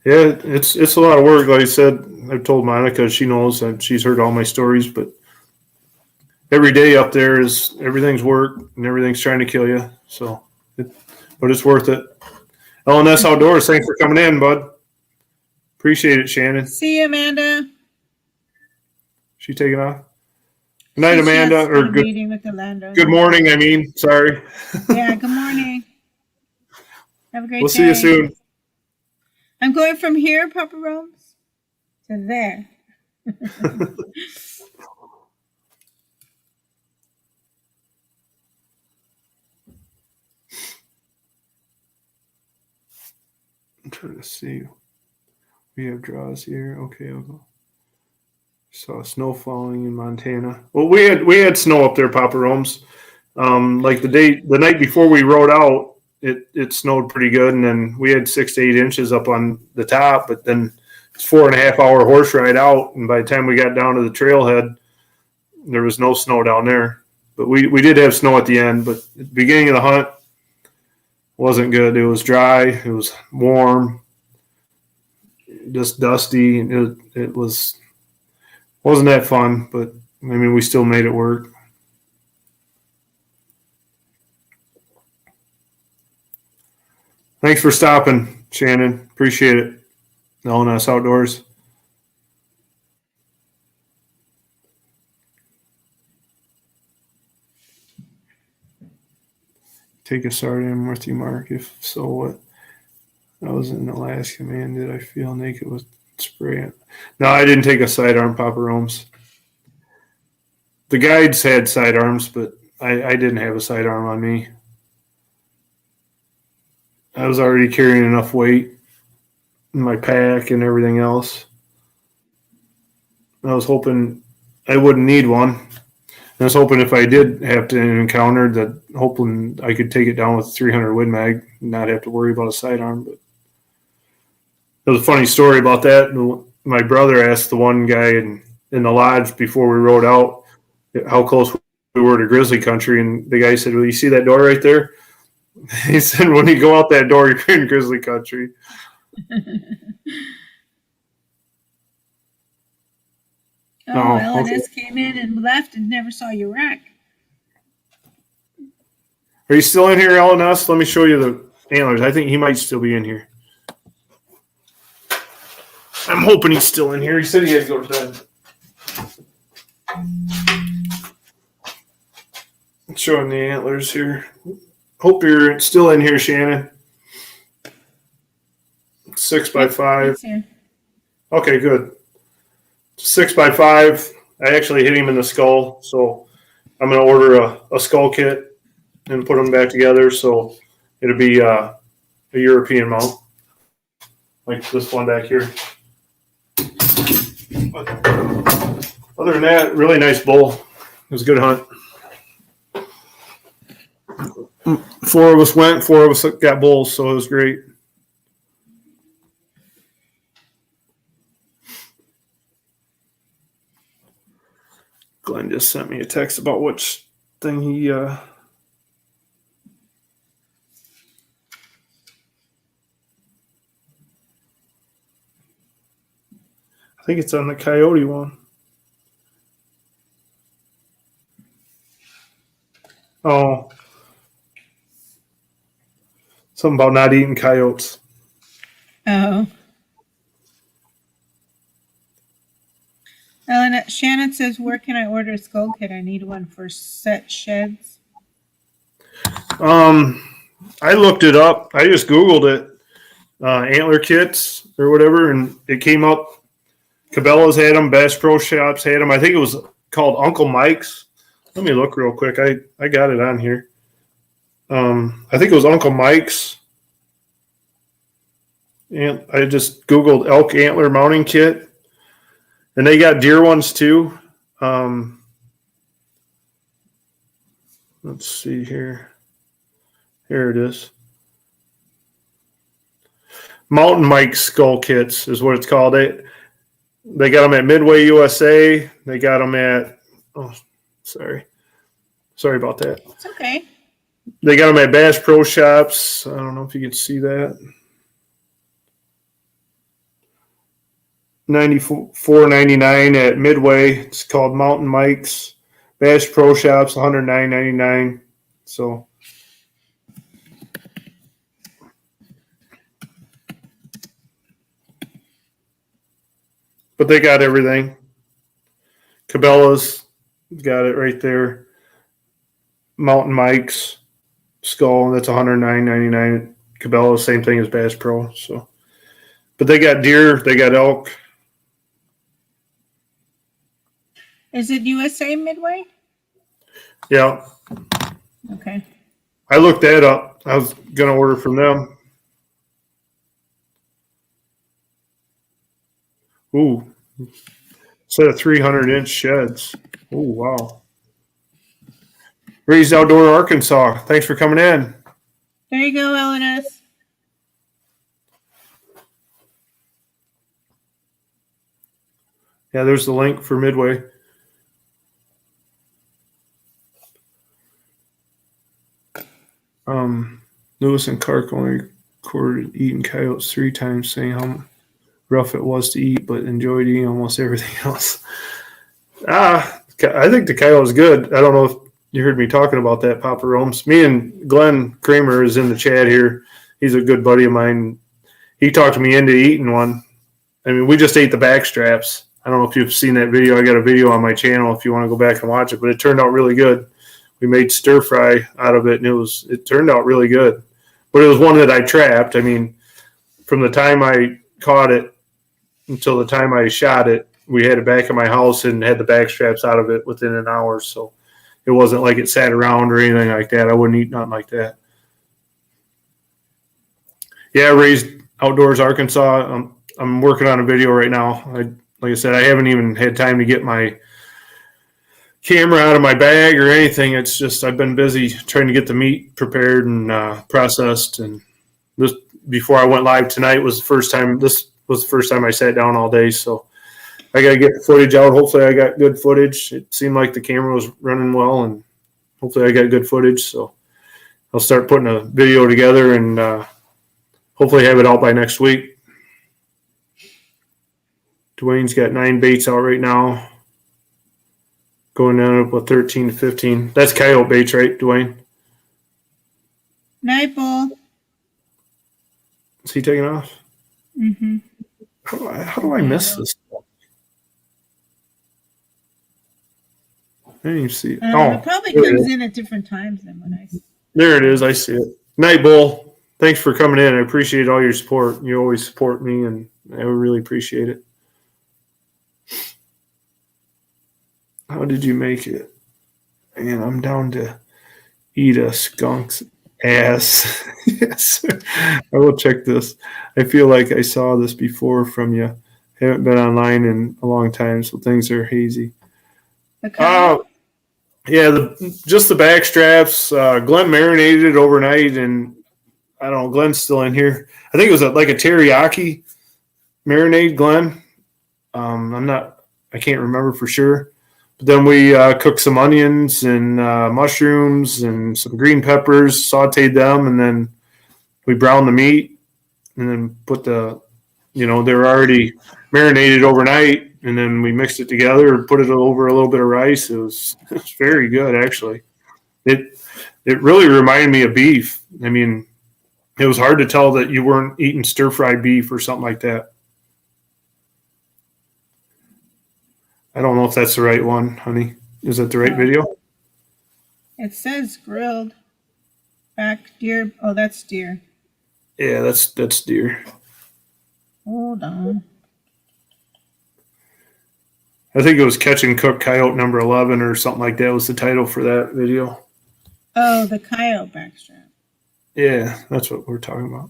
Yeah, it's a lot of work. Like I said, I've told Monica, she knows that she's heard all my stories, but every day up there is everything's work and everything's trying to kill you. So, but it's worth it. LNS Outdoors, thanks for coming in, bud. Appreciate it, Shannon. See you, Amanda. She taking off? Good night, Amanda. Or good meeting with the landowner. Good morning, I mean. Sorry. Yeah, good morning. Have a great day. We'll see you soon. I'm going from here, Papa Rome's, to there. I'm trying to see. We have draws here. Okay, I'll go. Saw snow falling in Montana. Well, we had snow up there, Papa Rome's. Like the night before we rode out, it snowed pretty good, and then we had 6 to 8 inches up on the top. But then it's 4.5 hour horse ride out, and by the time we got down to the trailhead, there was no snow down there. But we did have snow at the end. But at the beginning of the hunt wasn't good. It was dry. It was warm, just dusty. It wasn't that fun, but I mean, we still made it work. Thanks for stopping, Shannon. Appreciate it. LNS Outdoors. Take a sardine with you, Mark. If so, what? I was in Alaska, man. Did I feel naked with spray? No, I didn't take a sidearm, Papa Rome's. The guides had sidearms, but I didn't have a sidearm on me. I was already carrying enough weight in my pack and everything else. I was hoping I wouldn't need one. I was hoping if I did have to encounter that, hoping I could take it down with a 300 Win Mag and not have to worry about a sidearm. But there was a funny story about that. My brother asked the one guy in the lodge before we rode out how close we were to grizzly country, and the guy said, "Well, you see that door right there?" He said, "When you go out that door, you're in grizzly country." LNS came in and left and never saw your rack. Are you still in here, LNS? Let me show you the antlers. I think he might still be in here. I'm hoping he's still in here. He said he had to go to bed. I'm showing the antlers here. Hope you're still in here, Shannon. 6x5. Okay, good. 6x5. I actually hit him in the skull, so I'm going to order a skull kit and put them back together. So it'll be a European mount, like this one back here. But other than that, really nice bull. was a good hunt. 4 of us went, 4 of us got bulls, so it was great. Glenn just sent me a text about which thing he I think it's on the coyote one. Oh. Something about not eating coyotes. Oh. Shannon says, where can I order a skull kit? I need one for set sheds. I looked it up. I just Googled it. Antler kits or whatever, and it came up. Cabela's had them. Bass Pro Shops had them. I think it was called Uncle Mike's. Let me look real quick. I got it on here. I think it was Uncle Mike's. And I just Googled Elk Antler Mounting Kit. And they got deer ones too. Let's see here. Here it is. Mountain Mike skull kits is what it's called. They got them at Midway USA. They got them at, sorry about that. It's okay. They got them at Bass Pro Shops. I don't know if you can see that. $94.99 at Midway. It's called Mountain Mike's. Bass Pro Shops, $109.99. So, but they got everything. Cabela's got it right there. Mountain Mike's skull, that's $109.99. Cabela's, same thing as Bass Pro. So, but they got deer, they got elk. Is it USA Midway? Yeah. Okay. I looked that up. I was going to order from them. Ooh. Set of 300-inch sheds. Oh, wow. Raised Outdoor Arkansas. Thanks for coming in. There you go, LNS. Yeah, there's the link for Midway. Lewis and Clark only recorded eating coyotes 3 times, saying how rough it was to eat, but enjoyed eating almost everything else. I think the coyote is good. I don't know if you heard me talking about that, Papa Romes. Me and Glenn Kramer is in the chat here. He's a good buddy of mine. He talked me into eating one. I mean, we just ate the back straps. I don't know if you've seen that video. I got a video on my channel if you want to go back and watch it, but it turned out really good. We made stir fry out of it, and it turned out really good. But it was one that I trapped. I mean, from the time I caught it until the time I shot it, we had it back in my house and had the back straps out of it within an hour. So it wasn't like it sat around or anything like that. I wouldn't eat nothing like that. Yeah, Raised Outdoors Arkansas. I'm working on a video right now. Like I said, I haven't even had time to get my camera out of my bag or anything. It's just I've been busy trying to get the meat prepared and processed. And this before I went live tonight was the first time. This was the first time I sat down all day. So I got to get the footage out. Hopefully I got good footage. It seemed like the camera was running well, and hopefully I got good footage. So I'll start putting a video together and hopefully have it out by next week. Dwayne's got 9 baits out right now. Going down up 13 to 15. That's coyote baits, right, Dwayne? Night Bull. Is he taking off? Mm-hmm. How do I miss this? I didn't even see it. It probably comes in at different times than when I. There it is. I see it. Night Bull. Thanks for coming in. I appreciate all your support. You always support me, and I really appreciate it. How did you make it? Man, I'm down to eat a skunk's ass. Yes, I will check this. I feel like I saw this before from you. Haven't been online in a long time, so things are hazy. The coyote? Yeah, just the back straps. Glenn marinated it overnight, and I don't know. Glenn's still in here. I think it was like a teriyaki marinade, Glenn. I'm not. I can't remember for sure. But then we cooked some onions and mushrooms and some green peppers, sautéed them, and then we browned the meat, and then put the, they were already marinated overnight, and then we mixed it together and put it over a little bit of rice. It was very good, actually. It really reminded me of beef. I mean, it was hard to tell that you weren't eating stir-fried beef or something like that. I don't know if that's the right one, honey. Is that the right video? It says grilled back deer. Oh, that's deer. Yeah, that's deer. Hold on. I think it was Catch and Cook Coyote number 11 or something like that was the title for that video. Oh, the coyote backstrap. Yeah, that's what we're talking about.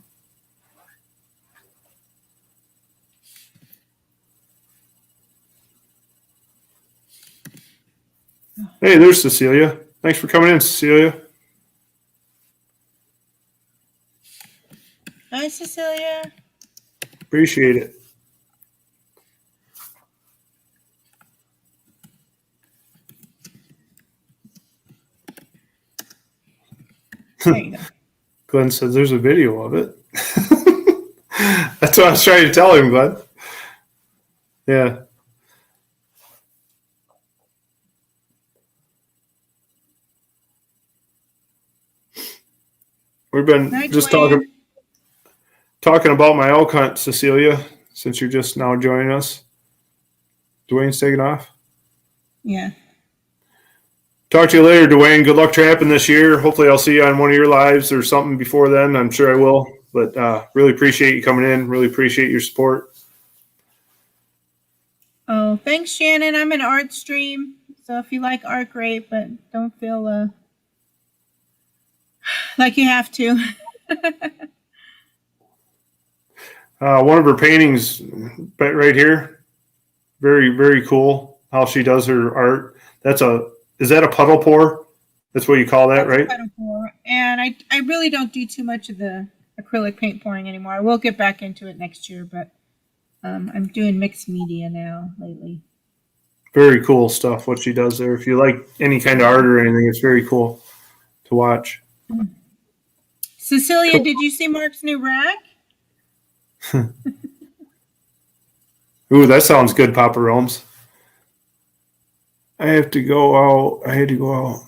Hey, there's Cecilia. Thanks for coming in, Cecilia. Hi, Cecilia. Appreciate it. There you go. Glenn says there's a video of it. That's what I was trying to tell him, Glenn. Yeah. We've been just talking about my elk hunt, Cecilia, since you're just now joining us. Dwayne's taking off. Yeah. Talk to you later, Dwayne. Good luck trapping this year. Hopefully I'll see you on one of your lives or something before then. I'm sure I will. But really appreciate you coming in. Really appreciate your support. Oh, thanks, Shannon. I'm an art stream. So if you like art, great. But don't feel like you have to. One of her paintings right here. Very, very cool how she does her art. Is that a puddle pour? That's what you call that, right? Puddle pour. And I really don't do too much of the acrylic paint pouring anymore. I will get back into it next year, but I'm doing mixed media now lately. Very cool stuff, what she does there. If you like any kind of art or anything, it's very cool to watch. Cecilia, did you see Mark's new rack? Ooh, that sounds good, Papa Rome's. I had to go out.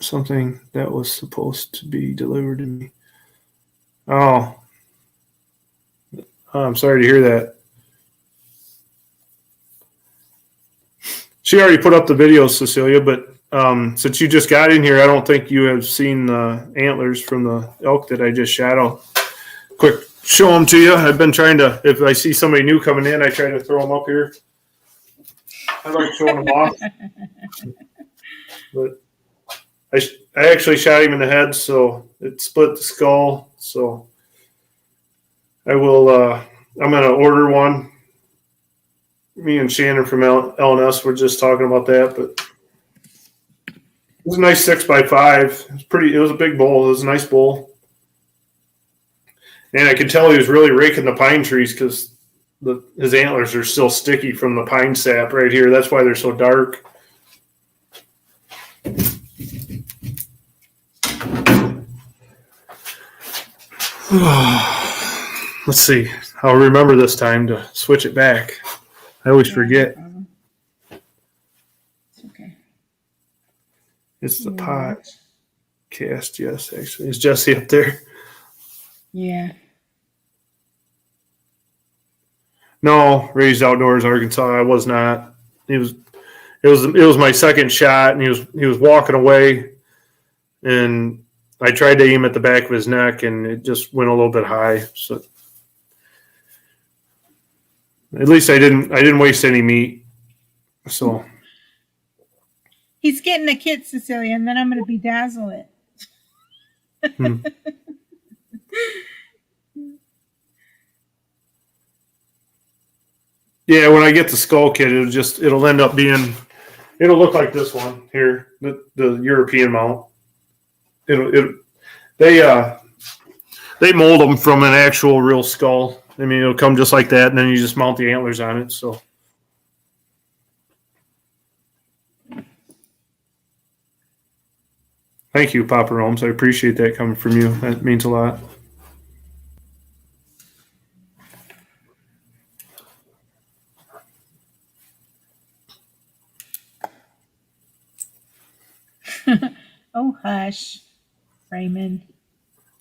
Something that was supposed to be delivered to me. Oh, I'm sorry to hear that. She already put up the video, Cecilia, but since you just got in here, I don't think you have seen the antlers from the elk that I just shot. I'll quick show them to you. I've been trying to, if I see somebody new coming in, I try to throw them up here. I like showing them off. But I actually shot him in the head, so it split the skull. So I will, I'm going to order one. Me and Shannon from LNS were just talking about that, but it was a nice 6x5. It was a big bowl. It was a nice bowl. And I could tell he was really raking the pine trees because his antlers are still sticky from the pine sap right here. That's why they're so dark. Let's see. I'll remember this time to switch it back. I always forget. It's okay. It's the podcast. Yes, actually. Is Jesse up there? Yeah. No, Raised Outdoors, Arkansas. I was not. It was my second shot, and he was walking away, and I tried to aim at the back of his neck, and it just went a little bit high. So at least I didn't waste any meat. So he's getting a kit, Cecilia, and then I'm going to bedazzle it. Yeah, when I get the skull kit, it'll end up being It'll look like this one here, the European mount. They mold them from an actual real skull. I mean, it'll come just like that, and then you just mount the antlers on it. So. Thank you, Papa Romes. I appreciate that coming from you. That means a lot. Oh, hush, Raymond.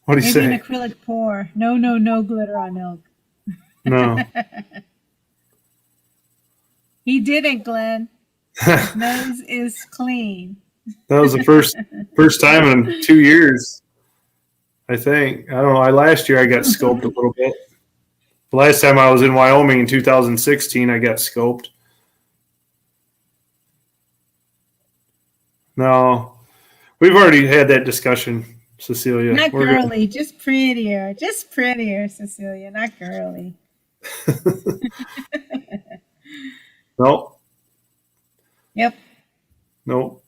What do you say? Maybe an acrylic pour. No glitter on elk. No. He didn't, Glenn. His nose is clean. That was the first time in 2 years, I think. I don't know. Last year I got scoped a little bit. The last time I was in Wyoming in 2016, I got scoped. No, we've already had that discussion, Cecilia. Not girly, just prettier. Just prettier, Cecilia. Not girly. Nope. Yep. Nope.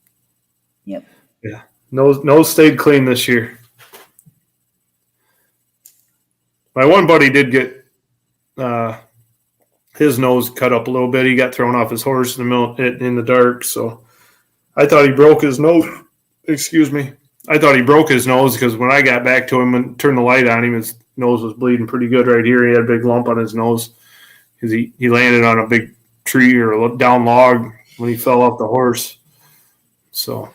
Yep. Yeah. Nose stayed clean this year. My one buddy did get his nose cut up a little bit. He got thrown off his horse in the dark, so I thought he broke his nose. Excuse me. I thought he broke his nose because when I got back to him and turned the light on him, his nose was bleeding pretty good right here. He had a big lump on his nose because he landed on a big tree or a down log when he fell off the horse. So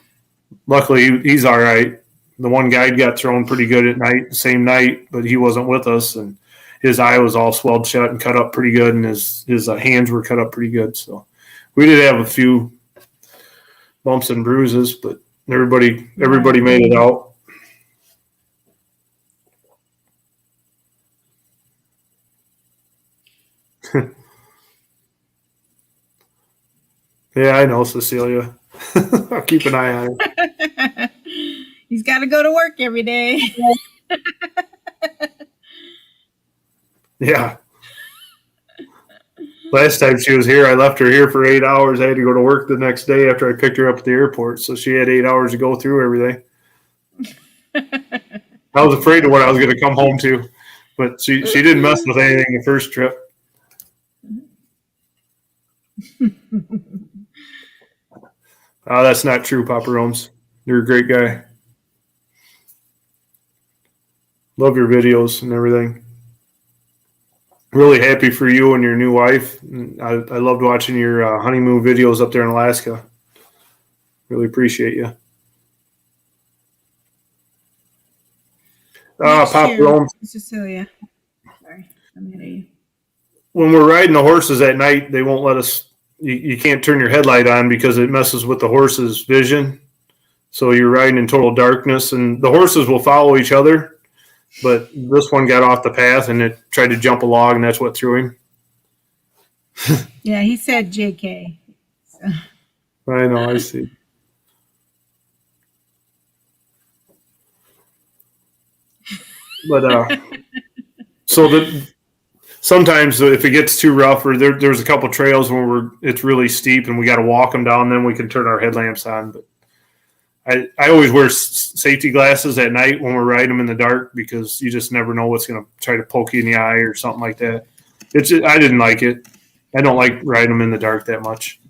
luckily he's all right. The one guide got thrown pretty good at night, the same night, but he wasn't with us, and his eye was all swelled shut and cut up pretty good, and his hands were cut up pretty good. So we did have a few bumps and bruises, but everybody made it out. Yeah, I know, Cecilia. I'll keep an eye on it. He's got to go to work every day. Yeah. Last time she was here, I left her here for 8 hours. I had to go to work the next day after I picked her up at the airport, so she had 8 hours to go through everything. I was afraid of what I was going to come home to, but she didn't mess with anything the first trip. Oh, that's not true, Papa Romes. You're a great guy. Love your videos and everything. Really happy for you and your new wife. I loved watching your honeymoon videos up there in Alaska. Really appreciate you. Papa Romes. Cecilia. Sorry, I'm ahead of you. When we're riding the horses at night, they won't let us. You can't turn your headlight on because it messes with the horse's vision. So you're riding in total darkness, and the horses will follow each other. But this one got off the path, and it tried to jump a log, and that's what threw him. Yeah, he said JK. So. I know, I see. But sometimes if it gets too rough, or there's a couple trails where it's really steep and we got to walk them down, then we can turn our headlamps on. But I always wear safety glasses at night when we're riding them in the dark because you just never know what's going to try to poke you in the eye or something like that. I didn't like it. I don't like riding them in the dark that much.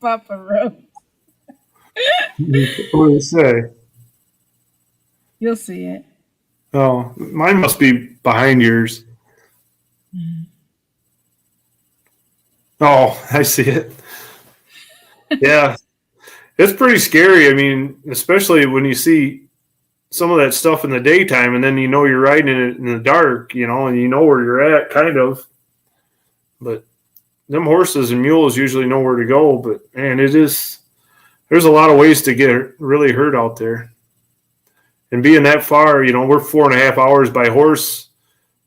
Papa Rose. What do you say? You'll see it. Oh, mine must be behind yours. Oh, I see it. Yeah. It's pretty scary. I mean, especially when you see some of that stuff in the daytime and then you know you're riding it in the dark, you know, and you know where you're at, kind of. But them horses and mules usually know where to go. But, man, there's a lot of ways to get really hurt out there. And being that far, we're 4.5 hours by horse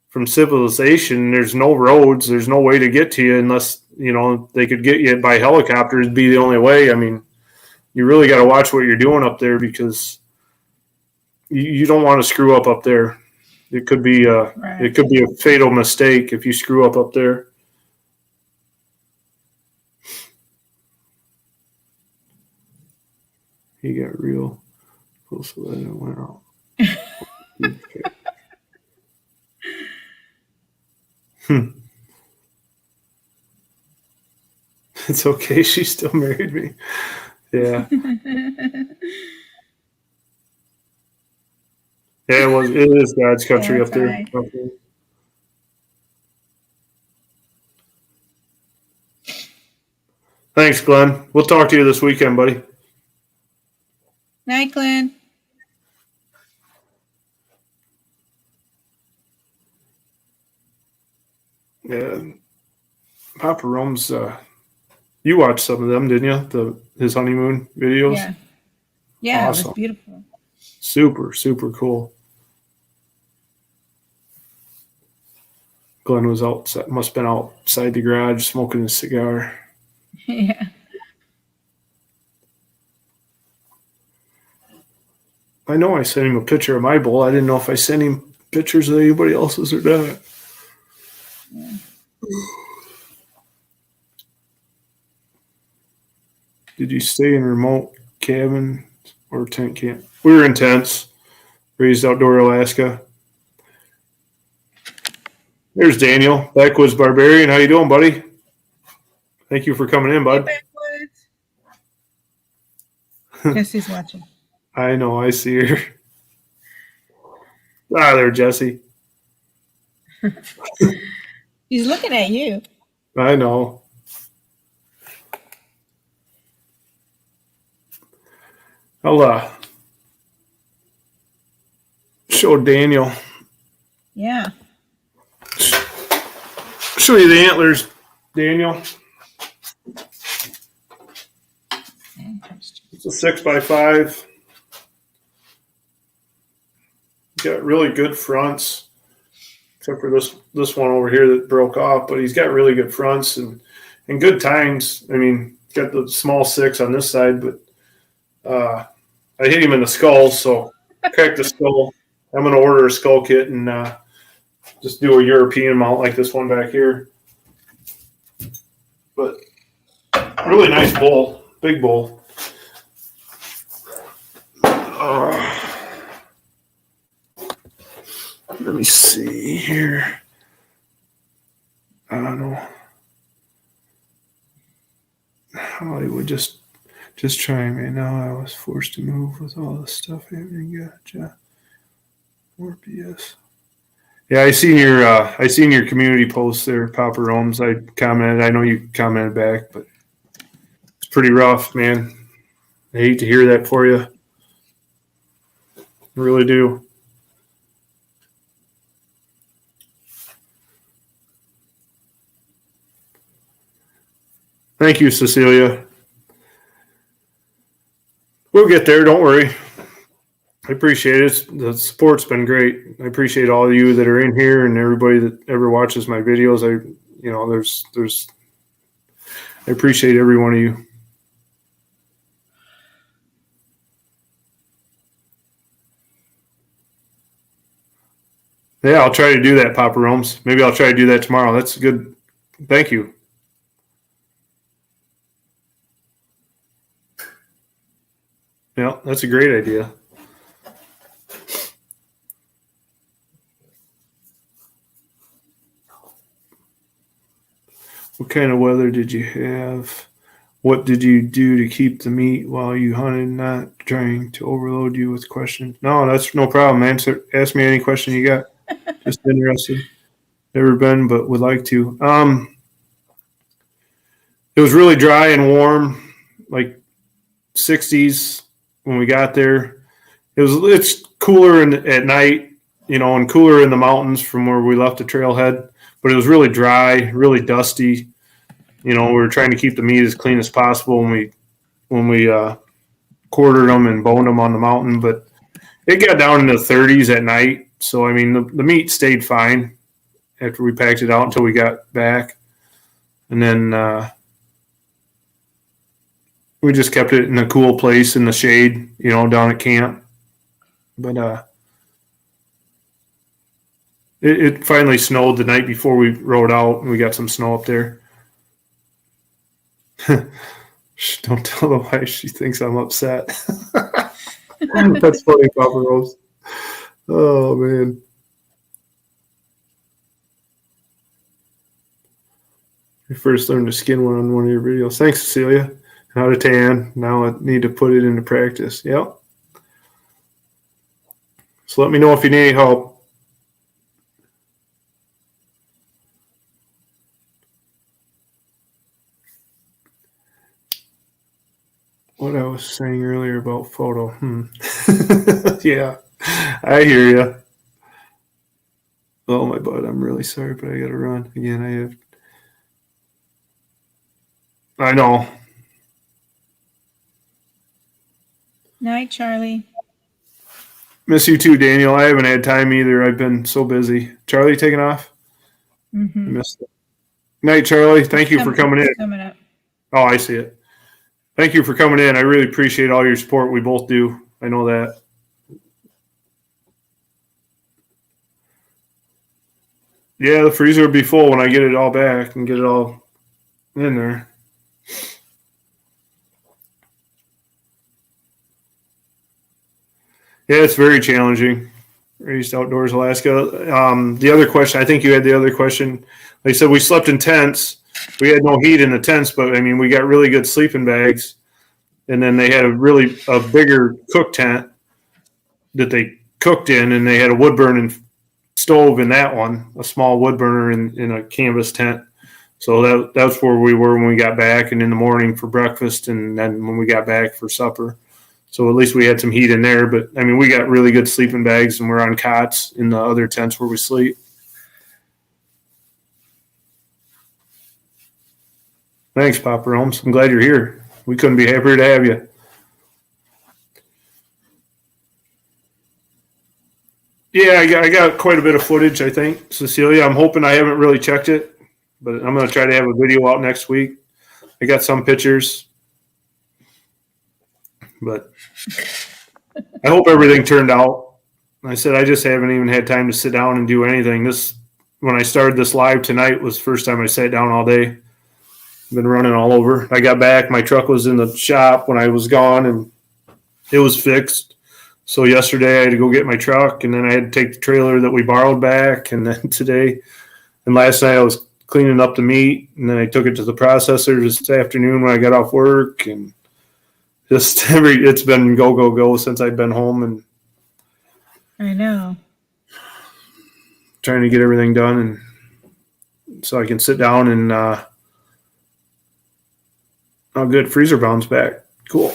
from civilization. There's no roads. There's no way to get to you unless, they could get you by helicopter. It'd be the only way. I mean, you really got to watch what you're doing up there because you don't want to screw up there. It could be a fatal mistake if you screw up there. He got real close to that and went out. It's okay. She still married me. Yeah. Yeah, it is God's country up there. Right. Thanks, Glenn. We'll talk to you this weekend, buddy. Night, Glenn. Yeah. Papa Rome's, you watched some of them, didn't you? His honeymoon videos? Yeah. Yeah, awesome. It was beautiful. Super, super cool. Glenn was outside, must have been outside the garage smoking a cigar. Yeah. I know I sent him a picture of my bull. I didn't know if I sent him pictures of anybody else's or not. Yeah. Did you stay in remote cabin or tent camp? We were in tents, raised outdoor Alaska. There's Daniel, Backwoods Barbarian. How you doing, buddy? Thank you for coming in, bud. Hey, Jesse's watching. I know, I see her. There, Jesse. He's looking at you. I know. I'll show Daniel. Yeah. Show you the antlers, Daniel. It's a 6x5. Got really good fronts, except for this one over here that broke off. But he's got really good fronts and good tines. I mean, got the small 6 on this side, but I hit him in the skull, so cracked the skull. I'm going to order a skull kit and just do a European mount like this one back here. But really nice bull, big bull. Let me see here. I don't know. Hollywood just trying me now. I was forced to move with all the stuff happening. Gotcha. More BS. Yeah, I seen your community post there, Papa Rome's. I commented. I know you commented back, but it's pretty rough, man. I hate to hear that for you. I really do. Thank you, Cecilia. We'll get there. Don't worry. I appreciate it. The support's been great. I appreciate all of you that are in here and everybody that ever watches my videos. I appreciate every one of you. Yeah, I'll try to do that, Papa Rome's. Maybe I'll try to do that tomorrow. That's good. Thank you. Yeah, that's a great idea. What kind of weather did you have? What did you do to keep the meat while you hunted? Not trying to overload you with questions. No, that's no problem, man. So ask me any question you got. Just interested. Never been, but would like to. It was really dry and warm, like 60s when we got there. It's cooler at night, and cooler in the mountains from where we left the trailhead. But it was really dry, really dusty. We were trying to keep the meat as clean as possible when we quartered them and boned them on the mountain. But it got down in the 30s at night. So, I mean, the meat stayed fine after we packed it out until we got back. And then we just kept it in a cool place in the shade, down at camp. But it finally snowed the night before we rode out, and we got some snow up there. Don't tell the wife she thinks I'm upset. That's funny, Papa Rose. Oh, man. I first learned to skin one on one of your videos. Thanks, Cecilia. How to tan. Now I need to put it into practice. Yep. So let me know if you need any help. What I was saying earlier about photo. Yeah, I hear you. Oh, my butt. I'm really sorry, but I got to run. Again, I know. Night, Charlie. Miss you too, Daniel. I haven't had time either. I've been so busy. Charlie taking off? Mm-hmm. Missed it. Night, Charlie. Thank you for coming in. Coming up. Oh, I see it. Thank you for coming in. I really appreciate all your support. We both do. I know that. Yeah, the freezer will be full when I get it all back and get it all in there. Yeah, it's very challenging. Raised outdoors, Alaska. The other question, I think you had the other question. They said we slept in tents. We had no heat in the tents, but I mean, we got really good sleeping bags. And then they had a bigger cook tent that they cooked in, and they had a wood burning stove in that one, a small wood burner in a canvas tent. So that's where we were when we got back, and in the morning for breakfast, and then when we got back for supper. So at least we had some heat in there. But, I mean, we got really good sleeping bags, and we're on cots in the other tents where we sleep. Thanks, Papa Holmes. I'm glad you're here. We couldn't be happier to have you. Yeah, I got quite a bit of footage, I think, Cecilia. I'm hoping I haven't really checked it, but I'm going to try to have a video out next week. I got some pictures, but I hope everything turned out. I said I just haven't even had time to sit down and do anything. When I started this live tonight was the first time I sat down all day. I've been running all over. I got back. My truck was in the shop when I was gone, and it was fixed. So yesterday I had to go get my truck, and then I had to take the trailer that we borrowed back, and then today and last night I was cleaning up the meat, and then I took it to the processor this afternoon when I got off work, and just it's been go since I've been home, and I know. Trying to get everything done, and so I can sit down and oh, good, freezer bounce back. Cool.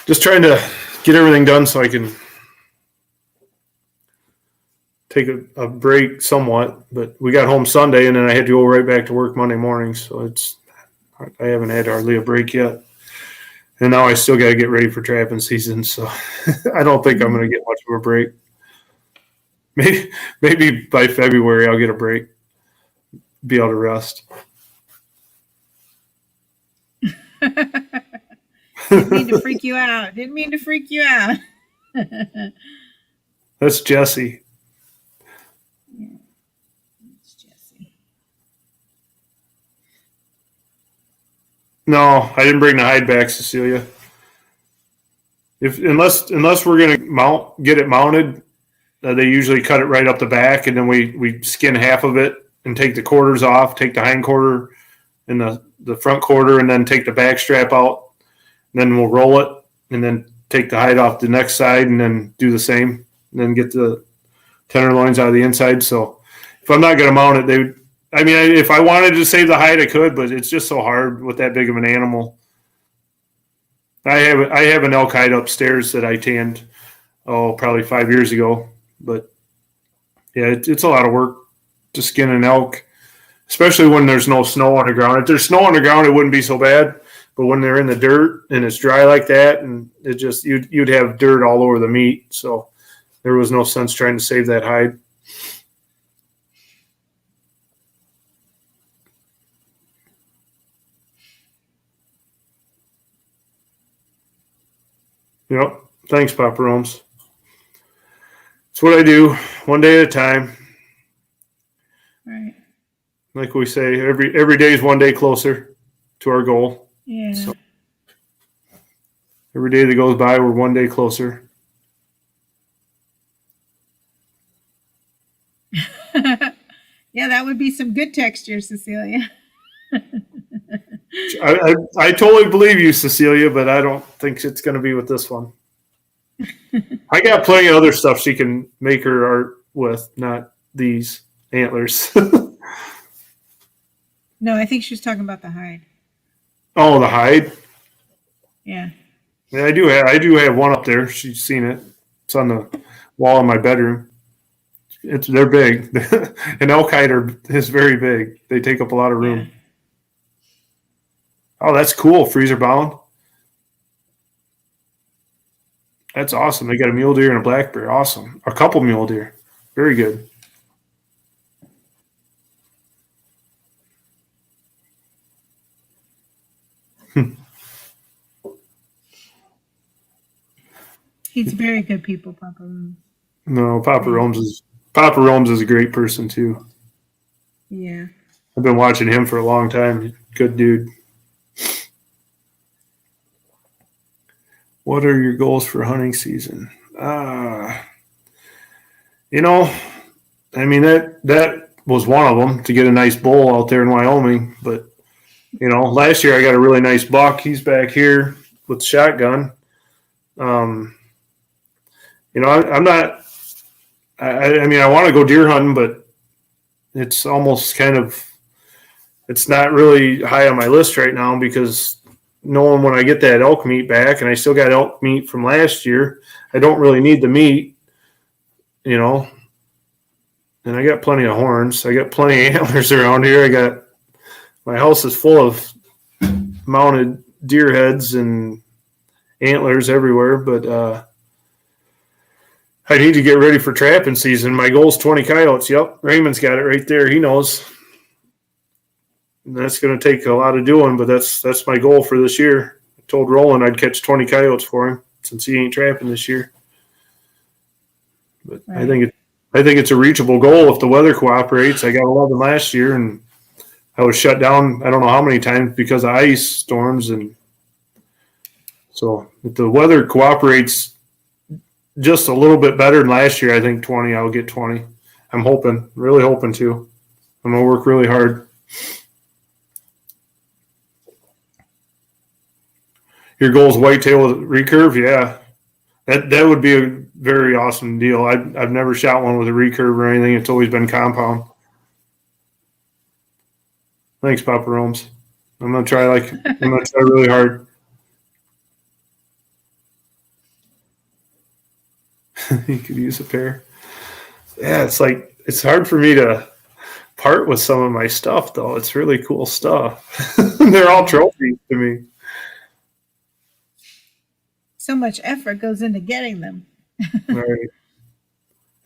Just trying to get everything done so I can take a break somewhat. But we got home Sunday, and then I had to go right back to work Monday morning. So I haven't had hardly a break yet. And now I still got to get ready for trapping season. So I don't think I'm going to get much of a break. Maybe by February I'll get a break, be able to rest. Didn't mean to freak you out. Didn't mean to freak you out. That's Jesse. Yeah, it's Jesse. No, I didn't bring the hide back, Cecilia. Unless we're gonna get it mounted, they usually cut it right up the back, and then we skin half of it and take the quarters off, take the hind quarter and the front quarter, and then take the back strap out. Then we'll roll it, and then take the hide off the next side, and then do the same, and then get the tenderloins out of the inside. So if I'm not going to mount it, if I wanted to save the hide, I could, but it's just so hard with that big of an animal. I have an elk hide upstairs that I tanned, probably 5 years ago. But yeah, it's a lot of work to skin an elk, especially when there's no snow on the ground. If there's snow on the ground, it wouldn't be so bad. But when they're in the dirt and it's dry like that, and it just you'd have dirt all over the meat. So there was no sense trying to save that hide. Yep. Thanks, Papa Rome's. It's what I do, one day at a time. Right. Like we say, every day is one day closer to our goal. Yeah. So every day that goes by, we're one day closer. Yeah, that would be some good texture, Cecilia. I totally believe you, Cecilia, but I don't think it's going to be with this one. I got plenty of other stuff she can make her art with, not these antlers. No, I think she was talking about the hide. Oh, the hide. Yeah. Yeah, I do have one up there. She's seen it. It's on the wall in my bedroom. They're big. An elk hide is very big. They take up a lot of room. Yeah. Oh, that's cool. Freezer bound. That's awesome. They got a mule deer and a black bear. Awesome. A couple mule deer. Very good. He's very good people, Papa Room. No, Papa Rome's is a great person too. Yeah. I've been watching him for a long time. Good dude. What are your goals for hunting season? You know, I mean that was one of them, to get a nice bull out there in Wyoming. But you know, last year I got a really nice buck. He's back here with the shotgun. You know, I'm not. I mean, I want to go deer hunting, but it's almost kind of. It's not really high on my list right now, because knowing when I get that elk meat back, and I still got elk meat from last year, I don't really need the meat, you know. And I got plenty of horns. I got plenty of antlers around here. My house is full of mounted deer heads and antlers everywhere, but I need to get ready for trapping season. My goal is 20 coyotes. Yep, Raymond's got it right there. He knows. And that's going to take a lot of doing, but that's my goal for this year. I told Roland I'd catch 20 coyotes for him, since he ain't trapping this year. But right. I think it's a reachable goal if the weather cooperates. I got 11 last year, and I was shut down I don't know how many times because of ice storms. And so if the weather cooperates just a little bit better than last year, I think 20, I'll get 20. I'm hoping, really hoping to. I'm going to work really hard. Your goal is whitetail recurve? Yeah. That would be a very awesome deal. I've never shot one with a recurve or anything. It's always been compound. Thanks, Papa Rome's. I'm gonna try really hard. You could use a pair. Yeah, it's hard for me to part with some of my stuff though. It's really cool stuff. They're all trophies to me. So much effort goes into getting them. Right.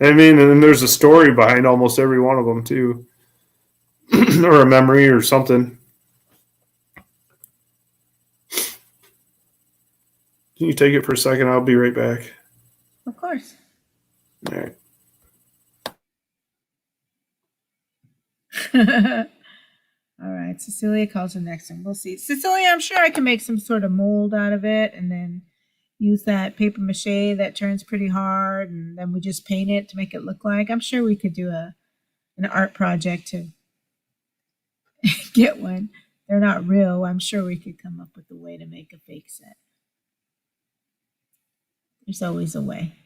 I mean, and then there's a story behind almost every one of them too, or a memory or something. Can you take it for a second? I'll be right back. Of course. All right. All right. Cecilia calls the next one. We'll see. Cecilia, I'm sure I can make some sort of mold out of it, and then use that paper mache that turns pretty hard, and then we just paint it to make it look like. I'm sure we could do an art project to get one. They're not real. I'm sure we could come up with a way to make a fake set. There's always a way.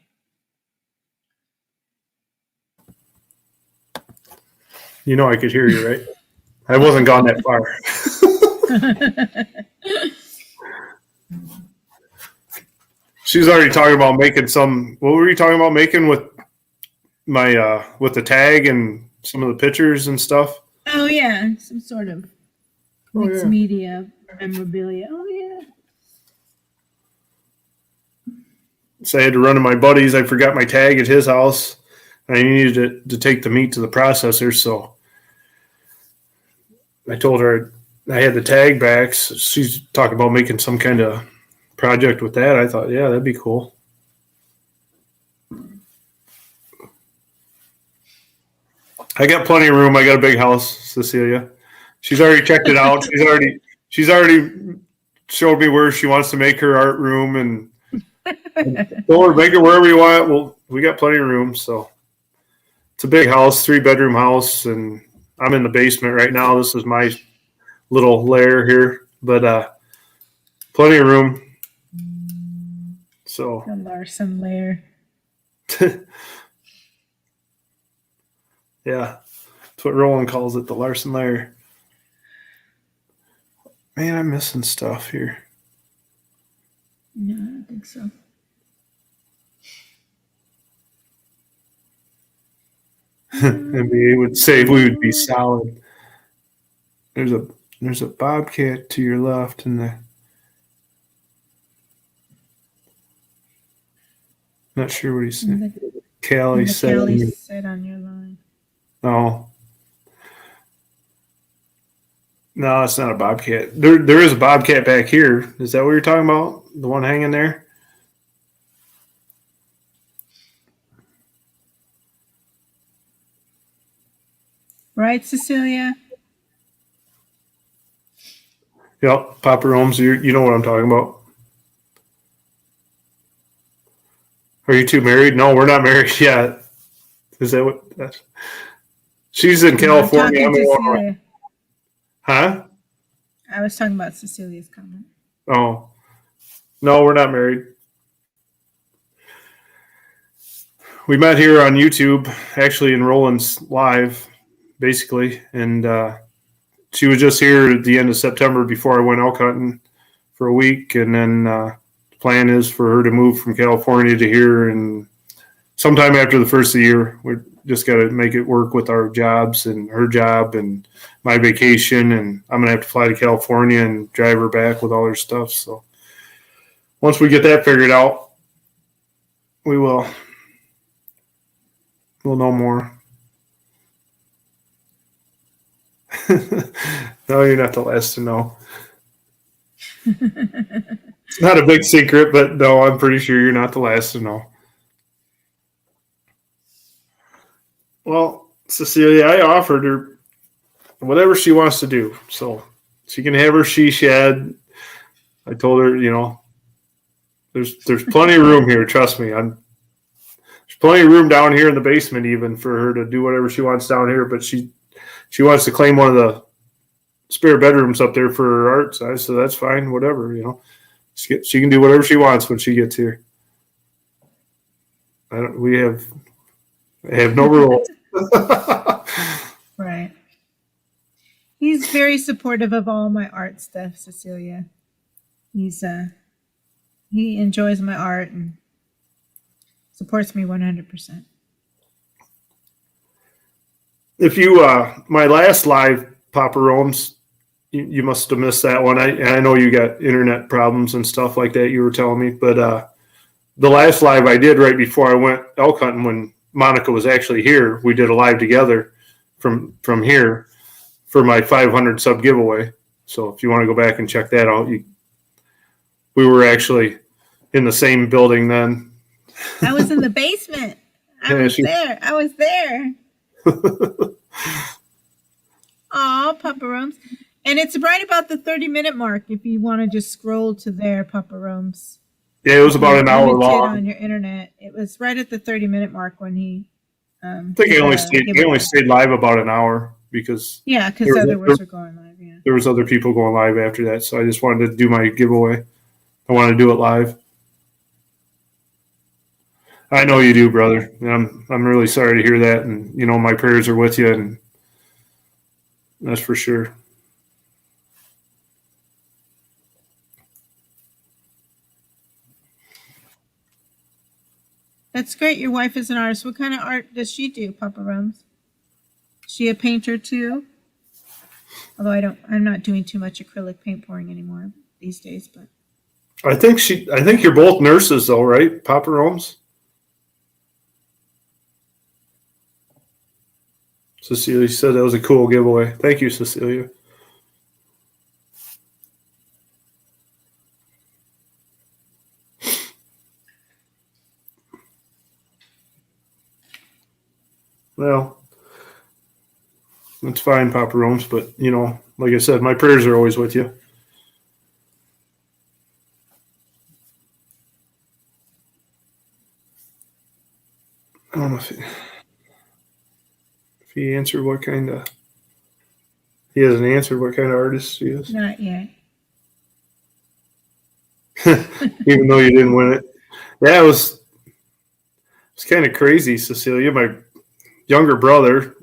You know I could hear you, right? I wasn't gone that far. She's already talking about making some. What were you talking about making with my with the tag and some of the pictures and stuff? Oh yeah, some sort of mixed media Memorabilia. Oh yeah. So I had to run to my buddy's. I forgot my tag at his house. I needed to take the meat to the processor, so I told her I had the tag back. So she's talking about making some kind of project with that. I thought, yeah, that'd be cool. I got plenty of room. I got a big house, Cecilia. She's already checked it out. She's already showed me where she wants to make her art room, and told her make it wherever you want. Well, we got plenty of room, so it's a big house, 3-bedroom house, and I'm in the basement right now. This is my little lair here, but plenty of room. So The Larson lair. yeah, that's what Roland calls it, the Larson lair. Man, I'm missing stuff here. No, I don't think so. NBA would say we would be solid. There's a bobcat to your left, and not sure what he said. Callie said. Callie said on your line. No, it's not a bobcat. There is a bobcat back here. Is that what you're talking about? The one hanging there? Right, Cecilia? Yep, Papa Rome's. You know what I'm talking about. Are you two married? No, we're not married yet. Is that what that's? She's in California. I'm talking to Cecilia. Huh? I was talking about Cecilia's comment. Oh. No, we're not married. We met here on YouTube, actually in Roland's live, basically. And she was just here at the end of September before I went elk hunting for a week. And then the plan is for her to move from California to here. And sometime after the first of the year, we just got to make it work with our jobs and her job and my vacation. And I'm going to have to fly to California and drive her back with all her stuff. So once we get that figured out, we'll know more. No, you're not the last to know. It's not a big secret, but no, I'm pretty sure you're not the last to know. Well, Cecilia, I offered her whatever she wants to do. So she can have her she shed. I told her, there's plenty of room here. Trust me. There's plenty of room down here in the basement even for her to do whatever she wants down here. But she wants to claim one of the spare bedrooms up there for her art. So I said, that's fine, whatever, She can do whatever she wants when she gets here. I have no rules. Right. He's very supportive of all my art stuff, Cecilia. He enjoys my art and supports me 100%. If you my last live, Papa Rome's, you must have missed that one. I know you got internet problems and stuff like that, you were telling me, but the last live I did right before I went elk hunting when Monica was actually here, we did a live together from here for my 500 sub giveaway. So if you want to go back and check that out, we were actually in the same building then. I was in the basement. I was there. Aw, Papa Rome's. And it's right about the 30-minute mark if you want to just scroll to there, Papa Rome's. Yeah, it was about an hour long. On your internet. It was right at the 30-minute mark when he I think he only stayed live about an hour because others were going live. Yeah, there was other people going live after that, so I just wanted to do my giveaway. I wanted to do it live. I know you do, brother. I'm really sorry to hear that, and my prayers are with you, and that's for sure. That's great. Your wife is an artist. What kind of art does she do, Papa Rome's? Is she a painter too? Although I'm not doing too much acrylic paint pouring anymore these days, but I think you're both nurses though, right? Papa Rome's? Cecilia said that was a cool giveaway. Thank you, Cecilia. Well, it's fine, Papa Rome's, but you know, like I said, my prayers are always with you. I don't know if he answered what kind of. He hasn't answered what kind of artist he is. not yet. Even though you didn't win it. Yeah, it was kind of crazy, Cecilia. My younger brother,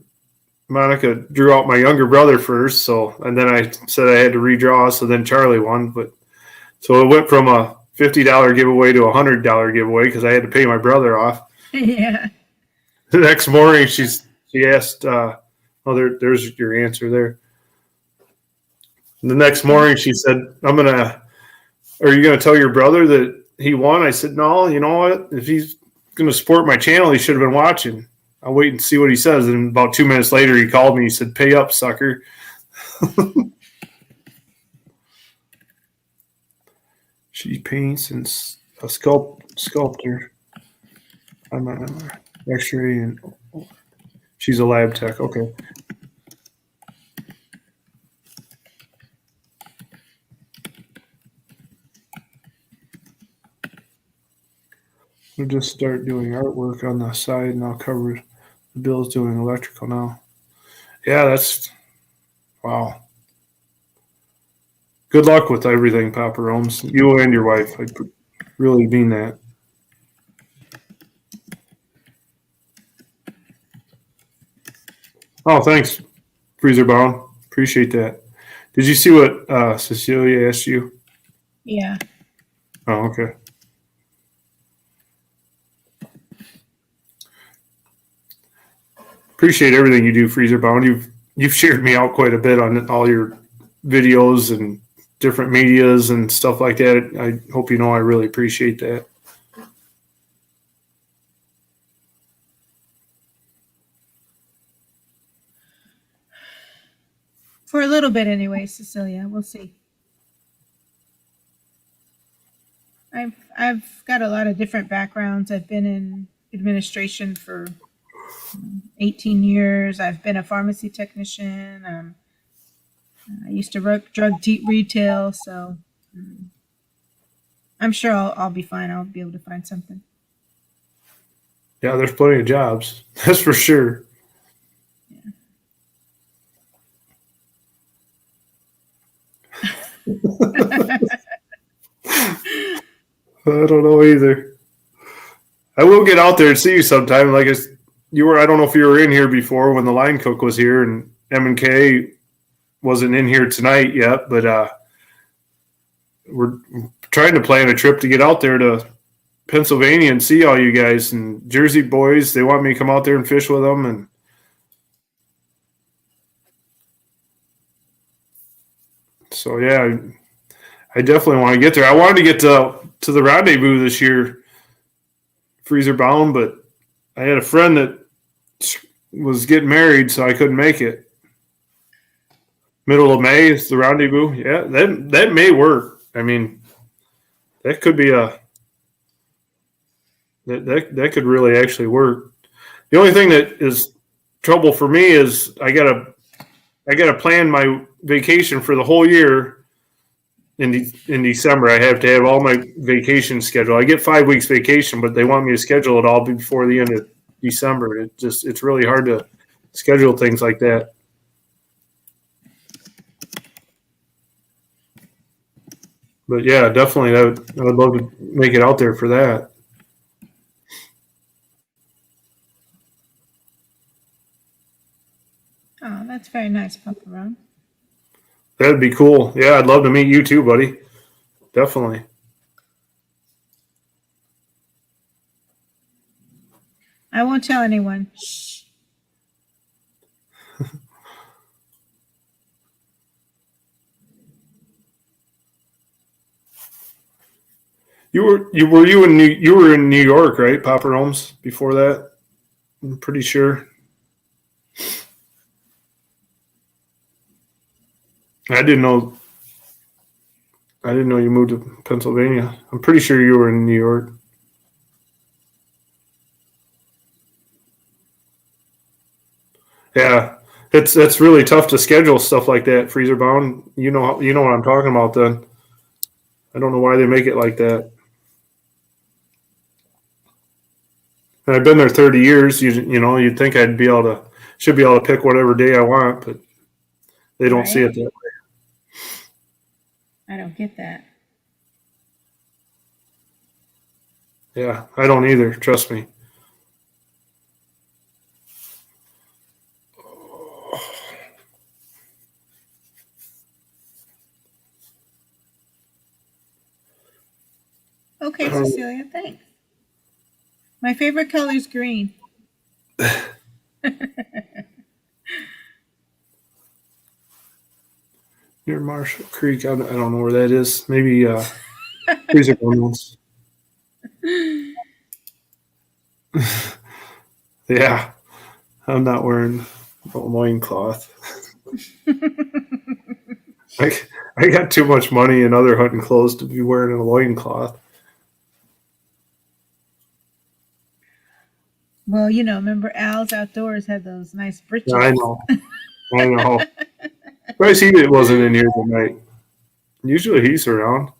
Monica, drew out my younger brother first, and then I said I had to redraw, so then Charlie won. But so it went from a $50 giveaway to a $100 giveaway because I had to pay my brother off. Yeah. The next morning, she asked, there's your answer there. The next morning, she said, are you going to tell your brother that he won? I said, no, you know what? If he's going to support my channel, he should have been watching. I'll wait and see what he says. And about 2 minutes later, he called me. He said, pay up, sucker. She paints and a sculptor. I'm an X-ray and she's a lab tech. Okay. We'll just start doing artwork on the side and I'll cover the bills doing electrical now. Yeah, that's wow. Good luck with everything, Papa Rome's. You and your wife. I really mean that. Oh, thanks, Freezer Bound. Appreciate that. Did you see what Cecilia asked you? Yeah. Oh, okay. Appreciate everything you do, Freezer Bound. You've shared me out quite a bit on all your videos and different medias and stuff like that. I hope you know I really appreciate that. For a little bit anyway, Cecilia. We'll see. I've got a lot of different backgrounds. I've been in administration for 18 years. I've been a pharmacy technician. I used to work drug retail, so I'm sure I'll be fine. I'll be able to find something. Yeah, there's plenty of jobs. That's for sure. Yeah. I don't know either. I will get out there and see you sometime. Like you were, I don't know if you were in here before when the line cook was here, and M&K wasn't in here tonight yet, but we're trying to plan a trip to get out there to Pennsylvania and see all you guys and Jersey boys. They want me to come out there and fish with them, and so yeah, I definitely want to get there. I wanted to get to the rendezvous this year, Freezer Bound, but I had a friend that was getting married, so I couldn't make it. Middle of May is the rendezvous. Yeah, that may work. I mean, that could be that could really actually work. The only thing that is trouble for me is I gotta plan my vacation for the whole year. In December, I have to have all my vacation scheduled. I get 5 weeks vacation, but they want me to schedule it all before the end of December. It's really hard to schedule things like that. But yeah, definitely, I would love to make it out there for that. Oh, that's very nice, Papa Ron. That'd be cool. Yeah, I'd love to meet you too, buddy. Definitely. I won't tell anyone. Shh. You were in New York, right, Papa Rome's, before that? I'm pretty sure. I didn't know. I didn't know you moved to Pennsylvania. I'm pretty sure you were in New York. Yeah, it's really tough to schedule stuff like that, freezer bound. You know what I'm talking about. Then I don't know why they make it like that. And I've been there 30 years. You'd think should be able to pick whatever day I want, but they don't see it that way. I don't get that. Yeah, I don't either. Trust me. Okay, Cecilia, thanks. My favorite color is green. Near Marshall Creek. I don't know where that is. Maybe freezer bones. Yeah, I'm not wearing a loincloth. I got too much money in other hunting clothes to be wearing a loincloth. Well, remember Al's Outdoors had those nice breeches. Yeah, I know. Bryce Heaton wasn't in here tonight. Usually he's around.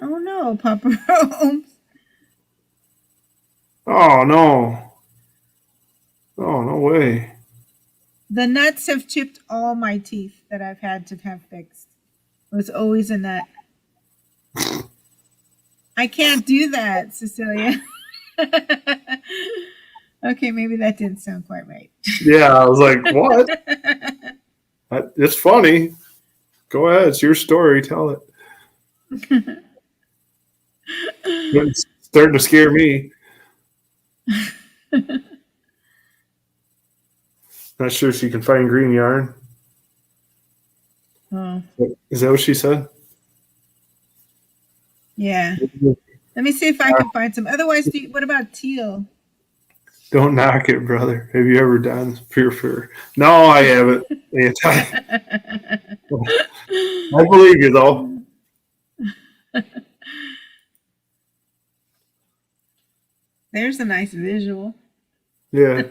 Oh no, Papa Rome. Oh no. Oh, no way. The nuts have chipped all my teeth that I've had to have fixed. It was always a nut. I can't do that, Cecilia. Okay, maybe that didn't sound quite right. Yeah, I was like, what? It's funny. Go ahead. It's your story. Tell it. It's starting to scare me. Not sure if you can find green yarn. Oh. Is that what she said? Yeah. Let me see if I can find some. Otherwise, what about teal? Don't knock it, brother. Have you ever done fear? No, I haven't. I believe you, though. There's a nice visual. Yeah.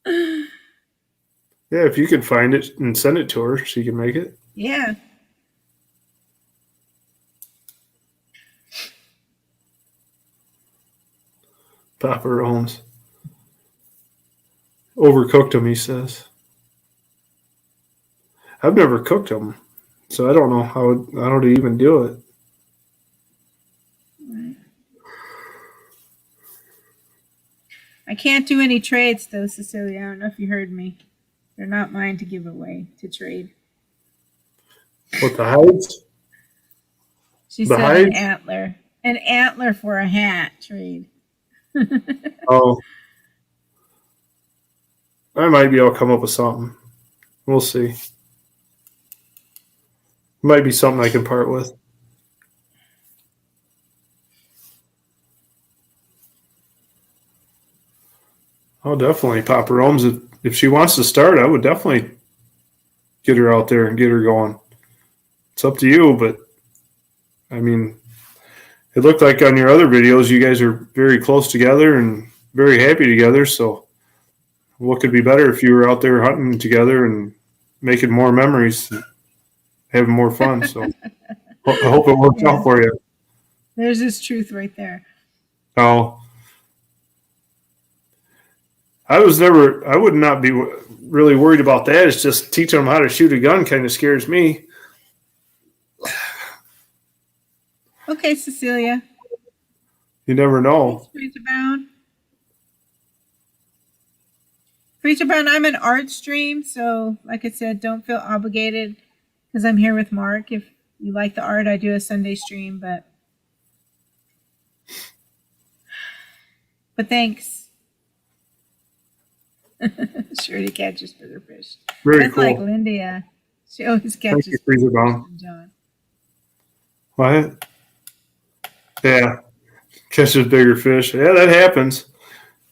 Yeah, if you can find it and send it to her, she can make it. Yeah. Papa Rome's. Overcooked them, he says. I've never cooked them, so I don't know how to even do it. I can't do any trades, though, Cecilia. I don't know if you heard me. They're not mine to give away, to trade. What, the hides? She said hides? An antler. An antler for a hat trade. Oh. I might be able to come up with something. We'll see. Might be something I can part with. Oh, definitely. Papa Rome's, if she wants to start, I would definitely get her out there and get her going. It's up to you, but I mean, it looked like on your other videos, you guys are very close together and very happy together. So what could be better if you were out there hunting together and making more memories, and having more fun? So I hope it works out for you. There's this truth right there. Oh, I would not be really worried about that. It's just teaching them how to shoot a gun kind of scares me. Okay, Cecilia. You never know. Freezer-bound, I'm an art stream, so like I said, don't feel obligated because I'm here with Mark. If you like the art, I do a Sunday stream, but thanks. Sure, he catches bigger fish. Very That's cool. like Lindy. She always Thank you, catches Freezer bigger fish Bound. than John. What? Yeah, catches bigger fish. Yeah, that happens.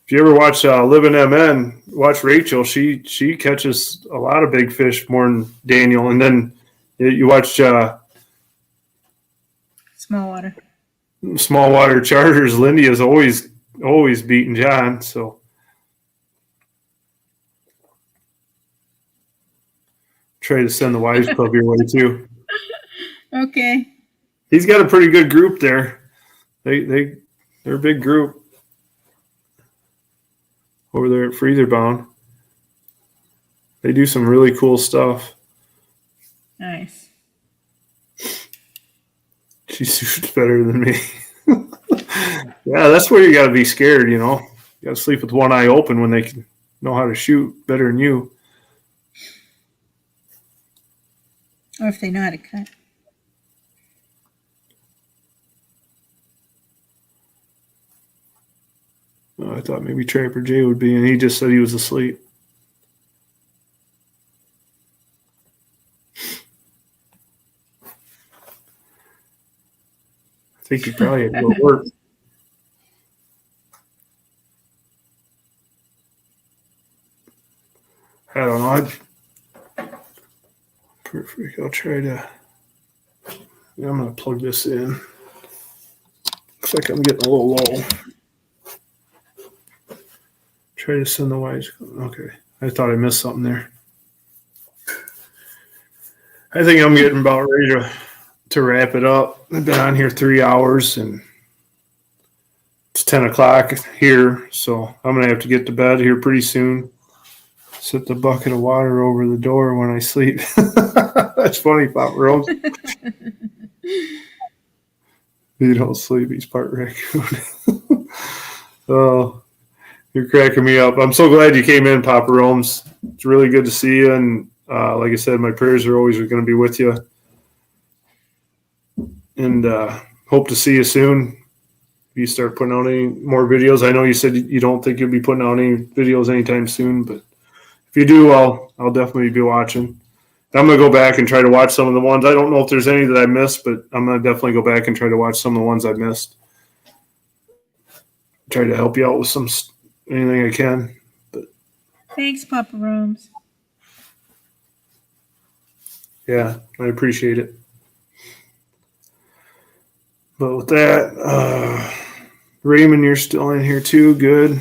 If you ever watch Living MN, watch Rachel. She catches a lot of big fish more than Daniel. And then you watch Small water. Small Water Charters. Lindy is always beating John. So try to send the Wives Club your way too. Okay. He's got a pretty good group there. They're a big group over there at Freezer Bound. They do some really cool stuff. Nice. She shoots better than me. Yeah, that's where you got to be scared, you know. You got to sleep with one eye open when they can know how to shoot better than you. Or if they know how to cut. Oh, I thought maybe Trapper Jay would be, and he just said he was asleep. I think he probably had to go to work. I don't know. Perfect. I'll try to. Yeah, I'm going to plug this in. Looks like I'm getting a little low. Try to send the Wives. Okay. I thought I missed something there. I think I'm getting about ready to wrap it up. I've been on here 3 hours and it's 10 o'clock here. So I'm going to have to get to bed here pretty soon. Set the bucket of water over the door when I sleep. That's funny, Papa Rose. He don't sleep. He's part raccoon. Oh, you're cracking me up. I'm so glad you came in, Papa Rome's. It's really good to see you. And like I said, my prayers are always going to be with you. And hope to see you soon. If you start putting out any more videos. I know you said you don't think you'll be putting out any videos anytime soon, but if you do, I'll definitely be watching. I'm going to go back and try to watch some of the ones. I don't know if there's any that I missed, but I'm going to definitely go back and try to watch some of the ones I missed. Try to help you out with anything I can. But Thanks, Papa Rome's. Yeah, I appreciate it. But with that, Raymond, you're still in here too. Good.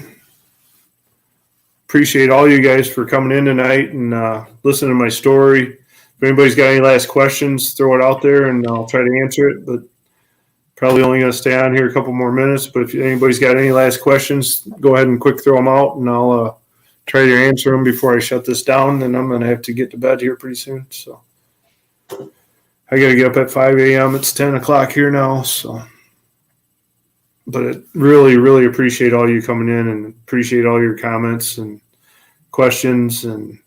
Appreciate all you guys for coming in tonight and listening to my story. If anybody's got any last questions, throw it out there and I'll try to answer it. But probably only going to stay on here a couple more minutes. But if anybody's got any last questions, go ahead and quick throw them out and I'll try to answer them before I shut this down. And I'm going to have to get to bed here pretty soon. So I got to get up at 5 a.m. It's 10 o'clock here now. So, but I really, really appreciate all you coming in and appreciate all your comments and questions and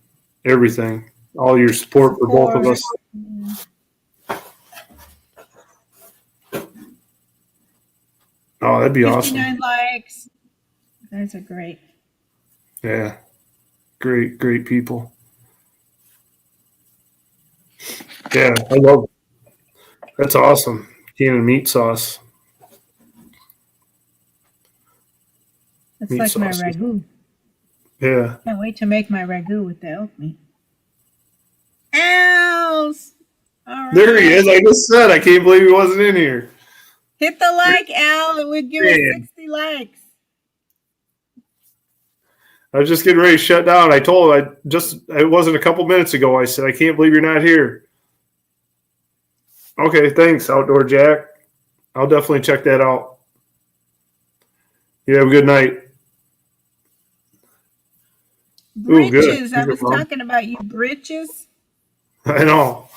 everything. All your support for both of us. Oh, that'd be 59 awesome. 59 likes. Those are great. Yeah. Great, great people. Yeah, I love it. That's awesome. Can of meat sauce. It's Meat like my sauce. ragu. Yeah. Can't wait to make my ragu with the elk meat. Owls! All right. There he is. I just said I can't believe he wasn't in here. Hit the like, Al. It would give us 60 likes. I was just getting ready to shut down. I told him it wasn't a couple minutes ago. I said, I can't believe you're not here. Okay, thanks, Outdoor Jack. I'll definitely check that out. You have a good night. Britches. Ooh, I was talking about you, britches. I know.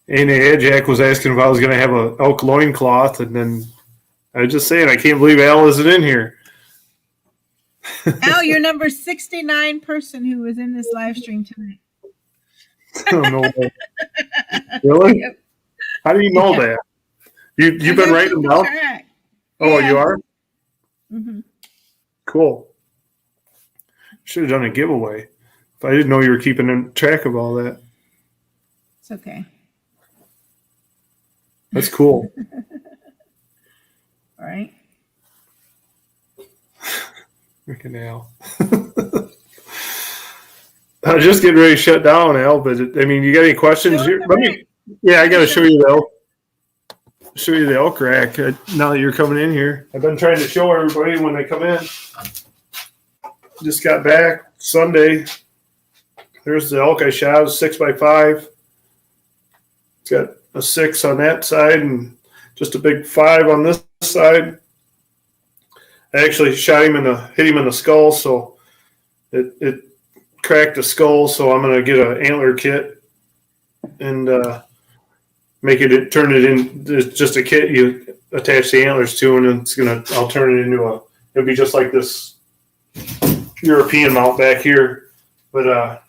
And Jack was asking if I was going to have an elk loincloth, and then I was just saying, I can't believe Al isn't in here. Al, you're number 69 person who was in this live stream tonight. I don't know. Really? Yep. How do you know that? You've been writing them down? Oh, yeah. You are? Mm-hmm. Cool. Should have done a giveaway. If I didn't know you were keeping track of all that. It's okay. That's cool. All right. Freaking Al. I was just getting ready to shut down, Al. But I mean, you got any questions? Let me. Yeah, I got to show you the elk rack now that you're coming in here. I've been trying to show everybody when they come in. Just got back Sunday. There's the elk I shot, 6x5. It's got a 6 on that side and just a big 5 on this side. I actually hit him in the skull, so it cracked the skull. So I'm gonna get an antler kit and turn it in. It's just a kit you attach the antlers to, and I'll turn it into it'll be just like this European mount back here, but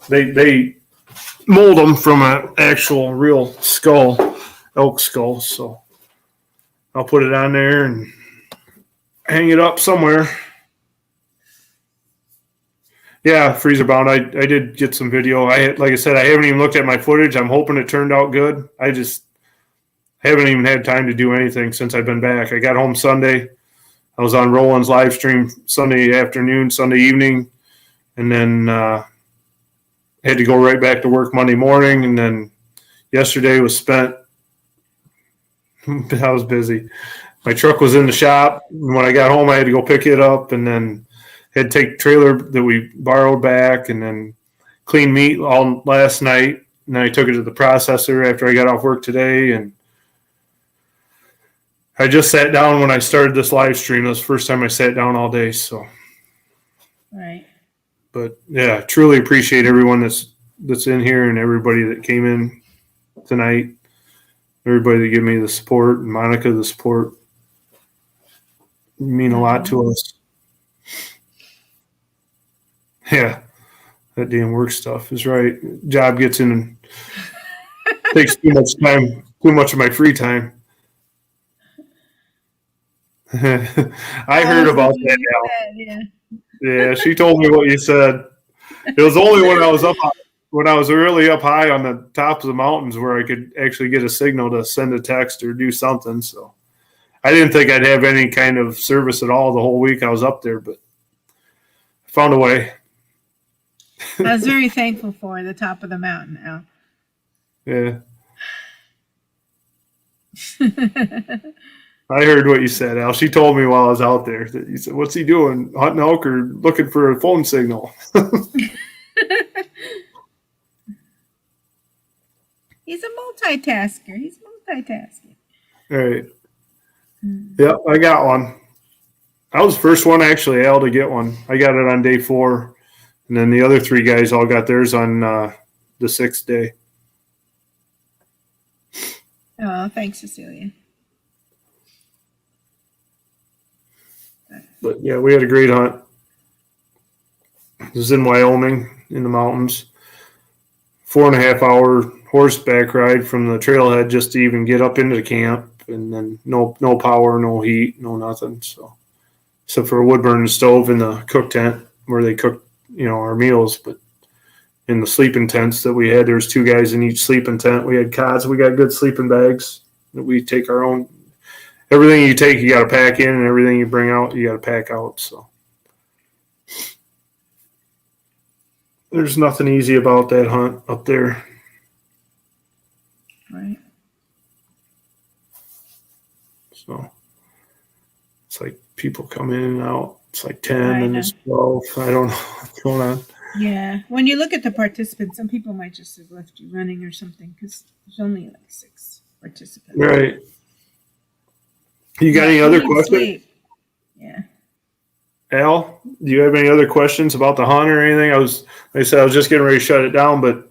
they mold them from an actual real skull, elk skull. So I'll put it on there and hang it up somewhere. Yeah, freezer bound. I did get some video. Like I said, I haven't even looked at my footage. I'm hoping it turned out good. I just haven't even had time to do anything since I've been back. I got home Sunday. I was on Roland's live stream Sunday afternoon, Sunday evening, and then had to go right back to work Monday morning. And then yesterday was spent. I was busy. My truck was in the shop. When I got home, I had to go pick it up, and then had to take the trailer that we borrowed back, and then clean meat all last night. And then I took it to the processor after I got off work today, and I just sat down when I started this live stream. That was the first time I sat down all day. So, Right. But yeah, truly appreciate everyone that's in here and everybody that came in tonight. Everybody that gave me the support, and Monica the support. You mean a lot to us. Yeah, that damn work stuff is right. Job gets in and takes too much time, too much of my free time. I heard about that now. Yeah, she told me what you said. It was only when I was really up high on the top of the mountains where I could actually get a signal to send a text or do something. So I didn't think I'd have any kind of service at all the whole week I was up there, but I found a way. I was very thankful for the top of the mountain, Al. Yeah. I heard what you said, Al. She told me while I was out there that you said, "What's he doing? Hunting elk or looking for a phone signal?" He's a multitasker. All right. Yep, I got one. I was the first one actually, Al, to get one. I got it on day 4, and then the other 3 guys all got theirs on the 6th day. Oh, thanks, Cecilia. But yeah, we had a great hunt. It was in Wyoming in the mountains. 4.5 hour horseback ride from the trailhead just to even get up into the camp, and then no power, no heat, no nothing. So except for a wood burning stove in the cook tent where they cooked, our meals. But in the sleeping tents that we had, there's 2 guys in each sleeping tent. We had cots. We got good sleeping bags that we take our own. Everything you take, you got to pack in, and everything you bring out, you got to pack out. So there's nothing easy about that hunt up there. Right. So it's like people come in and out. It's like 10 and it's 12. I don't know what's going on. Yeah. When you look at the participants, some people might just have left you running or something because there's only like 6 participants. Right. You got any other questions? Yeah. Al, do you have any other questions about the hunt or anything? I was just getting ready to shut it down, but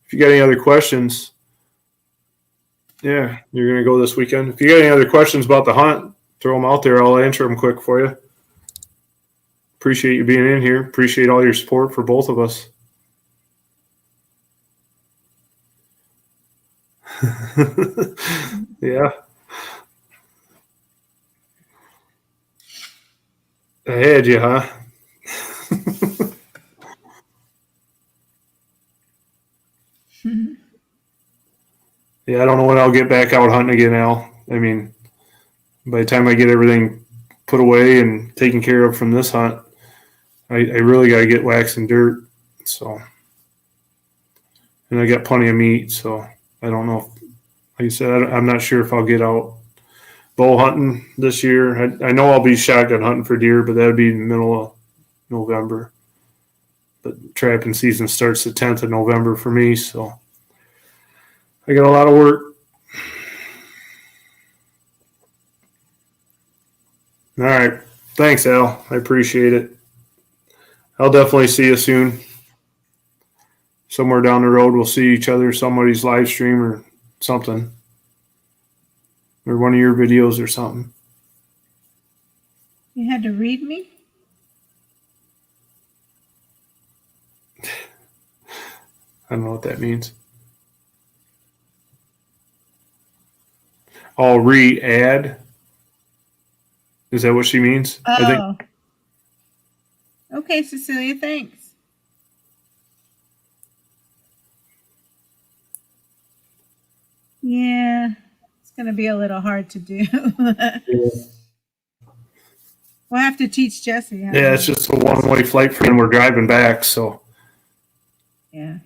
if you got any other questions, yeah, you're going to go this weekend. If you got any other questions about the hunt, throw them out there. I'll answer them quick for you. Appreciate you being in here. Appreciate all your support for both of us. Yeah. I had you, huh? Yeah, I don't know when I'll get back out hunting again, Al. I mean, by the time I get everything put away and taken care of from this hunt, I really got to get waxing dirt. So, and I got plenty of meat. So I don't know. Like I said, I'm not sure if I'll get out bow hunting this year. I know I'll be shotgun hunting for deer, but that'd be in the middle of November. But trapping season starts the 10th of November for me, so I got a lot of work. All right. Thanks, Al. I appreciate it. I'll definitely see you soon. Somewhere down the road, we'll see each other, somebody's live stream or something. Or one of your videos or something. You had to read me? I don't know what that means. Oh, re-add? Is that what she means? Oh. I think. Okay, Cecilia, thanks. Yeah, it's going to be a little hard to do. We'll have to teach Jesse. Yeah, it's just a one-way flight for him. We're driving back, so. Yeah.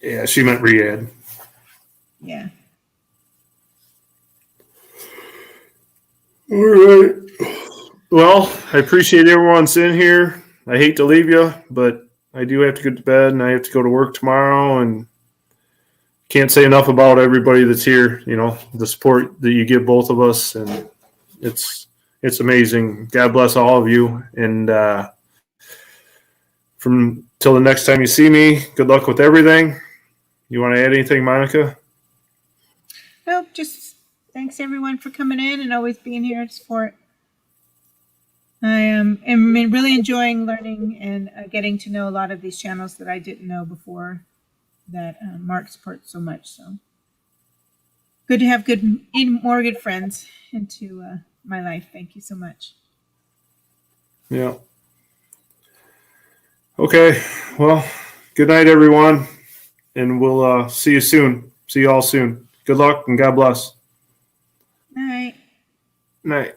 Yeah, she meant re-add. Yeah. All right. Well, I appreciate everyone's in here. I hate to leave you, but I do have to get to bed, and I have to go to work tomorrow, and can't say enough about everybody that's here. You know, the support that you give both of us, and it's amazing. God bless all of you, and from till the next time you see me, good luck with everything. You want to add anything, Monica? Nope, just thanks everyone for coming in and always being here to support. I am really enjoying learning and getting to know a lot of these channels that I didn't know before that Mark supports so much. So good to have more good friends into my life. Thank you so much. Yeah. Okay. Well, good night, everyone. And we'll see you soon. See you all soon. Good luck and God bless. Night. Night.